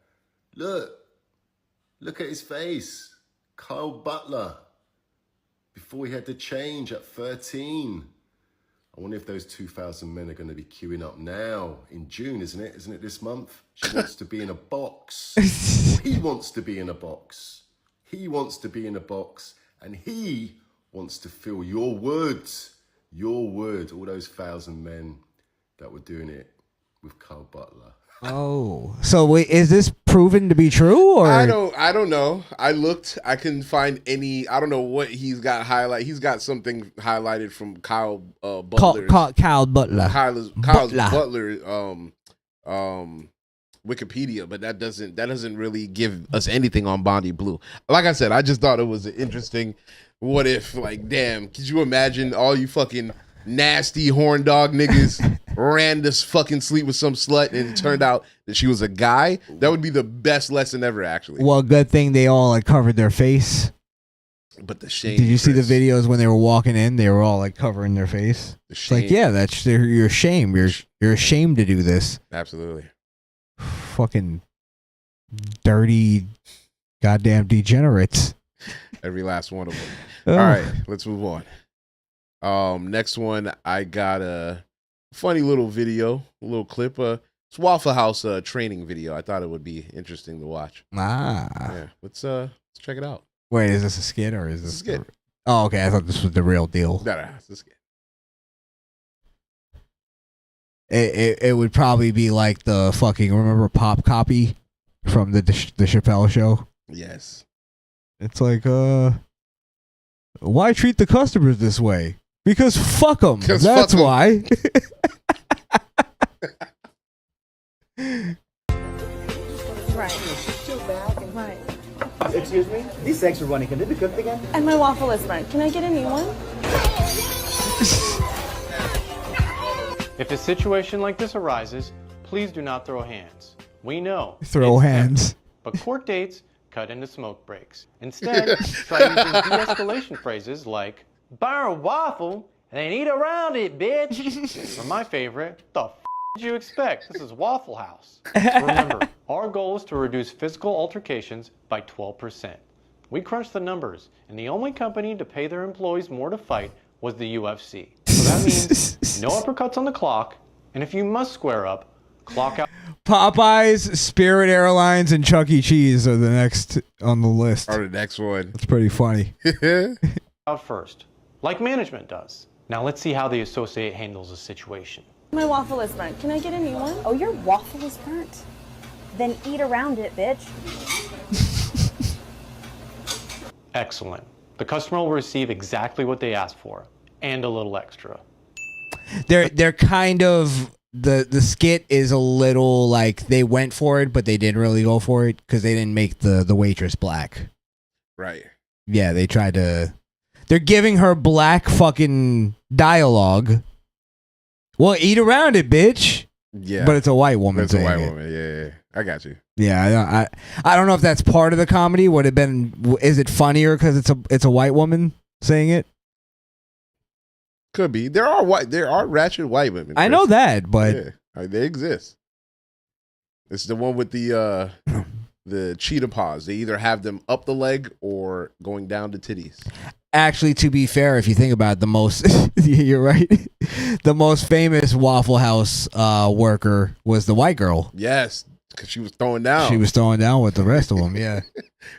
Look at his face. Kyle Butler. Before he had to change at 13. I wonder if those 2,000 men are going to be queuing up now in June, isn't it? Isn't it this month? She wants to be in a box. He wants to be in a box. He wants to be in a box. And he wants to feel your wood. Your wood. All those 1,000 men that were doing it with Kyle Butler. Oh, so wait, is this proven to be true or I don't know. I looked. I couldn't find any. I don't know what he's got highlight. He's got something highlighted from Kyle Butler's. Kyle Butler? Kyle's Butler Wikipedia, but that doesn't really give us anything on Bondi Blue. Like I said, I just thought it was an interesting. What if, like, damn? Could you imagine all you fucking nasty horn dog niggas ran to fucking sleep with some slut and it turned out that she was a guy? That would be the best lesson ever, actually. Well, good thing they all like covered their face. But the shame. Did you see the videos when they were walking in? They were all like covering their face. It's like, yeah, that's you're ashamed. You're ashamed to do this. Absolutely. Fucking dirty, goddamn degenerates. Every last one of them. Oh. All right, let's move on. Next one, I got a funny little video, a little clip. It's Waffle House training video. I thought it would be interesting to watch. Yeah, let's check it out. Wait, is this a skit or is this a skit? Oh, okay. I thought this was the real deal. No, it's a skit. It would probably be like the fucking remember Pop Copy from the Chappelle show. Yes. It's like why treat the customers this way? Because fuck them. That's fuck 'em. why. Right. Right. Excuse me? These eggs are running. Can they be cooked again? And my waffle is burnt. Can I get a new one? If a situation like this arises, please do not throw hands. We know. Throw hands. But court dates cut into smoke breaks. Instead, try using de-escalation phrases like, burn a waffle and then eat around it, bitch. Or my favorite, the f did you expect? This is Waffle House. Remember, our goal is to reduce physical altercations by 12%. We crunched the numbers, and the only company to pay their employees more to fight was the UFC. So that means no uppercuts on the clock, and if you must square up, clock out. Popeyes, Spirit Airlines, and Chuck E. Cheese are the next on the list. Or the next one. That's pretty funny. Out first, like management does. Now let's see how the associate handles the situation. My waffle is burnt. Can I get a new one? Oh, your waffle is burnt? Then eat around it, bitch. Excellent. The customer will receive exactly what they asked for, and a little extra. They're kind of the skit is a little like they went for it, but they didn't really go for it because they didn't make the waitress black. Right. Yeah, they tried to. They're giving her black fucking dialogue. Well, eat around it, bitch. Yeah. But it's a white woman. It's a saying white it. woman. Yeah. I got you. Yeah, I don't know if that's part of the comedy. Would have been? Is it funnier because it's a white woman saying it? Could be. There are ratchet white women. I know that, but yeah, they exist. It's the one with the cheetah paws. They either have them up the leg or going down the titties. actually, to be fair, if you think about it, the most, you're right. The most famous Waffle House worker was the white girl. Yes, because she was throwing down. She was throwing down with the rest of them. Yeah.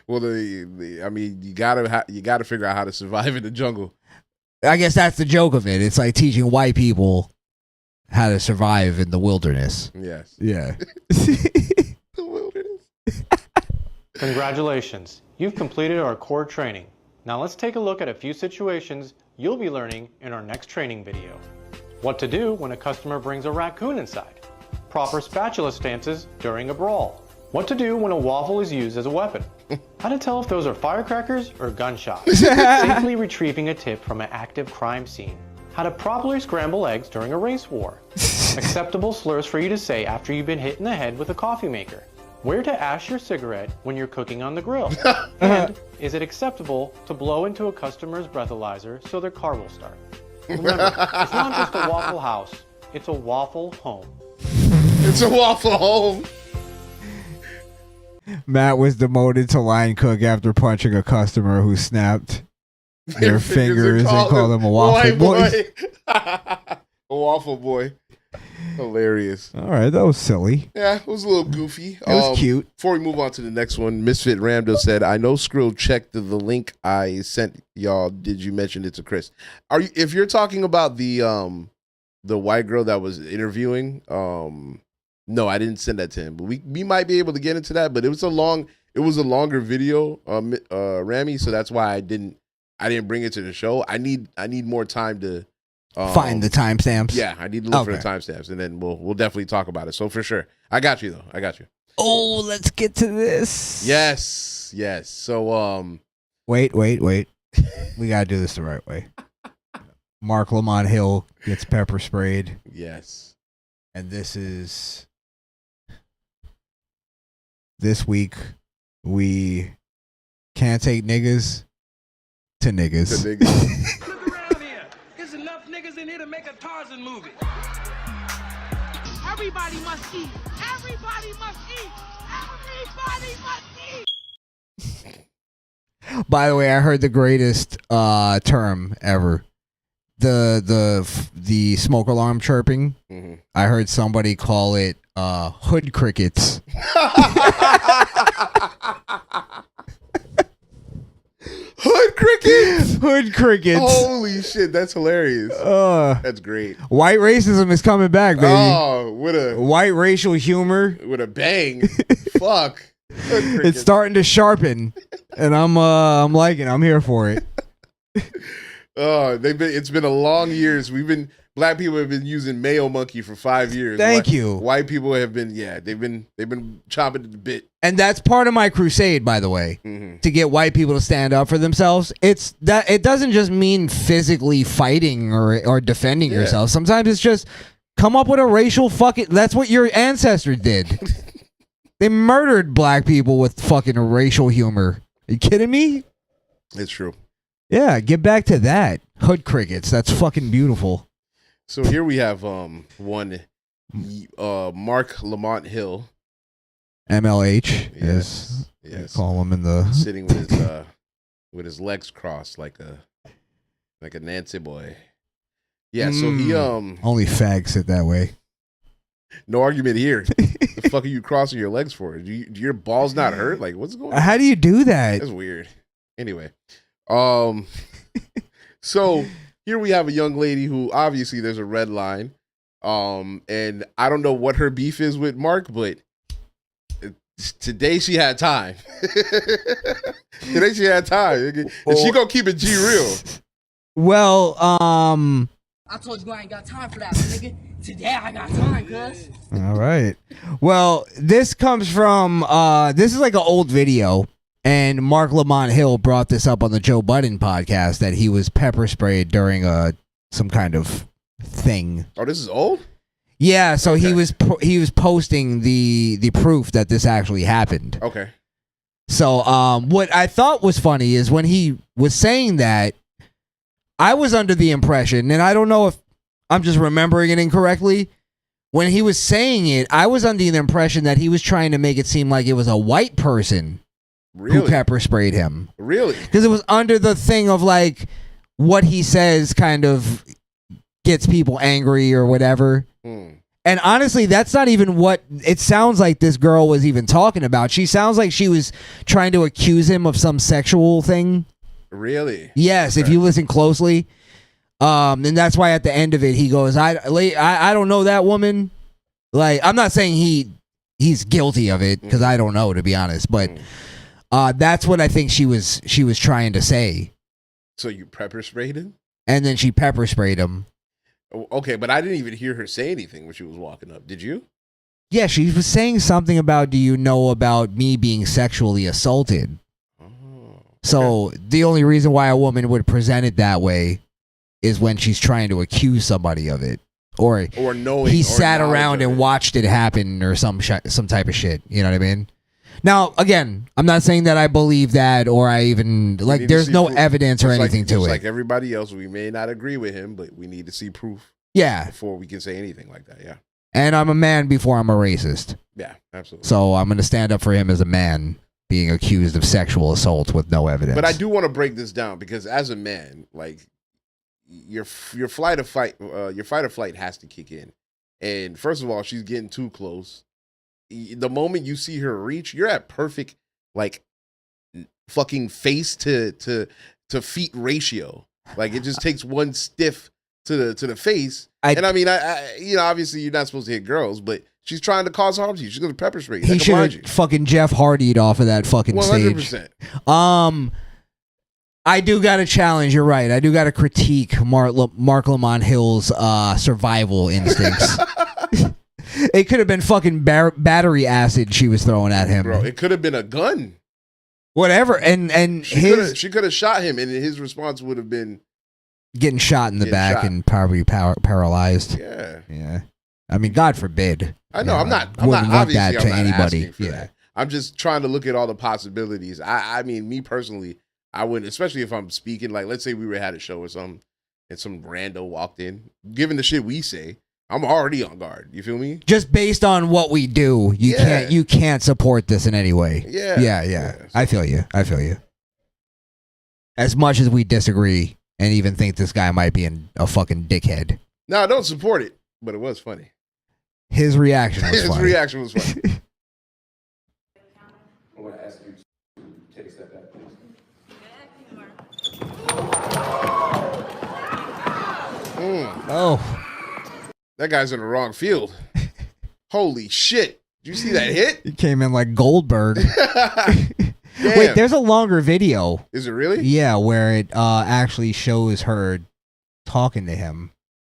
Well, I mean, you gotta figure out how to survive in the jungle. I guess that's the joke of it. It's like teaching white people how to survive in the wilderness. Yes. Yeah. Congratulations. You've completed our core training. Now let's take a look at a few situations you'll be learning in our next training video. What to do when a customer brings a raccoon inside. Proper spatula stances during a brawl. What to do when a waffle is used as a weapon. How to tell if those are firecrackers or gunshots. Safely retrieving a tip from an active crime scene. How to properly scramble eggs during a race war. Acceptable slurs for you to say after you've been hit in the head with a coffee maker. Where to ash your cigarette when you're cooking on the grill. And is it acceptable to blow into a customer's breathalyzer so their car will start? Remember, it's not just a Waffle House, it's a waffle home. It's a waffle home. Matt was demoted to line cook after punching a customer who snapped their fingers and called him a waffle boy. A waffle boy. Hilarious. All right, that was silly. Yeah, it was a little goofy. It was cute. Before we move on to the next one, Misfit Ramdo said, "I know Skrill checked the link I sent y'all. Did you mention it to Chris? If you're talking about the white girl that was interviewing No, I didn't send that to him, but we might be able to get into that. But it was a longer video, Rami. So that's why I didn't bring it to the show. I need more time to find the timestamps. Yeah, I need to look for the timestamps, and then we'll definitely talk about it. So for sure, I got you though. I got you. Oh, let's get to this. Yes. So wait. We gotta do this the right way. Mark Lamont Hill gets pepper sprayed. Yes. And this week we can't take niggas to niggas. Look around here. There's enough niggas in here to make a Tarzan movie. Everybody must eat. Everybody must eat. Everybody must eat. By the way, I heard the greatest term ever. The smoke alarm chirping. Mm-hmm. I heard somebody call it hood crickets. Hood crickets. Hood crickets. Holy shit, that's hilarious. That's great. White racism is coming back, baby. Oh, with a white racial humor with a bang. Fuck. It's starting to sharpen, and I'm liking. I'm here for it. Oh, it's been a long years. Black people have been using Mayo Monkey for 5 years. Thank you. White people have been, they've been chopping at the bit. And that's part of my crusade, by the way, to get white people to stand up for themselves. It's that it doesn't just mean physically fighting or defending yourself. Sometimes it's just come up with a racial fucking. That's what your ancestors did. They murdered black people with fucking racial humor. Are you kidding me? It's true. Yeah, get back to that. Hood crickets. That's fucking beautiful. So here we have one Mark Lamont Hill. MLH. Yes. Call him in the sitting with his legs crossed like a Nancy boy. Yeah, so he only fags sit that way. No argument here. The fuck are you crossing your legs for? Do your balls not hurt? Like what's going on? How do you do that? That's weird. Anyway, so here we have a young lady who obviously there's a red line, and I don't know what her beef is with Mark, but today she had time. Today she had time, and she gonna keep it G real. Well, I told you I ain't got time for that, nigga. Today I got time, cuz. All right. Well, this comes from this is like an old video, and Mark Lamont Hill brought this up on the Joe Budden podcast that he was pepper sprayed during some kind of thing. Oh, this is old? Yeah, so he was posting the proof that this actually happened. Okay. So what I thought was funny is when he was saying that, I was under the impression, and I don't know if I'm just remembering it incorrectly, when he was saying it, I was under the impression that he was trying to make it seem like it was a white person who pepper sprayed him. Really? Because it was under the thing of like what he says kind of gets people angry or whatever. And honestly, that's not even what it sounds like this girl was even talking about. She sounds like she was trying to accuse him of some sexual thing. Really? Yes, if you listen closely. And that's why at the end of it he goes, I don't know that woman. Like, I'm not saying he's guilty of it because I don't know, to be honest, but that's what I think she was trying to say. So you pepper sprayed him? And then she pepper sprayed him. Okay, but I didn't even hear her say anything when she was walking up. Did you? Yeah, she was saying something about, do you know about me being sexually assaulted? So the only reason why a woman would present it that way is when she's trying to accuse somebody of it, or knowing he or sat around knowledge and watched it happen, or some type of shit. You know what I mean? Now, again, I'm not saying that I believe that, or I even We like. need to There's see no proof. evidence or Just anything to just it. Like everybody else, we may not agree with him, but we need to see proof. Yeah. Before we can say anything like that. Yeah. And I'm a man before I'm a racist. Yeah, absolutely. So I'm going to stand up for him as a man being accused of sexual assault with no evidence. But I do want to break this down because as a man, like your fight or flight has to kick in. And first of all, she's getting too close. The moment you see her reach, you're at perfect like fucking face to feet ratio. Like it just takes one stiff to the face. And I mean, I obviously you're not supposed to hit girls, but She's trying to cause harm to you. She's gonna pepper spray you. He That can blind should you. fucking Jeff Hardy'd off of that fucking stage. 100%. I do got to challenge. You're right. I do got to critique Mark Lamont Hill's survival instincts. It could have been fucking battery acid she was throwing at him. Bro, it could have been a gun. Whatever. And She could have shot him, and his response would have been getting shot in the back and probably paralyzed. Yeah. Yeah. I mean, God forbid. I know. I'm not wouldn't want obviously that I'm to not anybody. asking for that. I'm just trying to look at all the possibilities. I mean, me personally, I wouldn't, especially if I'm speaking, like, let's say we had a show or something and some rando walked in. Given the shit we say, I'm already on guard. You feel me? Just based on what we do, you can't support this in any way. Yeah. I feel you. As much as we disagree and even think this guy might be a fucking dickhead. No, I don't support it, but it was funny. His reaction was funny. His reaction was funny. I want to ask you to take a step back, please. Oh. That guy's in the wrong field. Holy shit. Did you see that hit? He came in like Goldberg. Damn. Wait, there's a longer video. Is it really? Yeah, where it actually shows her talking to him.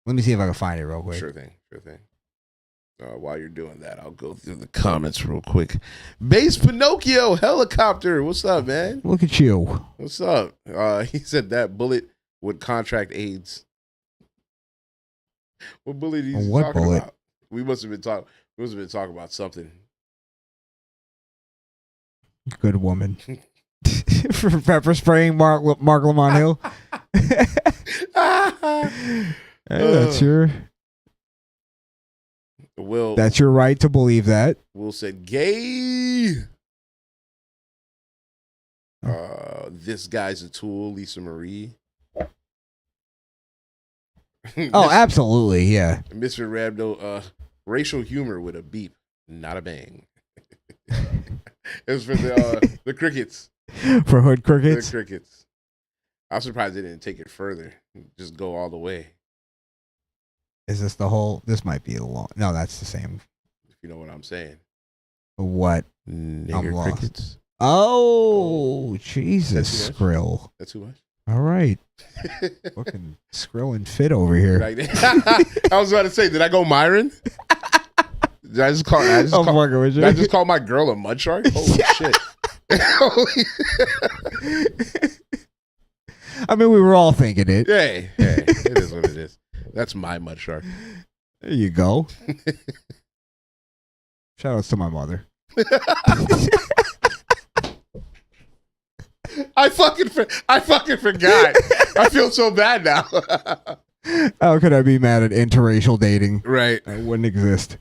Let me see if I can find it real quick. Sure thing. While you're doing that, I'll go through the comments real quick. Base Pinocchio helicopter. What's up, man? Look at you. What's up? He said that bullet would contract AIDS. What bullet is he talking about? We must have been talking about something. Good woman. For pepper spraying Mark Lamont Hill. Hey, that's your right to believe that. Will said gay. This guy's a tool, Lisa Marie. Oh, absolutely, yeah. Misfit Rabdo, racial humor with a beep, not a bang. It was for the crickets. For hood crickets? The crickets. I'm surprised they didn't take it further. Just go all the way. Is this the whole? This might be a long. No, that's the same. If you know what I'm saying. What? Nigger I'm lost. crickets. Oh, Jesus, Skrill. That's too much. All right. Fucking Skrill and Fit over here. I was about to say, did I go Myron? Did I just call? Did I just call my girl a mud shark? Holy shit! I mean, we were all thinking it. Hey, it is what it is. That's my mud shark. There you go. Shout outs to my mother. I fucking forgot. I feel so bad now. How could I be mad at interracial dating? Right. It wouldn't exist.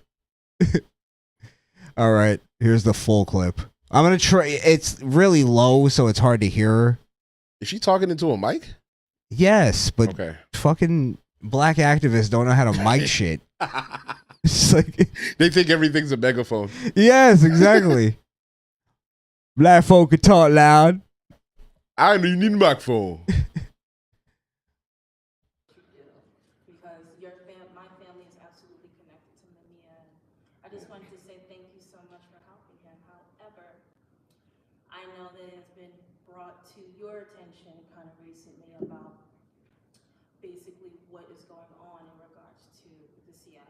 All right. Here's the full clip. I'm going to try. It's really low, so it's hard to hear her. Is she talking into a mic? Yes, but fucking black activists don't know how to mic shit. It's like, they think everything's a megaphone. Yes, exactly. Black folk can talk loud. I know you need a microphone. Because my family is absolutely connected to Mamiya. I just wanted to say thank you so much for helping him. However, I know that it's been brought to your attention kind of recently about basically what is going on in regards to the CIA.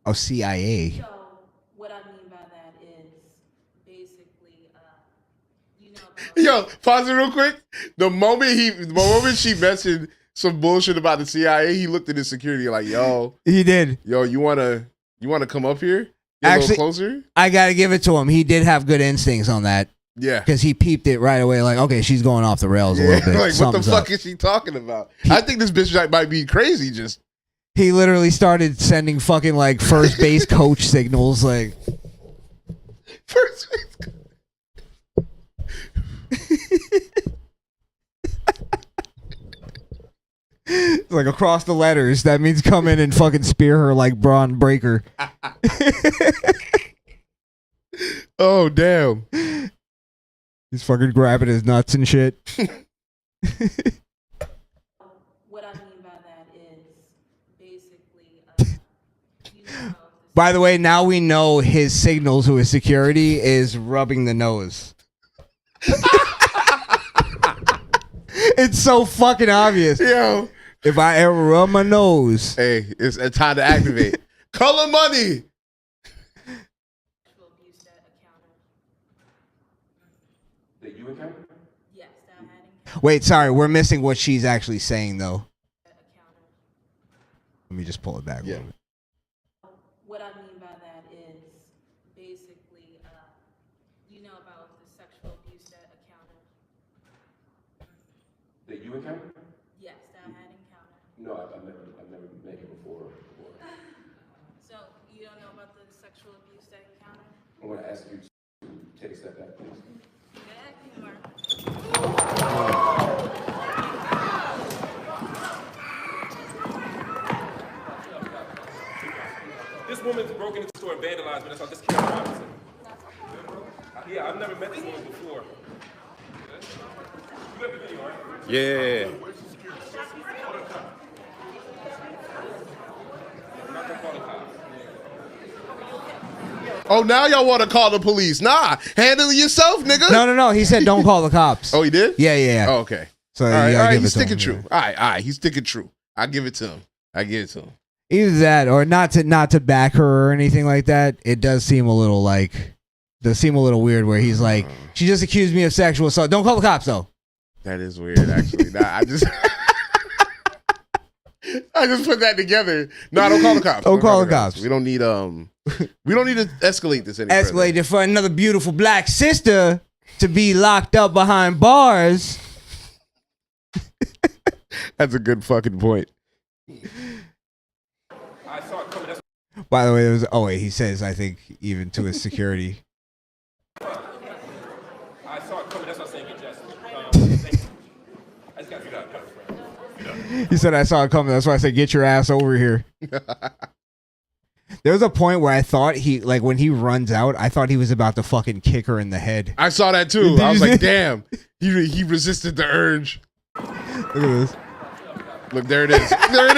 Oh, CIA. So what I mean by that is basically, you know. Yo, pause it real quick. The moment she mentioned some bullshit about the CIA, he looked at his security like, "Yo, he did. Yo, you wanna come up here? Get Actually, a little closer." I gotta give it to him. He did have good instincts on that. Yeah, because he peeped it right away. Like, okay, she's going off the rails a little bit. Like, what the Something's fuck up. is she talking about? I think this bitch might be crazy. Just He literally started sending fucking like first base coach signals. Like, first base. like across the letters. That means come in and fucking spear her like Braun Breaker. Oh damn! He's fucking grabbing his nuts and shit. What I mean by that is basically, you know, the By the way, now we know his signal to his security is rubbing the nose. It's so fucking obvious. Yo. If I ever rub my nose. Hey, it's time to activate. Color money. That you encountered? Wait, sorry, we're missing what she's actually saying though. Let me just pull it back a little bit. What I mean by that is basically, you know about the sexual abuse that encountered. That you encountered? Yes, that I had encountered. No, I've never met you before. So you don't know about the sexual abuse that encountered? I'm going to ask you to take a step back, please. This woman's broken into the store and vandalized me. That's why this kid Robinson. Yeah, I've never met this woman before. You got the video, right? Yeah. Oh, now y'all want to call the police? Nah, handle it yourself, nigga. No. He said don't call the cops. Oh, he did? Yeah. Oh, okay. So all right, give he's it to sticking him, true. yeah. All right, he's sticking true. I give it to him. Either that or not to back her or anything like that. It does seem a little weird where he's like, she just accused me of sexual assault. Don't call the cops though. That is weird, actually. Nah, I just put that together. No, don't call the cops. Don't call the cops. We don't need to escalate this any further. Escalate it for another beautiful black sister to be locked up behind bars. That's a good fucking point. I saw it coming. By the way, he says, I think, even to his security. I saw it coming. That's what I'm saying. Get Jesse. I just got to He said, I saw it coming. That's why I said, get your ass over here. There was a point where I thought when he runs out, I thought he was about to fucking kick her in the head. I saw that too. I was like, damn. He resisted the urge. Look at this. Look, there it is. There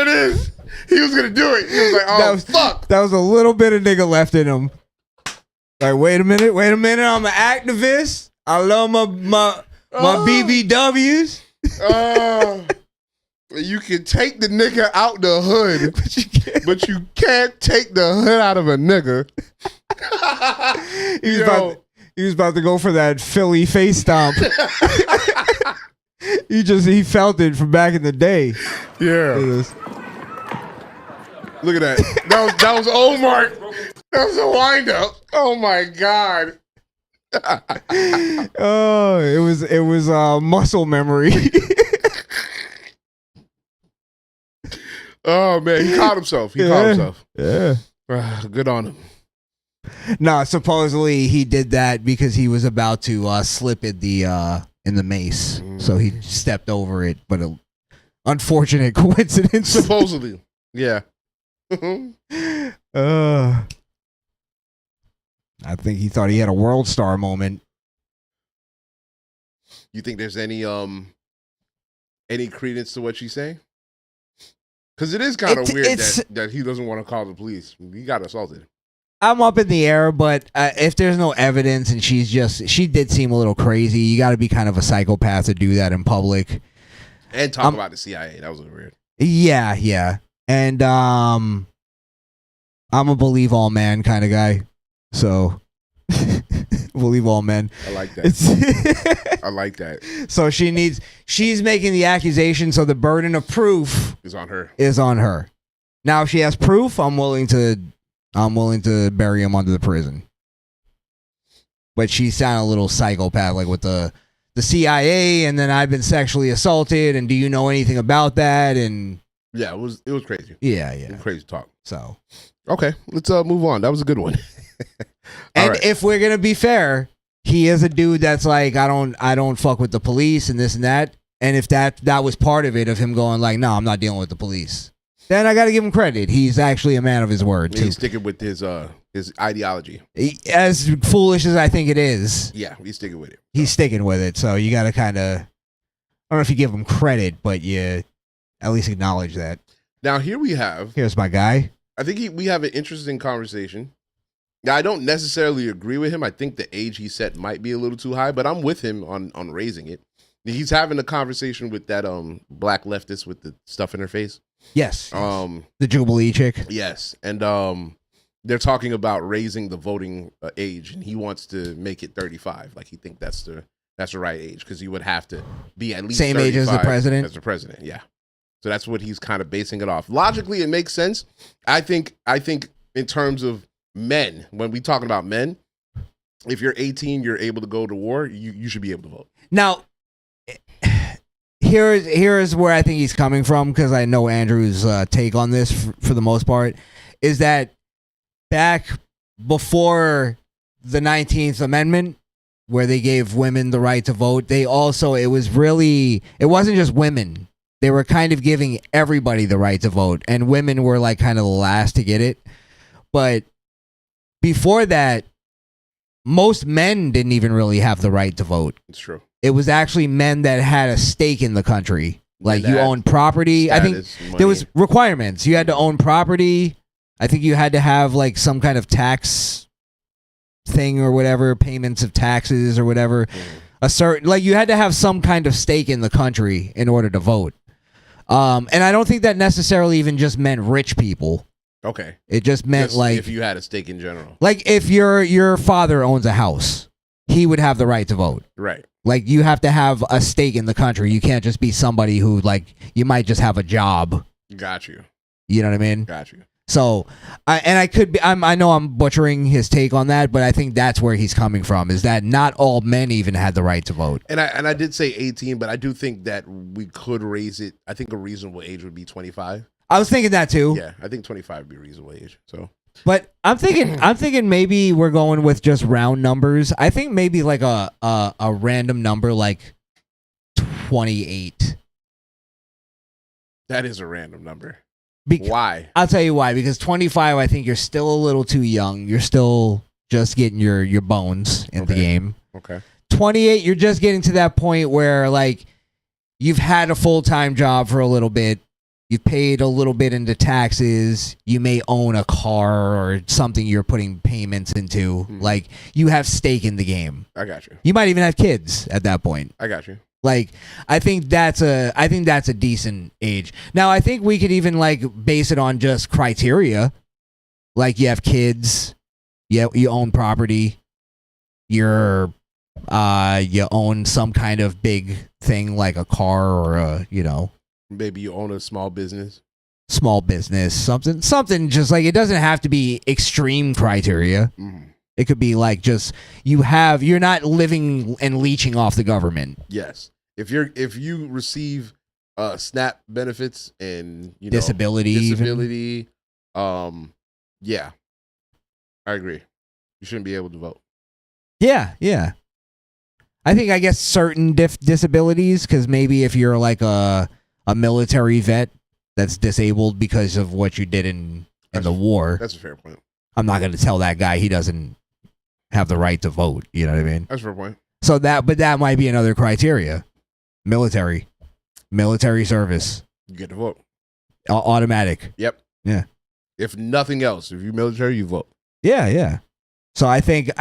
it is. He was going to do it. He was like, oh, fuck. That was a little bit of nigga left in him. Like, wait a minute. I'm an activist. I love my BBWs. You can take the nigga out the hood, but you can't take the hood out of a nigga. He was about to go for that Philly face stomp. He felt it from back in the day. Yeah. Look at that. That was Omar. That was a wind up. Oh my God. Oh, it was muscle memory. Oh man, he caught himself. Yeah. Good on him. No, supposedly he did that because he was about to slip in the mace, so he stepped over it. But an unfortunate coincidence. Supposedly, yeah. I think he thought he had a world star moment. You think there's any credence to what she's saying? Because it is kind of weird that he doesn't want to call the police. He got assaulted. I'm up in the air, but if there's no evidence and she did seem a little crazy, you got to be kind of a psychopath to do that in public. And talk about the CIA. That was weird. Yeah. And I'm a believe all man kind of guy. So believe all men. I like that. I like that. So she's making the accusation, so the burden of proof is on her. Now if she has proof, I'm willing to bury him under the prison. But she sounded a little psychopath, like with the CIA, and then I've been sexually assaulted, and do you know anything about that? And yeah, it was crazy. Yeah. It was crazy talk. So okay, let's move on. That was a good one. And if we're gonna be fair, he is a dude that's like, I don't fuck with the police and this and that. And if that was part of it, of him going like, no, I'm not dealing with the police, then I got to give him credit. He's actually a man of his word too. He's sticking with his ideology. As foolish as I think it is. Yeah, he's sticking with it. He's sticking with it. So you got to kind of, I don't know if you give him credit, but you at least acknowledge that. Now here we have. Here's my guy. I think we have an interesting conversation. Now, I don't necessarily agree with him. I think the age he set might be a little too high, but I'm with him on raising it. He's having a conversation with that black leftist with the stuff in her face. Yes. The Jubilee chick. Yes, and they're talking about raising the voting age, and he wants to make it 35. Like he thinks that's the right age because you would have to be at least Same age as the president. As the president, yeah. So that's what he's kind of basing it off. Logically, it makes sense. I think in terms of men, when we talking about men, if you're 18, you're able to go to war. You should be able to vote. Now, here's where I think he's coming from, because I know Andrew's take on this for the most part is that back before the 19th Amendment, where they gave women the right to vote, it wasn't just women. They were kind of giving everybody the right to vote, and women were like kind of the last to get it. But before that, most men didn't even really have the right to vote. It's true. It was actually men that had a stake in the country. Like you owned property. Status, I think money. there was requirements. You had to own property. I think you had to have like some kind of tax thing or whatever, payments of taxes or whatever. You had to have some kind of stake in the country in order to vote. And I don't think that necessarily even just meant rich people. Okay. It just meant like if you had a stake in general. Like if your father owns a house, he would have the right to vote. Right. Like you have to have a stake in the country. You can't just be somebody who like you might just have a job. Got you. You know what I mean? Got you. So, I know I'm butchering his take on that, but I think that's where he's coming from, is that not all men even had the right to vote. And I did say 18, but I do think that we could raise it. I think a reasonable age would be 25. I was thinking that too. Yeah, I think 25 would be a reasonable age. So, but I'm thinking maybe we're going with just round numbers. I think maybe like a random number like 28. That is a random number. Why? I'll tell you why. Because 25, I think you're still a little too young. You're still just getting your bones in the game. Okay. 28, you're just getting to that point where like you've had a full-time job for a little bit. You've paid a little bit into taxes. You may own a car or something you're putting payments into. Like you have stake in the game. I got you. You might even have kids at that point. I got you. Like I think that's a decent age. Now I think we could even like base it on just criteria. Like you have kids, you own property, you own some kind of big thing like a car or maybe you own a small business. Something just like it doesn't have to be extreme criteria. It could be like just you're not living and leeching off the government. Yes. If you receive SNAP benefits and disability, yeah, I agree. You shouldn't be able to vote. Yeah. I guess certain disabilities, because maybe if you're like a military vet that's disabled because of what you did in the war. That's a fair point. I'm not going to tell that guy he doesn't have the right to vote. You know what I mean? That's a fair point. So that might be another criteria. Military service. You get to vote. Automatic. Yep. Yeah. If nothing else, if you're military, you vote. Yeah. So I think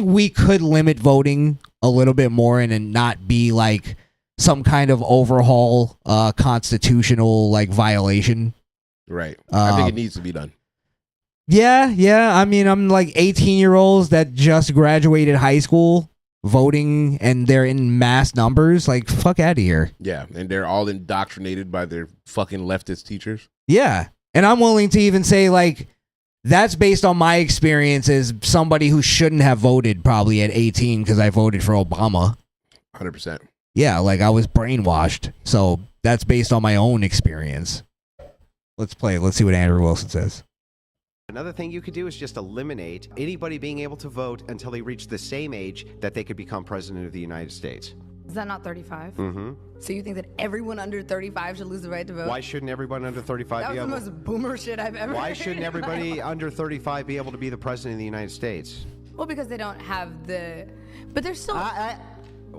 we could limit voting a little bit more and then not be like some kind of overhaul constitutional like violation. Right. I think it needs to be done. Yeah. I mean, I'm like 18-year-olds that just graduated high school voting and they're in mass numbers. Like, fuck out of here. Yeah. And they're all indoctrinated by their fucking leftist teachers. Yeah. And I'm willing to even say, like, that's based on my experience as somebody who shouldn't have voted probably at 18 because I voted for Obama. 100%. Yeah, like I was brainwashed. So that's based on my own experience. Let's play. Let's see what Andrew Wilson says. Another thing you could do is just eliminate anybody being able to vote until they reach the same age that they could become president of the United States. Is that not 35? Mm-hmm. So you think that everyone under 35 should lose the right to vote? Why shouldn't everyone under 35 that be was able? the most boomer shit I've ever Why heard shouldn't in my everybody life. under 35 be able to be the president of the United States? Well, because they don't have the... But they're still...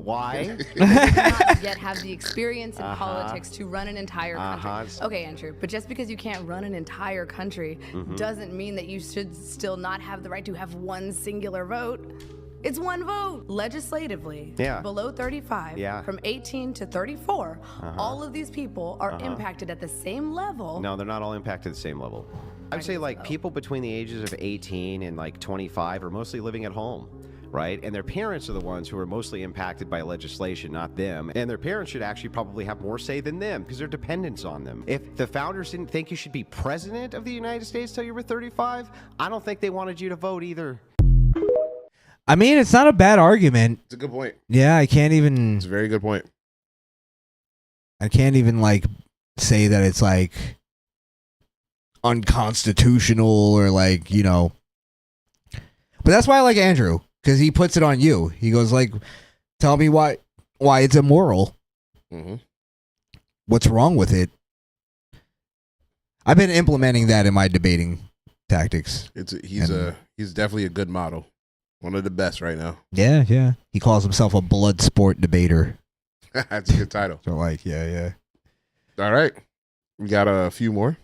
Why? Because they do not yet have the experience in politics to run an entire country. Okay, Andrew, but just because you can't run an entire country doesn't mean that you should still not have the right to have one singular vote. It's one vote. Legislatively, below 35, from 18 to 34, all of these people are impacted at the same level. No, they're not all impacted at the same level. I'd say like people between the ages of 18 and like 25 are mostly living at home, right? And their parents are the ones who are mostly impacted by legislation, not them. And their parents should actually probably have more say than them because they're dependents on them. If the founders didn't think you should be president of the United States till you were 35, I don't think they wanted you to vote either. I mean, it's not a bad argument. It's a good point. Yeah, I can't even. It's a very good point. I can't even like say that it's like unconstitutional or like, you know. But that's why I like Andrew, because he puts it on you. He goes like, tell me why it's immoral. What's wrong with it? I've been implementing that in my debating tactics. He's definitely a good model. One of the best right now. Yeah. He calls himself a blood sport debater. That's a good title. So like, yeah. All right. We got a few more.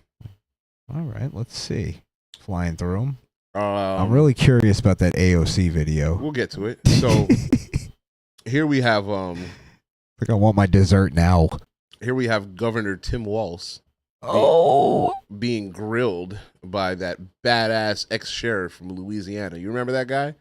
All right, let's see. Flying through them. I'm really curious about that AOC video. We'll get to it. So here we have I think I want my dessert now. Here we have Governor Tim Walz being grilled by that badass ex-sheriff from Louisiana. You remember that guy?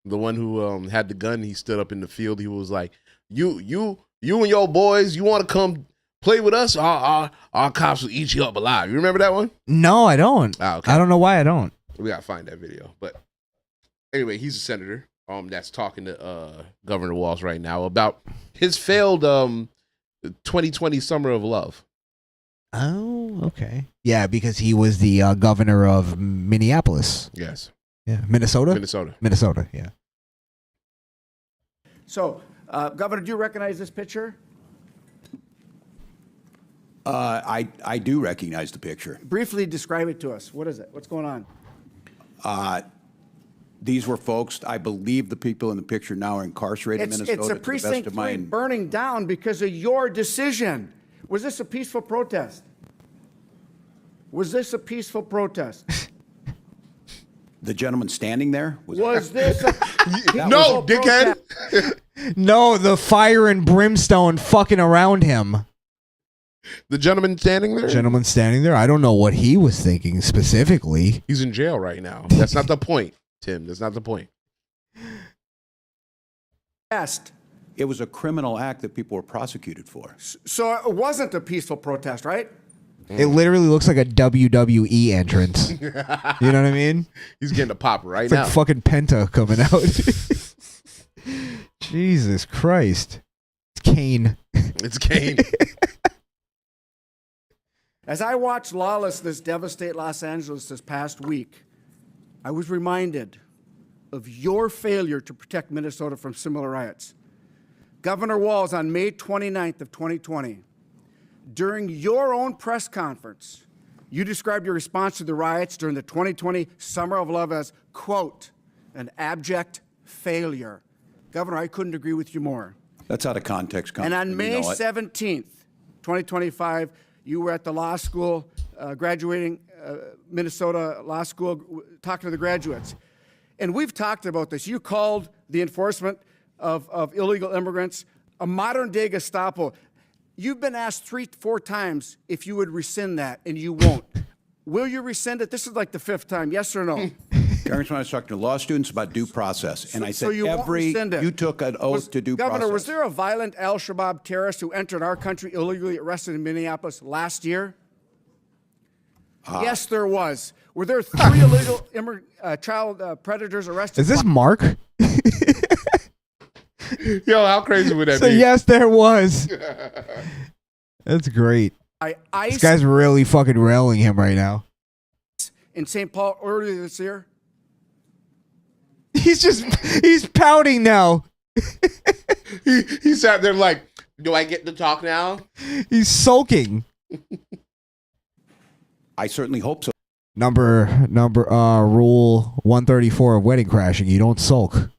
The one who had the gun. He stood up in the field. He was like, you and your boys, you want to come play with us? Our cops will eat you up alive. You remember that one? No, I don't. Okay. I don't know why I don't. We got to find that video. But anyway, he's a senator that's talking to Governor Walz right now about his failed 2020 Summer of Love. Oh, okay. Yeah, because he was the governor of Minneapolis. Yes. Yeah. Minnesota, yeah. So, Governor, do you recognize this picture? I do recognize the picture. Briefly describe it to us. What is it? What's going on? These were folks, I believe the people in the picture now are incarcerated in Minnesota. It's a precinct 3 burning down because of your decision. Was this a peaceful protest? Was this a peaceful protest? The gentleman standing there? Was this a no, dickhead? No, the fire and brimstone fucking around him. The gentleman standing there? Gentleman standing there? I don't know what he was thinking specifically. He's in jail right now. That's not the point, Tim. That's not the point. It was a criminal act that people were prosecuted for. So it wasn't a peaceful protest, right? It literally looks like a WWE entrance. You know what I mean? He's getting a pop right it's now. Like fucking Penta coming out. Jesus Christ. It's Kane. It's Kane. As I watched lawlessness devastate Los Angeles this past week, I was reminded of your failure to protect Minnesota from similar riots. Governor Walz, on May 29th of 2020, during your own press conference, you described your response to the riots during the 2020 Summer of Love as, quote, an abject failure. Governor, I couldn't agree with you more. That's out of context. And on May 17th, 2025, you were at the law school, graduating Minnesota Law School, talking to the graduates. And we've talked about this. You called the enforcement of illegal immigrants a modern-day Gestapo. You've been asked 3-4 times if you would rescind that, and you won't. Will you rescind it? This is like the 5th time, yes or no? Congressman, I was talking to law students about due process, and I said you you took an oath to due process. Governor, was there a violent al-Shabaab terrorist who entered our country illegally, arrested in Minneapolis last year? Yes, there was. Were there 3 illegal child predators arrested? Is this Mark? Yo, how crazy would that be? Yes, there was. That's great. This guy's really fucking railing him right now. In St. Paul earlier this year? He's pouting now. he sat there like, do I get to talk now? He's sulking. I certainly hope so. Rule 134 of wedding crashing. You don't sulk.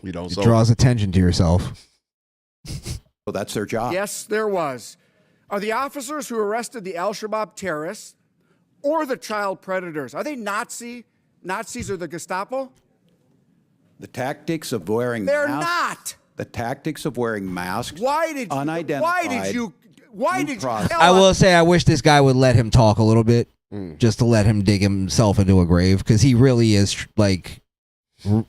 You know, It draws attention to yourself. Well, that's their job. Yes, there was. Are the officers who arrested the Al-Shabaab terrorists or the child predators, are they Nazis or the Gestapo? The tactics of wearing They're masks. not. The tactics of wearing masks. Unidentified. Why did you tell I will us? say I wish this guy would let him talk a little bit, just to let him dig himself into a grave, because he really is like,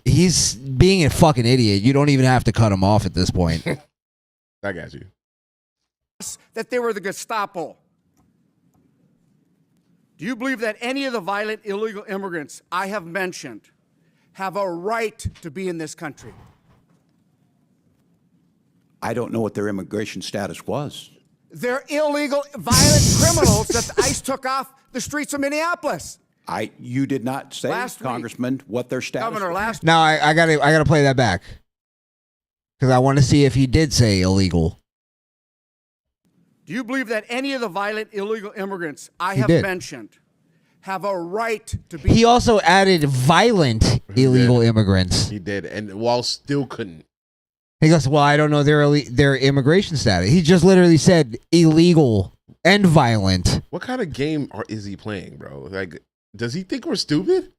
he's being a fucking idiot. You don't even have to cut him off at this point. I got you. That they were the Gestapo. Do you believe that any of the violent illegal immigrants I have mentioned have a right to be in this country? I don't know what their immigration status was. They're illegal, violent criminals that the ICE took off the streets of Minneapolis. You did not say, Last week. Congressman, what their status Governor, was. last Now I gotta play that back, because I want to see if he did say illegal. Do you believe that any of the violent illegal immigrants I He have did. mentioned have a right to be? He also added violent illegal immigrants. He did, and Wall still couldn't. He goes, well, I don't know their immigration status. He just literally said illegal and violent. What kind of game is he playing, bro? Like, does he think we're stupid?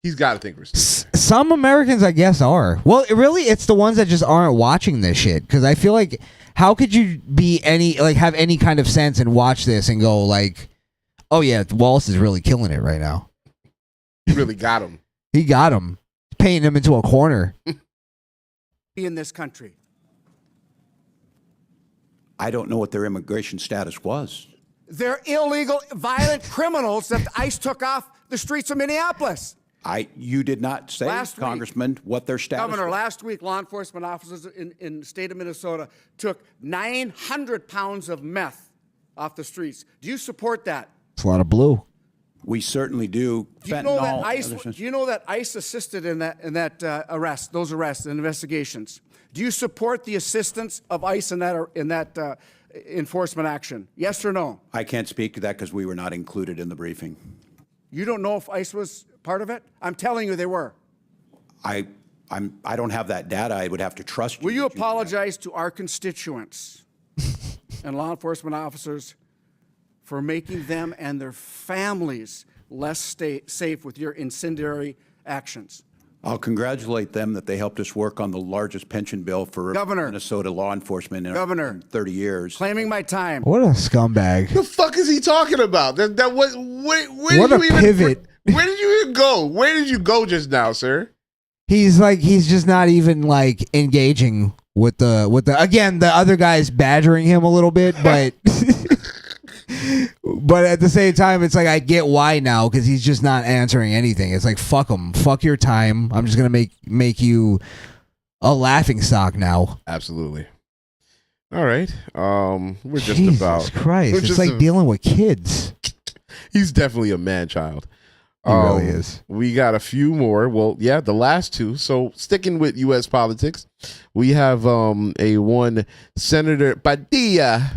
He's got to think we're stupid. Some Americans, I guess, are. Well, it's the ones that just aren't watching this shit. Because I feel like, how could you be have any kind of sense and watch this and go like, oh yeah, Wallace is really killing it right now. He really got him. He got him, painting him into a corner. Be in this country? I don't know what their immigration status was. They're illegal, violent criminals that the ICE took off the streets of Minneapolis. You did not say, Last week. Congressman, what their status Governor, was. last week, law enforcement officers in the state of Minnesota took 900 pounds of meth off the streets. Do you support that? It's a lot of blue. We certainly do. Do you know that ICE? Do you know that ICE assisted in that those arrests and investigations? Do you support the assistance of ICE in that enforcement action? Yes or no? I can't speak to that because we were not included in the briefing. You don't know if ICE was part of it? I'm telling you, they were. I don't have that data. I would have to trust you. Will you apologize to our constituents and law enforcement officers for making them and their families less safe with your incendiary actions? I'll congratulate them that they helped us work on the largest pension bill for Minnesota law enforcement in 30 years. Claiming my time. What a scumbag. The fuck is he talking about? Where What did a you even, pivot. Where did you even go? Where did you go just now, sir? He's just not even like engaging with the again, the other guy's badgering him a little bit, but but at the same time, it's like, I get why now, because he's just not answering anything. It's like, fuck him. Fuck your time. I'm just going to make you a laughing stock now. Absolutely. All right. We're just Jesus Christ. It's like dealing with kids. He's definitely a man-child. He really is. We got a few more. Well, yeah, the last two. So sticking with U.S. politics, we have a one Senator Padilla.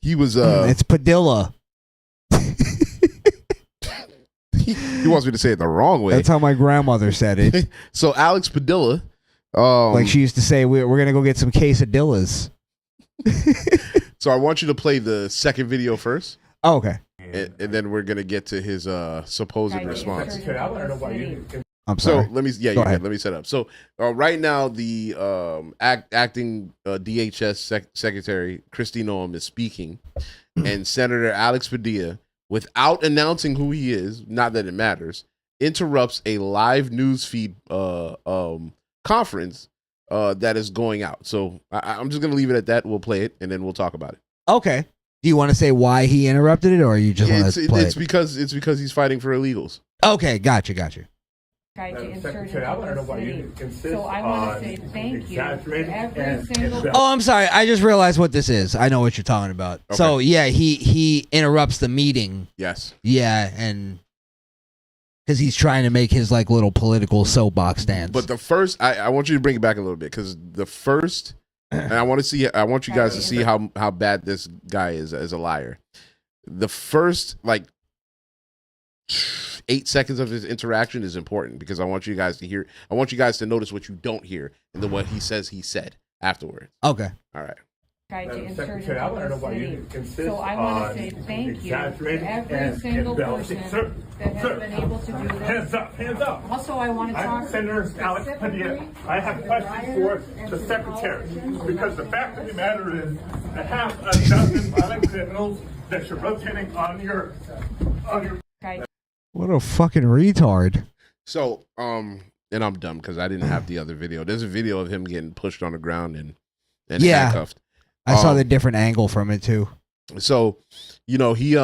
He was it's Padilla. He wants me to say it the wrong way. That's how my grandmother said it. So Alex Padilla, like she used to say, we're gonna go get some quesadillas. So I want you to play the second video first. Oh, okay. And then we're gonna get to his supposed response. I'm sorry. So let me let me set up. So right now the acting DHS secretary Kristi Noem is speaking, and Senator Alex Padilla, without announcing who he is, not that it matters, interrupts a live news feed conference that is going out. So I'm just gonna leave it at that. We'll play it and then we'll talk about it. Okay. Do you want to say why he interrupted it, or you just want to play it's because he's fighting for illegals. Okay, gotcha. Tried to insert it into the city. So I want to say thank you to every single. Oh, I'm sorry. I just realized what this is. I know what you're talking about. Okay. So yeah, he interrupts the meeting. Yes. Yeah, and because he's trying to make his like little political soapbox stance. But the first, I want you to bring it back a little bit, because the first, and I want you guys to see how bad this guy is as a liar. The first like 8 seconds of his interaction is important because I want you guys to hear. I want you guys to notice what you don't hear and then what he says he said afterwards. Okay. All right. Guy to insert into the city. So I want to say thank you to every single person that has been able to do this. Hands up, hands up. Also, I want to talk. I'm Senator Alex Padilla. I have questions for the secretary because the fact of the matter is a half a dozen violent criminals that you're rotating on your. What a fucking retard. So, and I'm dumb because I didn't have the other video. There's a video of him getting pushed on the ground and handcuffed. I saw the different angle from it too. So, you know, he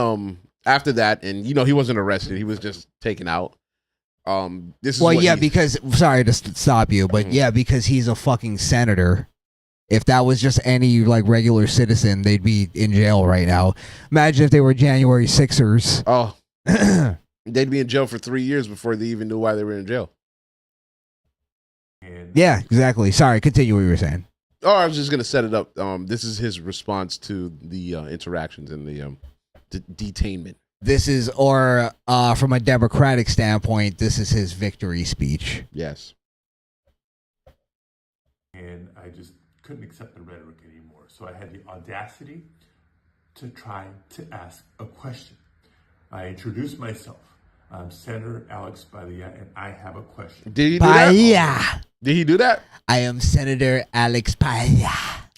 after that, and you know, he wasn't arrested. He was just taken out. This is Well, what yeah, he- because sorry to stop you, but yeah, because he's a fucking senator. If that was just any like regular citizen, they'd be in jail right now. Imagine if they were January 6ers. Oh, they'd be in jail for 3 years before they even knew why they were in jail. Yeah, exactly. Sorry, continue what you were saying. Oh, I was just gonna set it up. This is his response to the interactions and the detainment. This is, or from a Democratic standpoint, this is his victory speech. Yes. And I just couldn't accept the rhetoric anymore. So I had the audacity to try to ask a question. I introduced myself. I'm Senator Alex Padilla, and I have a question. Did he do that? Did he do that? I am Senator Alex Padilla.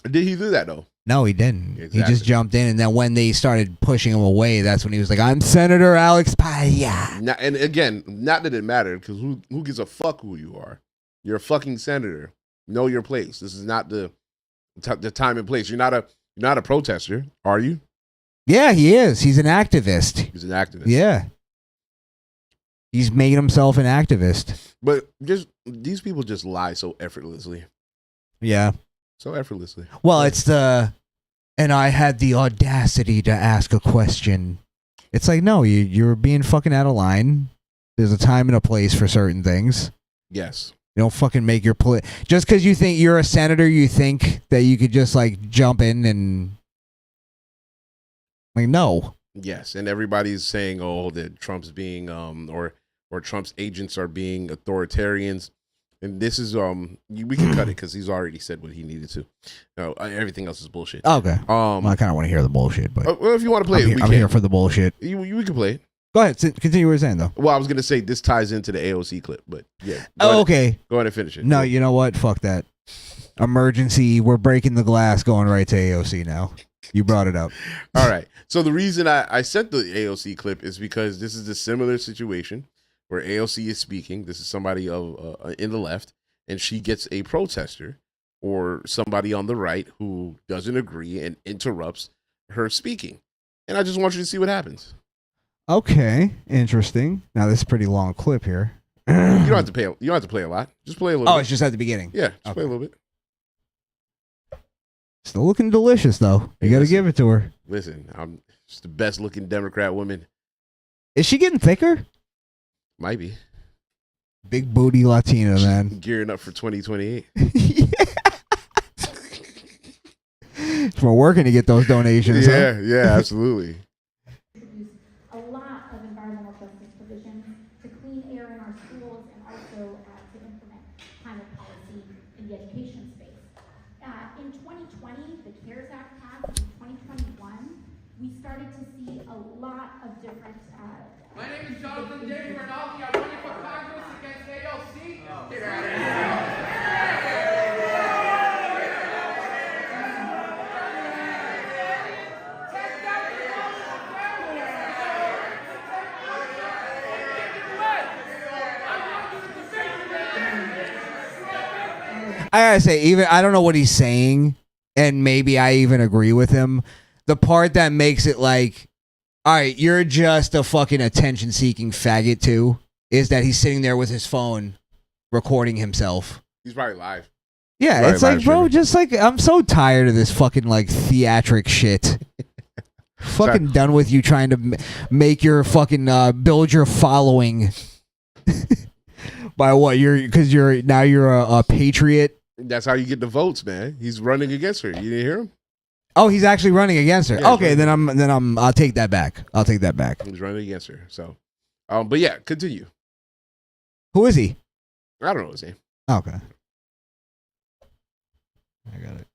Did he do that though? No, he didn't. He Exactly. just jumped in, and then when they started pushing him away, that's when he was like, "I'm Senator Alex Padilla." And again, not that it mattered, because who gives a fuck who you are? You're a fucking senator. Know your place. This is not the time and place. You're not a protester, are you? Yeah, he is. He's an activist. He's an activist. Yeah. He's made himself an activist. But just these people just lie so effortlessly. Yeah. So effortlessly. Well, it's and I had the audacity to ask a question. It's like, no, you're being fucking out of line. There's a time and a place for certain things. Yes. You don't fucking make your just because you think you're a senator, you think that you could just like jump in and like, no. Yes, and everybody's saying, "Oh, that Trump's being or Trump's agents are being authoritarians," and this is we can cut it because he's already said what he needed to. No, everything else is bullshit. Okay. Well, I kind of want to hear the bullshit, but well, if you want to play it, I'm here for the bullshit. You can play it. Go ahead. Continue what you're saying though. Well, I was gonna say this ties into the AOC clip, but yeah. Okay. Go ahead and finish it. No, you know what? Fuck that. Emergency. We're breaking the glass. Going right to AOC now. You brought it up. All right. So the reason I sent the AOC clip is because this is a similar situation where AOC is speaking. This is somebody in the left, and she gets a protester or somebody on the right who doesn't agree and interrupts her speaking. And I just want you to see what happens. Okay, interesting. Now this is a pretty long clip here. You don't have to play a lot. Just play a little bit. Oh, it's just at the beginning. Yeah, just play a little bit. Still looking delicious though. You got to give it to her. Listen, I'm just the best looking Democrat woman. Is she getting thicker? Might be. Big booty Latina, man. Gearing up for 2028. We're working to get those donations. Yeah, huh? yeah, absolutely. A lot of environmental justice provisions to clean air in our schools and also to implement climate policy in the education space. In 2020, the CARES Act passed. In 2021, we started to see a lot of different. My name is Jonathan David Rinaldi. I'm running for Congress against AOC. Get out of here. I gotta say, even I don't know what he's saying, and maybe I even agree with him. The part that makes it like, all right, you're just a fucking attention-seeking faggot too, is that he's sitting there with his phone, recording himself. He's probably live. Yeah, Right, it's like, live bro, streaming. just like I'm so tired of this fucking like theatric shit. Fucking done with you trying to make your fucking build your following by what because you're a patriot. That's how you get the votes, man. He's running against her. You didn't hear him? Oh, he's actually running against her. Yeah, okay, then I'll take that back. I'll take that back. He's running against her. So But yeah, continue. Who is he? I don't know his name. Okay. I got it.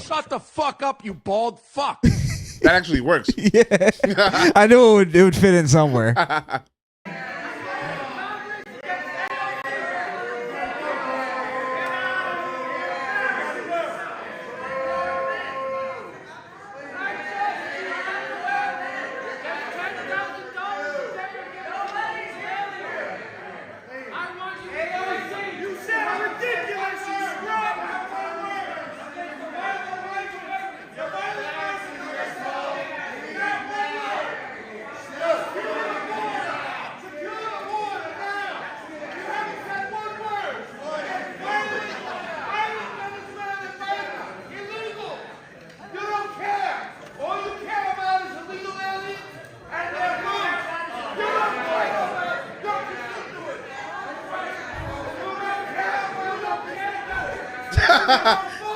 Shut the fuck up, you bald fuck. That actually works. Yeah. I knew it would fit in somewhere.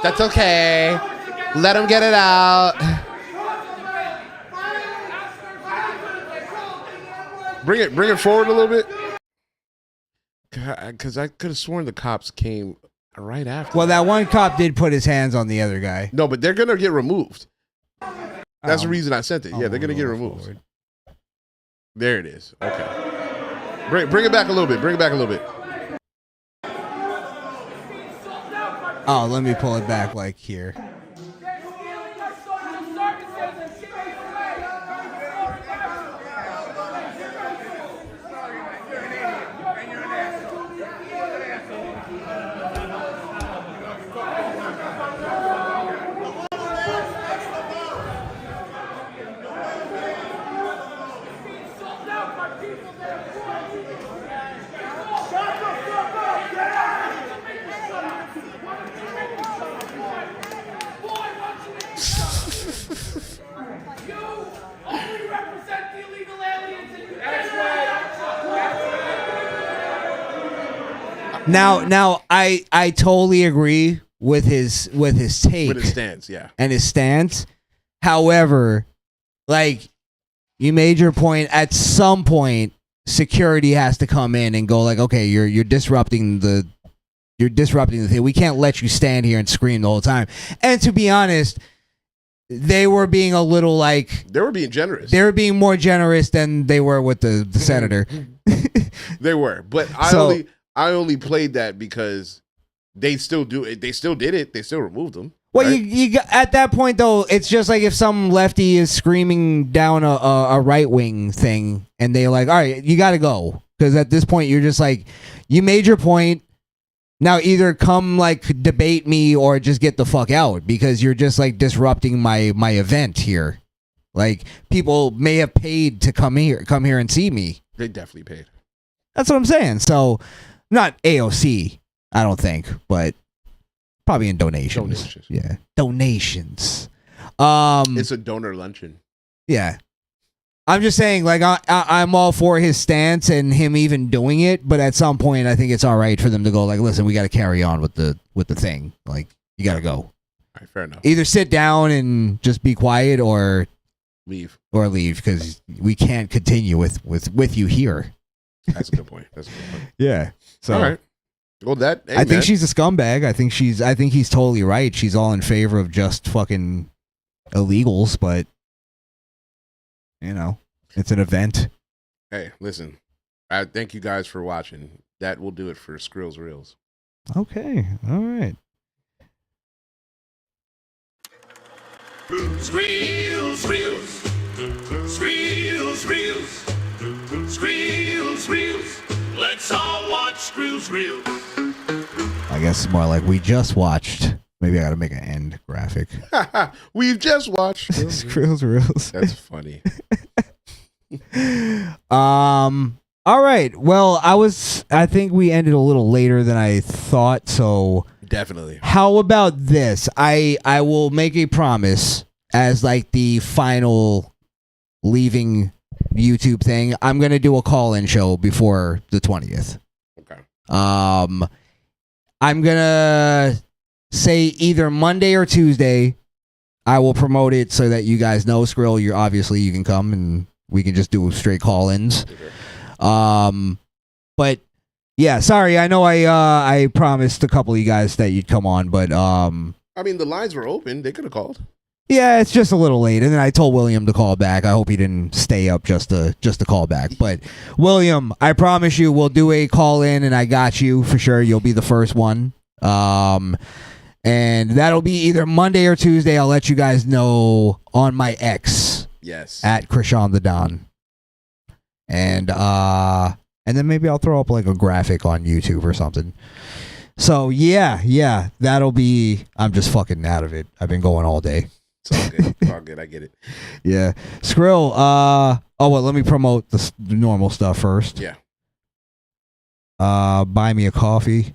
That's okay. Let him get it out. Bring it forward a little bit. Because I could have sworn the cops came right after. Well, that one cop did put his hands on the other guy. No, but they're gonna get removed. That's the reason I sent it. Yeah, they're gonna get removed. Forward. There it is. Okay. Bring it back a little bit. Bring it back a little bit. Oh, let me pull it back like here. Now, I totally agree with his take, with his stance, yeah, and his stance. However, like you made your point. At some point, security has to come in and go like, okay, you're disrupting the thing. We can't let you stand here and scream the whole time. And to be honest, they were being a little like they were being generous. They were being more generous than they were with the senator. They were, but I only played that because they still do it. They still did it. They still removed them. Well, right? you at that point though, it's just like if some lefty is screaming down a right wing thing, and they're like, "All right, you got to go," because at this point you're just like, you made your point. Now either come like debate me or just get the fuck out, because you're just like disrupting my event here. Like people may have paid to come here and see me. They definitely paid. That's what I'm saying. So. Not AOC, I don't think, but probably in donations. Yeah, donations. It's a donor luncheon. Yeah, I'm just saying, like I'm all for his stance and him even doing it, but at some point, I think it's all right for them to go like, listen, we got to carry on with the thing. Like, you got to go. All right, fair enough. Either sit down and just be quiet, or leave, because we can't continue with you here. That's a good point. Yeah. So, all right. Well, I think she's a scumbag. I think he's totally right. She's all in favor of just fucking illegals, but you know, it's an event. Hey, listen. I thank you guys for watching. That will do it for Skrill's Reels. Okay. All right. Skrills, reels. Skrills, reels. Skrills, reels. Let's all watch Skrills, reels. I guess it's more like we just watched. Maybe I gotta make an end graphic. We've just watched Skrills Reels. That's funny. All right. Well, I think we ended a little later than I thought, so definitely. How about this? I will make a promise as like the final leaving YouTube thing. I'm gonna do a call-in show before the 20th. Okay. I'm gonna say either Monday or Tuesday. I will promote it so that you guys know. Skrill, you can come and we can just do straight call-ins. But yeah, sorry. I know I promised a couple of you guys that you'd come on, but I mean, the lines were open. They could have called. yeah, it's just a little late. And then I told William to call back. I hope he didn't stay up just to call back. But William, I promise you, we'll do a call in, and I got you for sure. You'll be the first one. And that'll be either Monday or Tuesday. I'll let you guys know on my X. Yes. At Crishaun the Don. And then maybe I'll throw up like a graphic on YouTube or something. So yeah, that'll be. I'm just fucking out of it. I've been going all day. It's all good. It's all good. I get it. Yeah, Skrill. Let me promote the normal stuff first. Yeah. Buy me a coffee.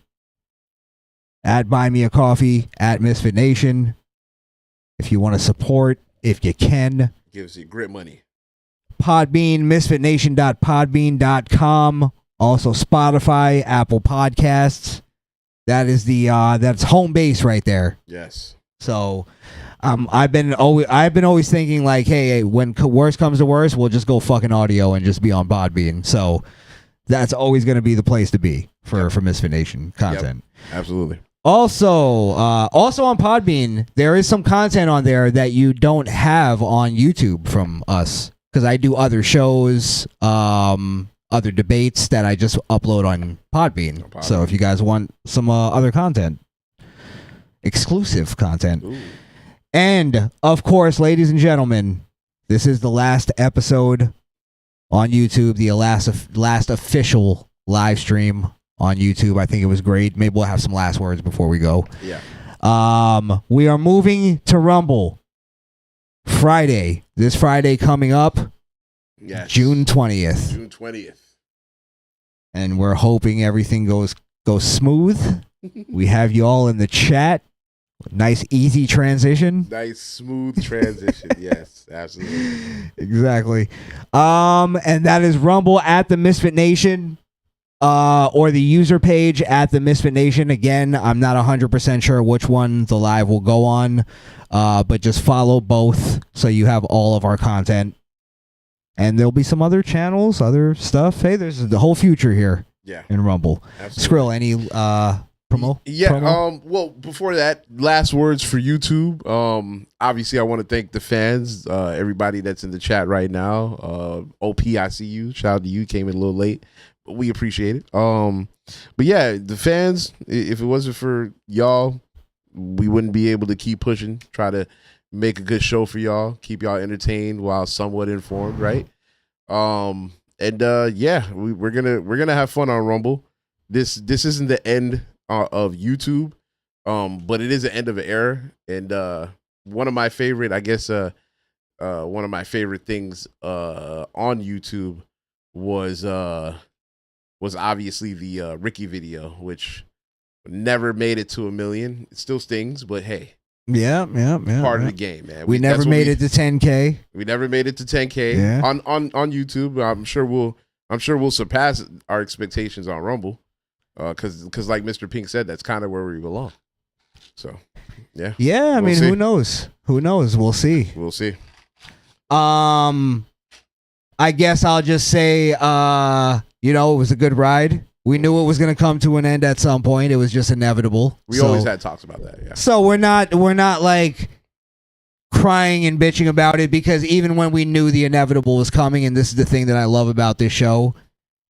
At Buy Me a Coffee at Misfit Nation. If you want to support, if you can. Gives you grit money. Podbean, misfitnation.podbean.com. Also Spotify, Apple Podcasts. That is that's home base right there. Yes. So, I've been always thinking like, hey, when worst comes to worst, we'll just go fucking audio and just be on Podbean. So, that's always going to be the place to be for Misfit Nation content. Yep. Absolutely. Also on Podbean, there is some content on there that you don't have on YouTube from us, because I do other shows, other debates that I just upload on Podbean. So if you guys want some other content, exclusive content. Ooh. And of course, ladies and gentlemen, this is the last episode on YouTube, the last official live stream on YouTube. I think it was great. Maybe we'll have some last words before we go. Yeah. We are moving to Rumble Friday. This Friday coming up. Yes. June 20th. June 20th. And we're hoping everything goes smooth. We have you all in the chat. Nice easy transition. Nice smooth transition. Yes, absolutely. Exactly. And that is Rumble at the Misfit Nation. Or the user page at the Misfit Nation. Again, I'm not 100% sure which one the live will go on, but just follow both so you have all of our content. And there'll be some other channels, other stuff. Hey, there's the whole future here. Yeah. In Rumble. Absolutely. Skrill, any promo? Yeah. Promo? Well, before that, last words for YouTube. Obviously, I want to thank the fans, everybody that's in the chat right now. OP, I see you. Shout out to you. Came in a little late. We appreciate it. But yeah, the fans, if it wasn't for y'all, we wouldn't be able to keep pushing, try to make a good show for y'all, keep y'all entertained while somewhat informed, right? We're gonna have fun on Rumble. This isn't the end of YouTube, but it is the end of an era. And one of my favorite, I guess, one of my favorite things on YouTube was obviously the Ricky video, which never made it to 1 million. It still stings, but hey. Yeah. Part of the game, man. We never made it to 10K. We never made it to 10K on YouTube. I'm sure we'll surpass our expectations on Rumble. Cause like Mr. Pink said, that's kind of where we belong. So yeah. Yeah, I mean, who knows? Who knows? We'll see. We'll see. I guess I'll just say, it was a good ride. We knew it was going to come to an end at some point. It was just inevitable. We always had talks about that. Yeah. So we're not like crying and bitching about it, because even when we knew the inevitable was coming, and this is the thing that I love about this show,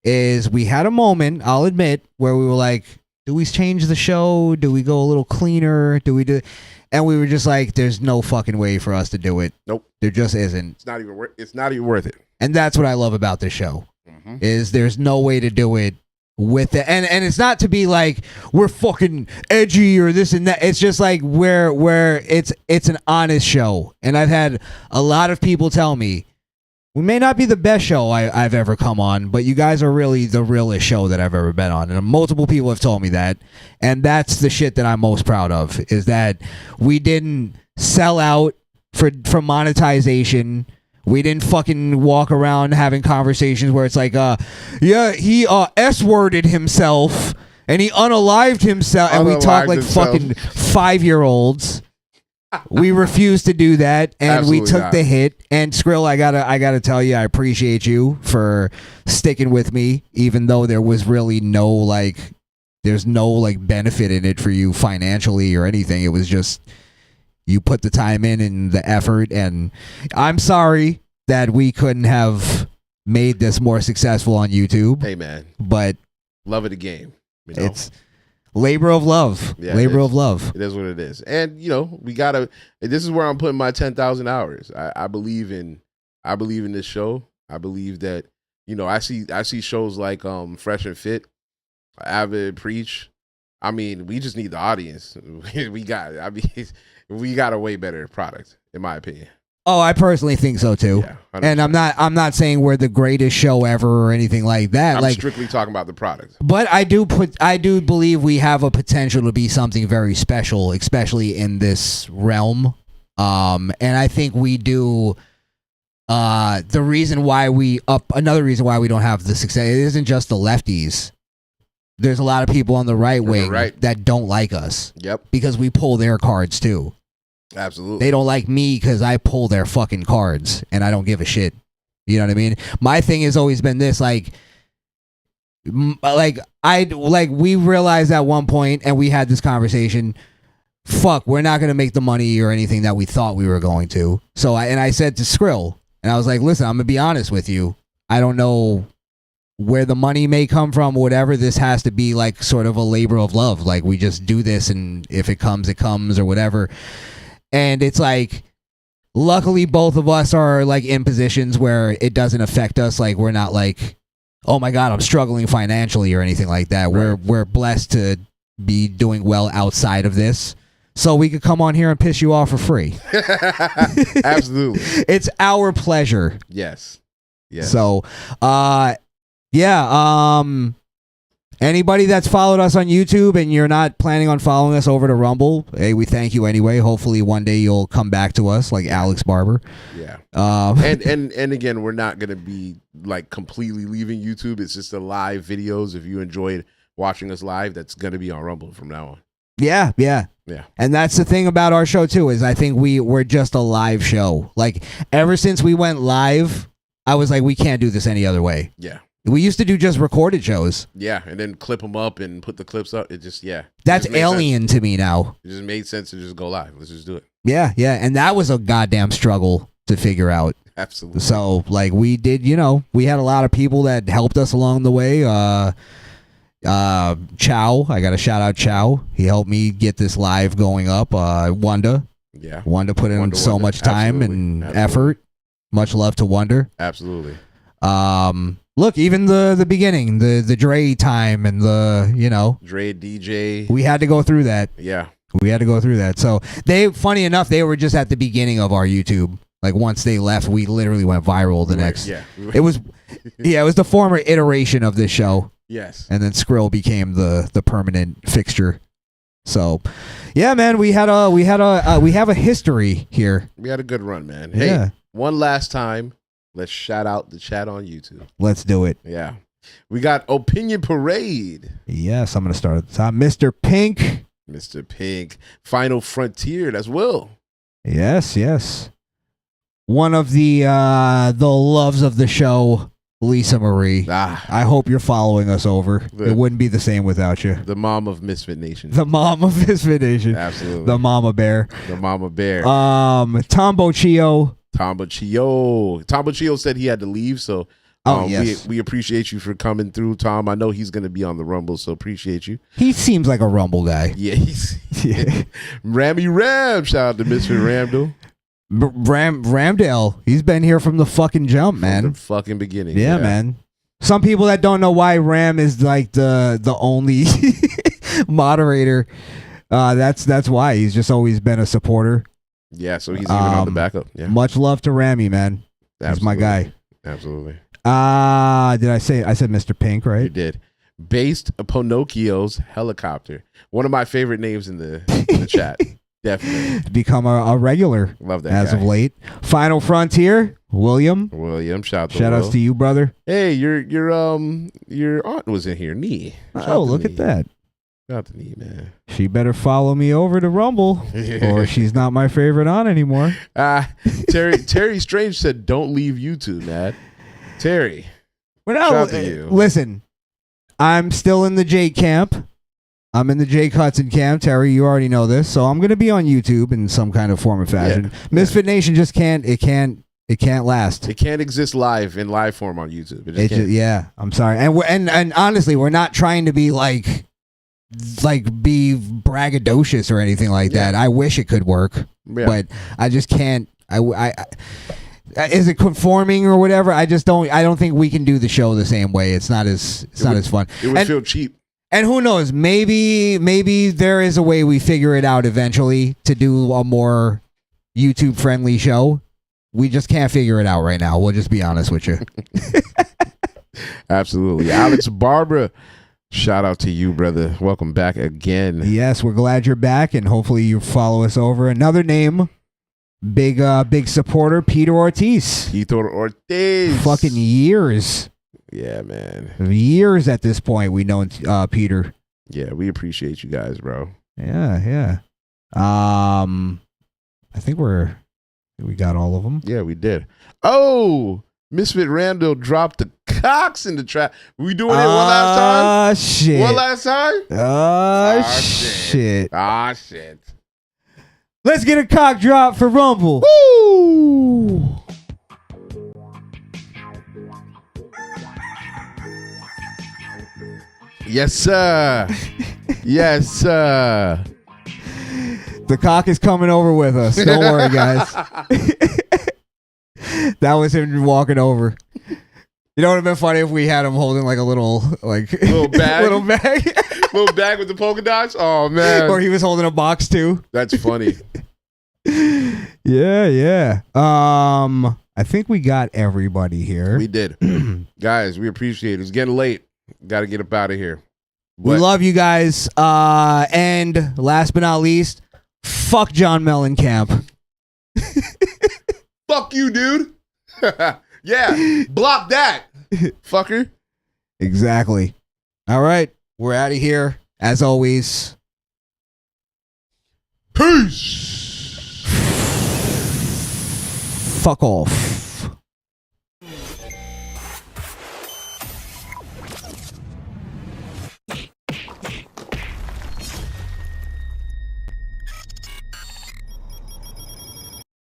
is we had a moment, I'll admit, where we were like, do we change the show? Do we go a little cleaner? And we were just like, there's no fucking way for us to do it. Nope. There just isn't. It's not even worth it. And that's what I love about this show. Is there's no way to do it with it. And it's not to be like we're fucking edgy or this and that. It's just like where it's an honest show. And I've had a lot of people tell me, we may not be the best show I've ever come on, but you guys are really the realest show that I've ever been on. And multiple people have told me that. And that's the shit that I'm most proud of, is that we didn't sell out for monetization. We didn't fucking walk around having conversations where it's like, he S-worded himself and he unalived himself, and we talk like fucking 5-year-olds. We refused to do that, and Absolutely we took not. the hit. And Skrill, I gotta tell you, I appreciate you for sticking with me, even though there was really there's no benefit in it for you financially or anything. It was just you put the time in and the effort, and I'm sorry that we couldn't have made this more successful on YouTube. Hey, man. But Love of the game. You know? it's labor of love. Yeah, labor it is. of love. It is what it is. And, we got to, this is where I'm putting my 10,000 hours. I believe in this show. I believe that, I see shows like Fresh and Fit, Avid, Preach. I mean, we just need the audience. we got a way better product, in my opinion. Oh, I personally think so too. Yeah, and I'm not saying we're the greatest show ever or anything like that. I'm strictly talking about the product. But I do believe we have a potential to be something very special, especially in this realm. And I think we do. Another reason why we don't have the success, it isn't just the lefties. There's a lot of people on the right wing that don't like us. Yep. Because we pull their cards too. Absolutely. They don't like me because I pull their fucking cards and I don't give a shit. You know what I mean? My thing has always been this, we realized at one point, and we had this conversation, fuck, we're not going to make the money or anything that we thought we were going to. So I said to Skrill, and I was like, listen, I'm going to be honest with you. I don't know where the money may come from or whatever. This has to be like sort of a labor of love. Like, we just do this, and if it comes, it comes or whatever. And it's like, luckily both of us are like in positions where it doesn't affect us. Like, we're not like, oh my God, I'm struggling financially or anything like that. Right. We're blessed to be doing well outside of this. So we could come on here and piss you off for free. Absolutely. It's our pleasure. Yes. So, anybody that's followed us on YouTube and you're not planning on following us over to Rumble, hey, we thank you anyway. Hopefully one day you'll come back to us like Alex Barber. Yeah. And again, we're not going to be like completely leaving YouTube. It's just the live videos. If you enjoyed watching us live, that's going to be on Rumble from now on. Yeah. And that's the thing about our show too, is I think we're just a live show. Like, ever since we went live, I was like, we can't do this any other way. Yeah. We used to do just recorded shows. Yeah, and then clip them up and put the clips up. It just, That's alien to me now. It just made sense to just go live. Let's just do it. Yeah. And that was a goddamn struggle to figure out. Absolutely. So, we did, we had a lot of people that helped us along the way. Chow, I got to shout out Chow. He helped me get this live going up. Wanda. Yeah. Wanda put in so much time and effort. Much love to Wonder. Absolutely. Look, even the beginning, the Dre time and Dre DJ. We had to go through that. Yeah. We had to go through that. So funny enough, they were just at the beginning of our YouTube. Like, once they left, we literally went viral the next. Yeah. It was the former iteration of this show. Yes. And then Skrill became the permanent fixture. So, yeah, man, we have a history here. We had a good run, man. Yeah. Hey, one last time, let's shout out the chat on YouTube. Let's do it. Yeah. We got Opinion Parade. Yes, I'm going to start at the top. Mr. Pink. Mr. Pink. Final Frontier. That's Will. Yes. One of the loves of the show, Lisa Marie. I hope you're following us over. It wouldn't be the same without you. The mom of Misfit Nation. The mom of Misfit Nation. Absolutely. The mama bear. The mama bear. Tombo Chio. Tombo Chio said he had to leave, so yes. we appreciate you for coming through, Tom. I know he's going to be on the Rumble, so appreciate you. He seems like a Rumble guy. Yeah, Rammy Ram. Shout out to Misfit Ramdo. Ramdale, he's been here from the fucking jump, man. From the fucking beginning. Yeah, man. Some people that don't know why Ram is like the only moderator. That's why he's just always been a supporter. Yeah, so he's even on the backup. Yeah. Much love to Rammy, man. Absolutely. He's my guy. Absolutely. Did I said Mr. Pink, right? You did. Based Pinocchio's helicopter. One of my favorite names in the chat. Definitely. Become a regular. Love that as guy. of late. Final Frontier, William. Shout outs to you, brother. Hey, your aunt was in here. Nee. Oh, look at that. Not the knee, man. She better follow me over to Rumble, or she's not my favorite on anymore. Terry Strange said, "Don't leave YouTube, man." Terry, shout out to you. Listen, I'm still in the Jake camp. I'm in the Jake Hudson camp. Terry, you already know this, so I'm gonna be on YouTube in some kind of form or fashion. Yeah. Misfit Nation just can't. It can't last. It can't exist live in live form on YouTube. It just can't. Yeah, I'm sorry. And honestly, we're not trying to be like be braggadocious or anything like that. I wish it could work, but I just can't. I is it conforming or whatever? I don't think we can do the show the same way. It's not as fun. It would feel cheap. And who knows? Maybe there is a way we figure it out eventually to do a more YouTube friendly show. We just can't figure it out right now. We'll just be honest with you. Absolutely. Alex Barbara, shout out to you, brother. Welcome back again. Yes, we're glad you're back, and hopefully you follow us over. Another name, big supporter, Peter Ortiz. Fucking years. Yeah, man. Years at this point we know Peter. Yeah, we appreciate you guys, bro. Yeah. I think we got all of them. Yeah, we did. Oh, Misfit Randall dropped the cocks in the trap. We doing it one last time? Shit. One last time? Shit. Shit. Let's get a cock drop for Rumble. Woo! Yes, sir. Yes, sir. The cock is coming over with us. Don't worry, guys. That was him walking over. You know what would have been funny if we had him holding like a little bag, little bag with the polka dots. Oh man! Or he was holding a box too. That's funny. Yeah. I think we got everybody here. We did, guys. We appreciate it. It's getting late. Got to get up out of here. We love you guys. And last but not least, fuck John Mellencamp. Fuck you, dude. Yeah, block that, fucker. Exactly. All right, we're out of here. As always, peace. Fuck off.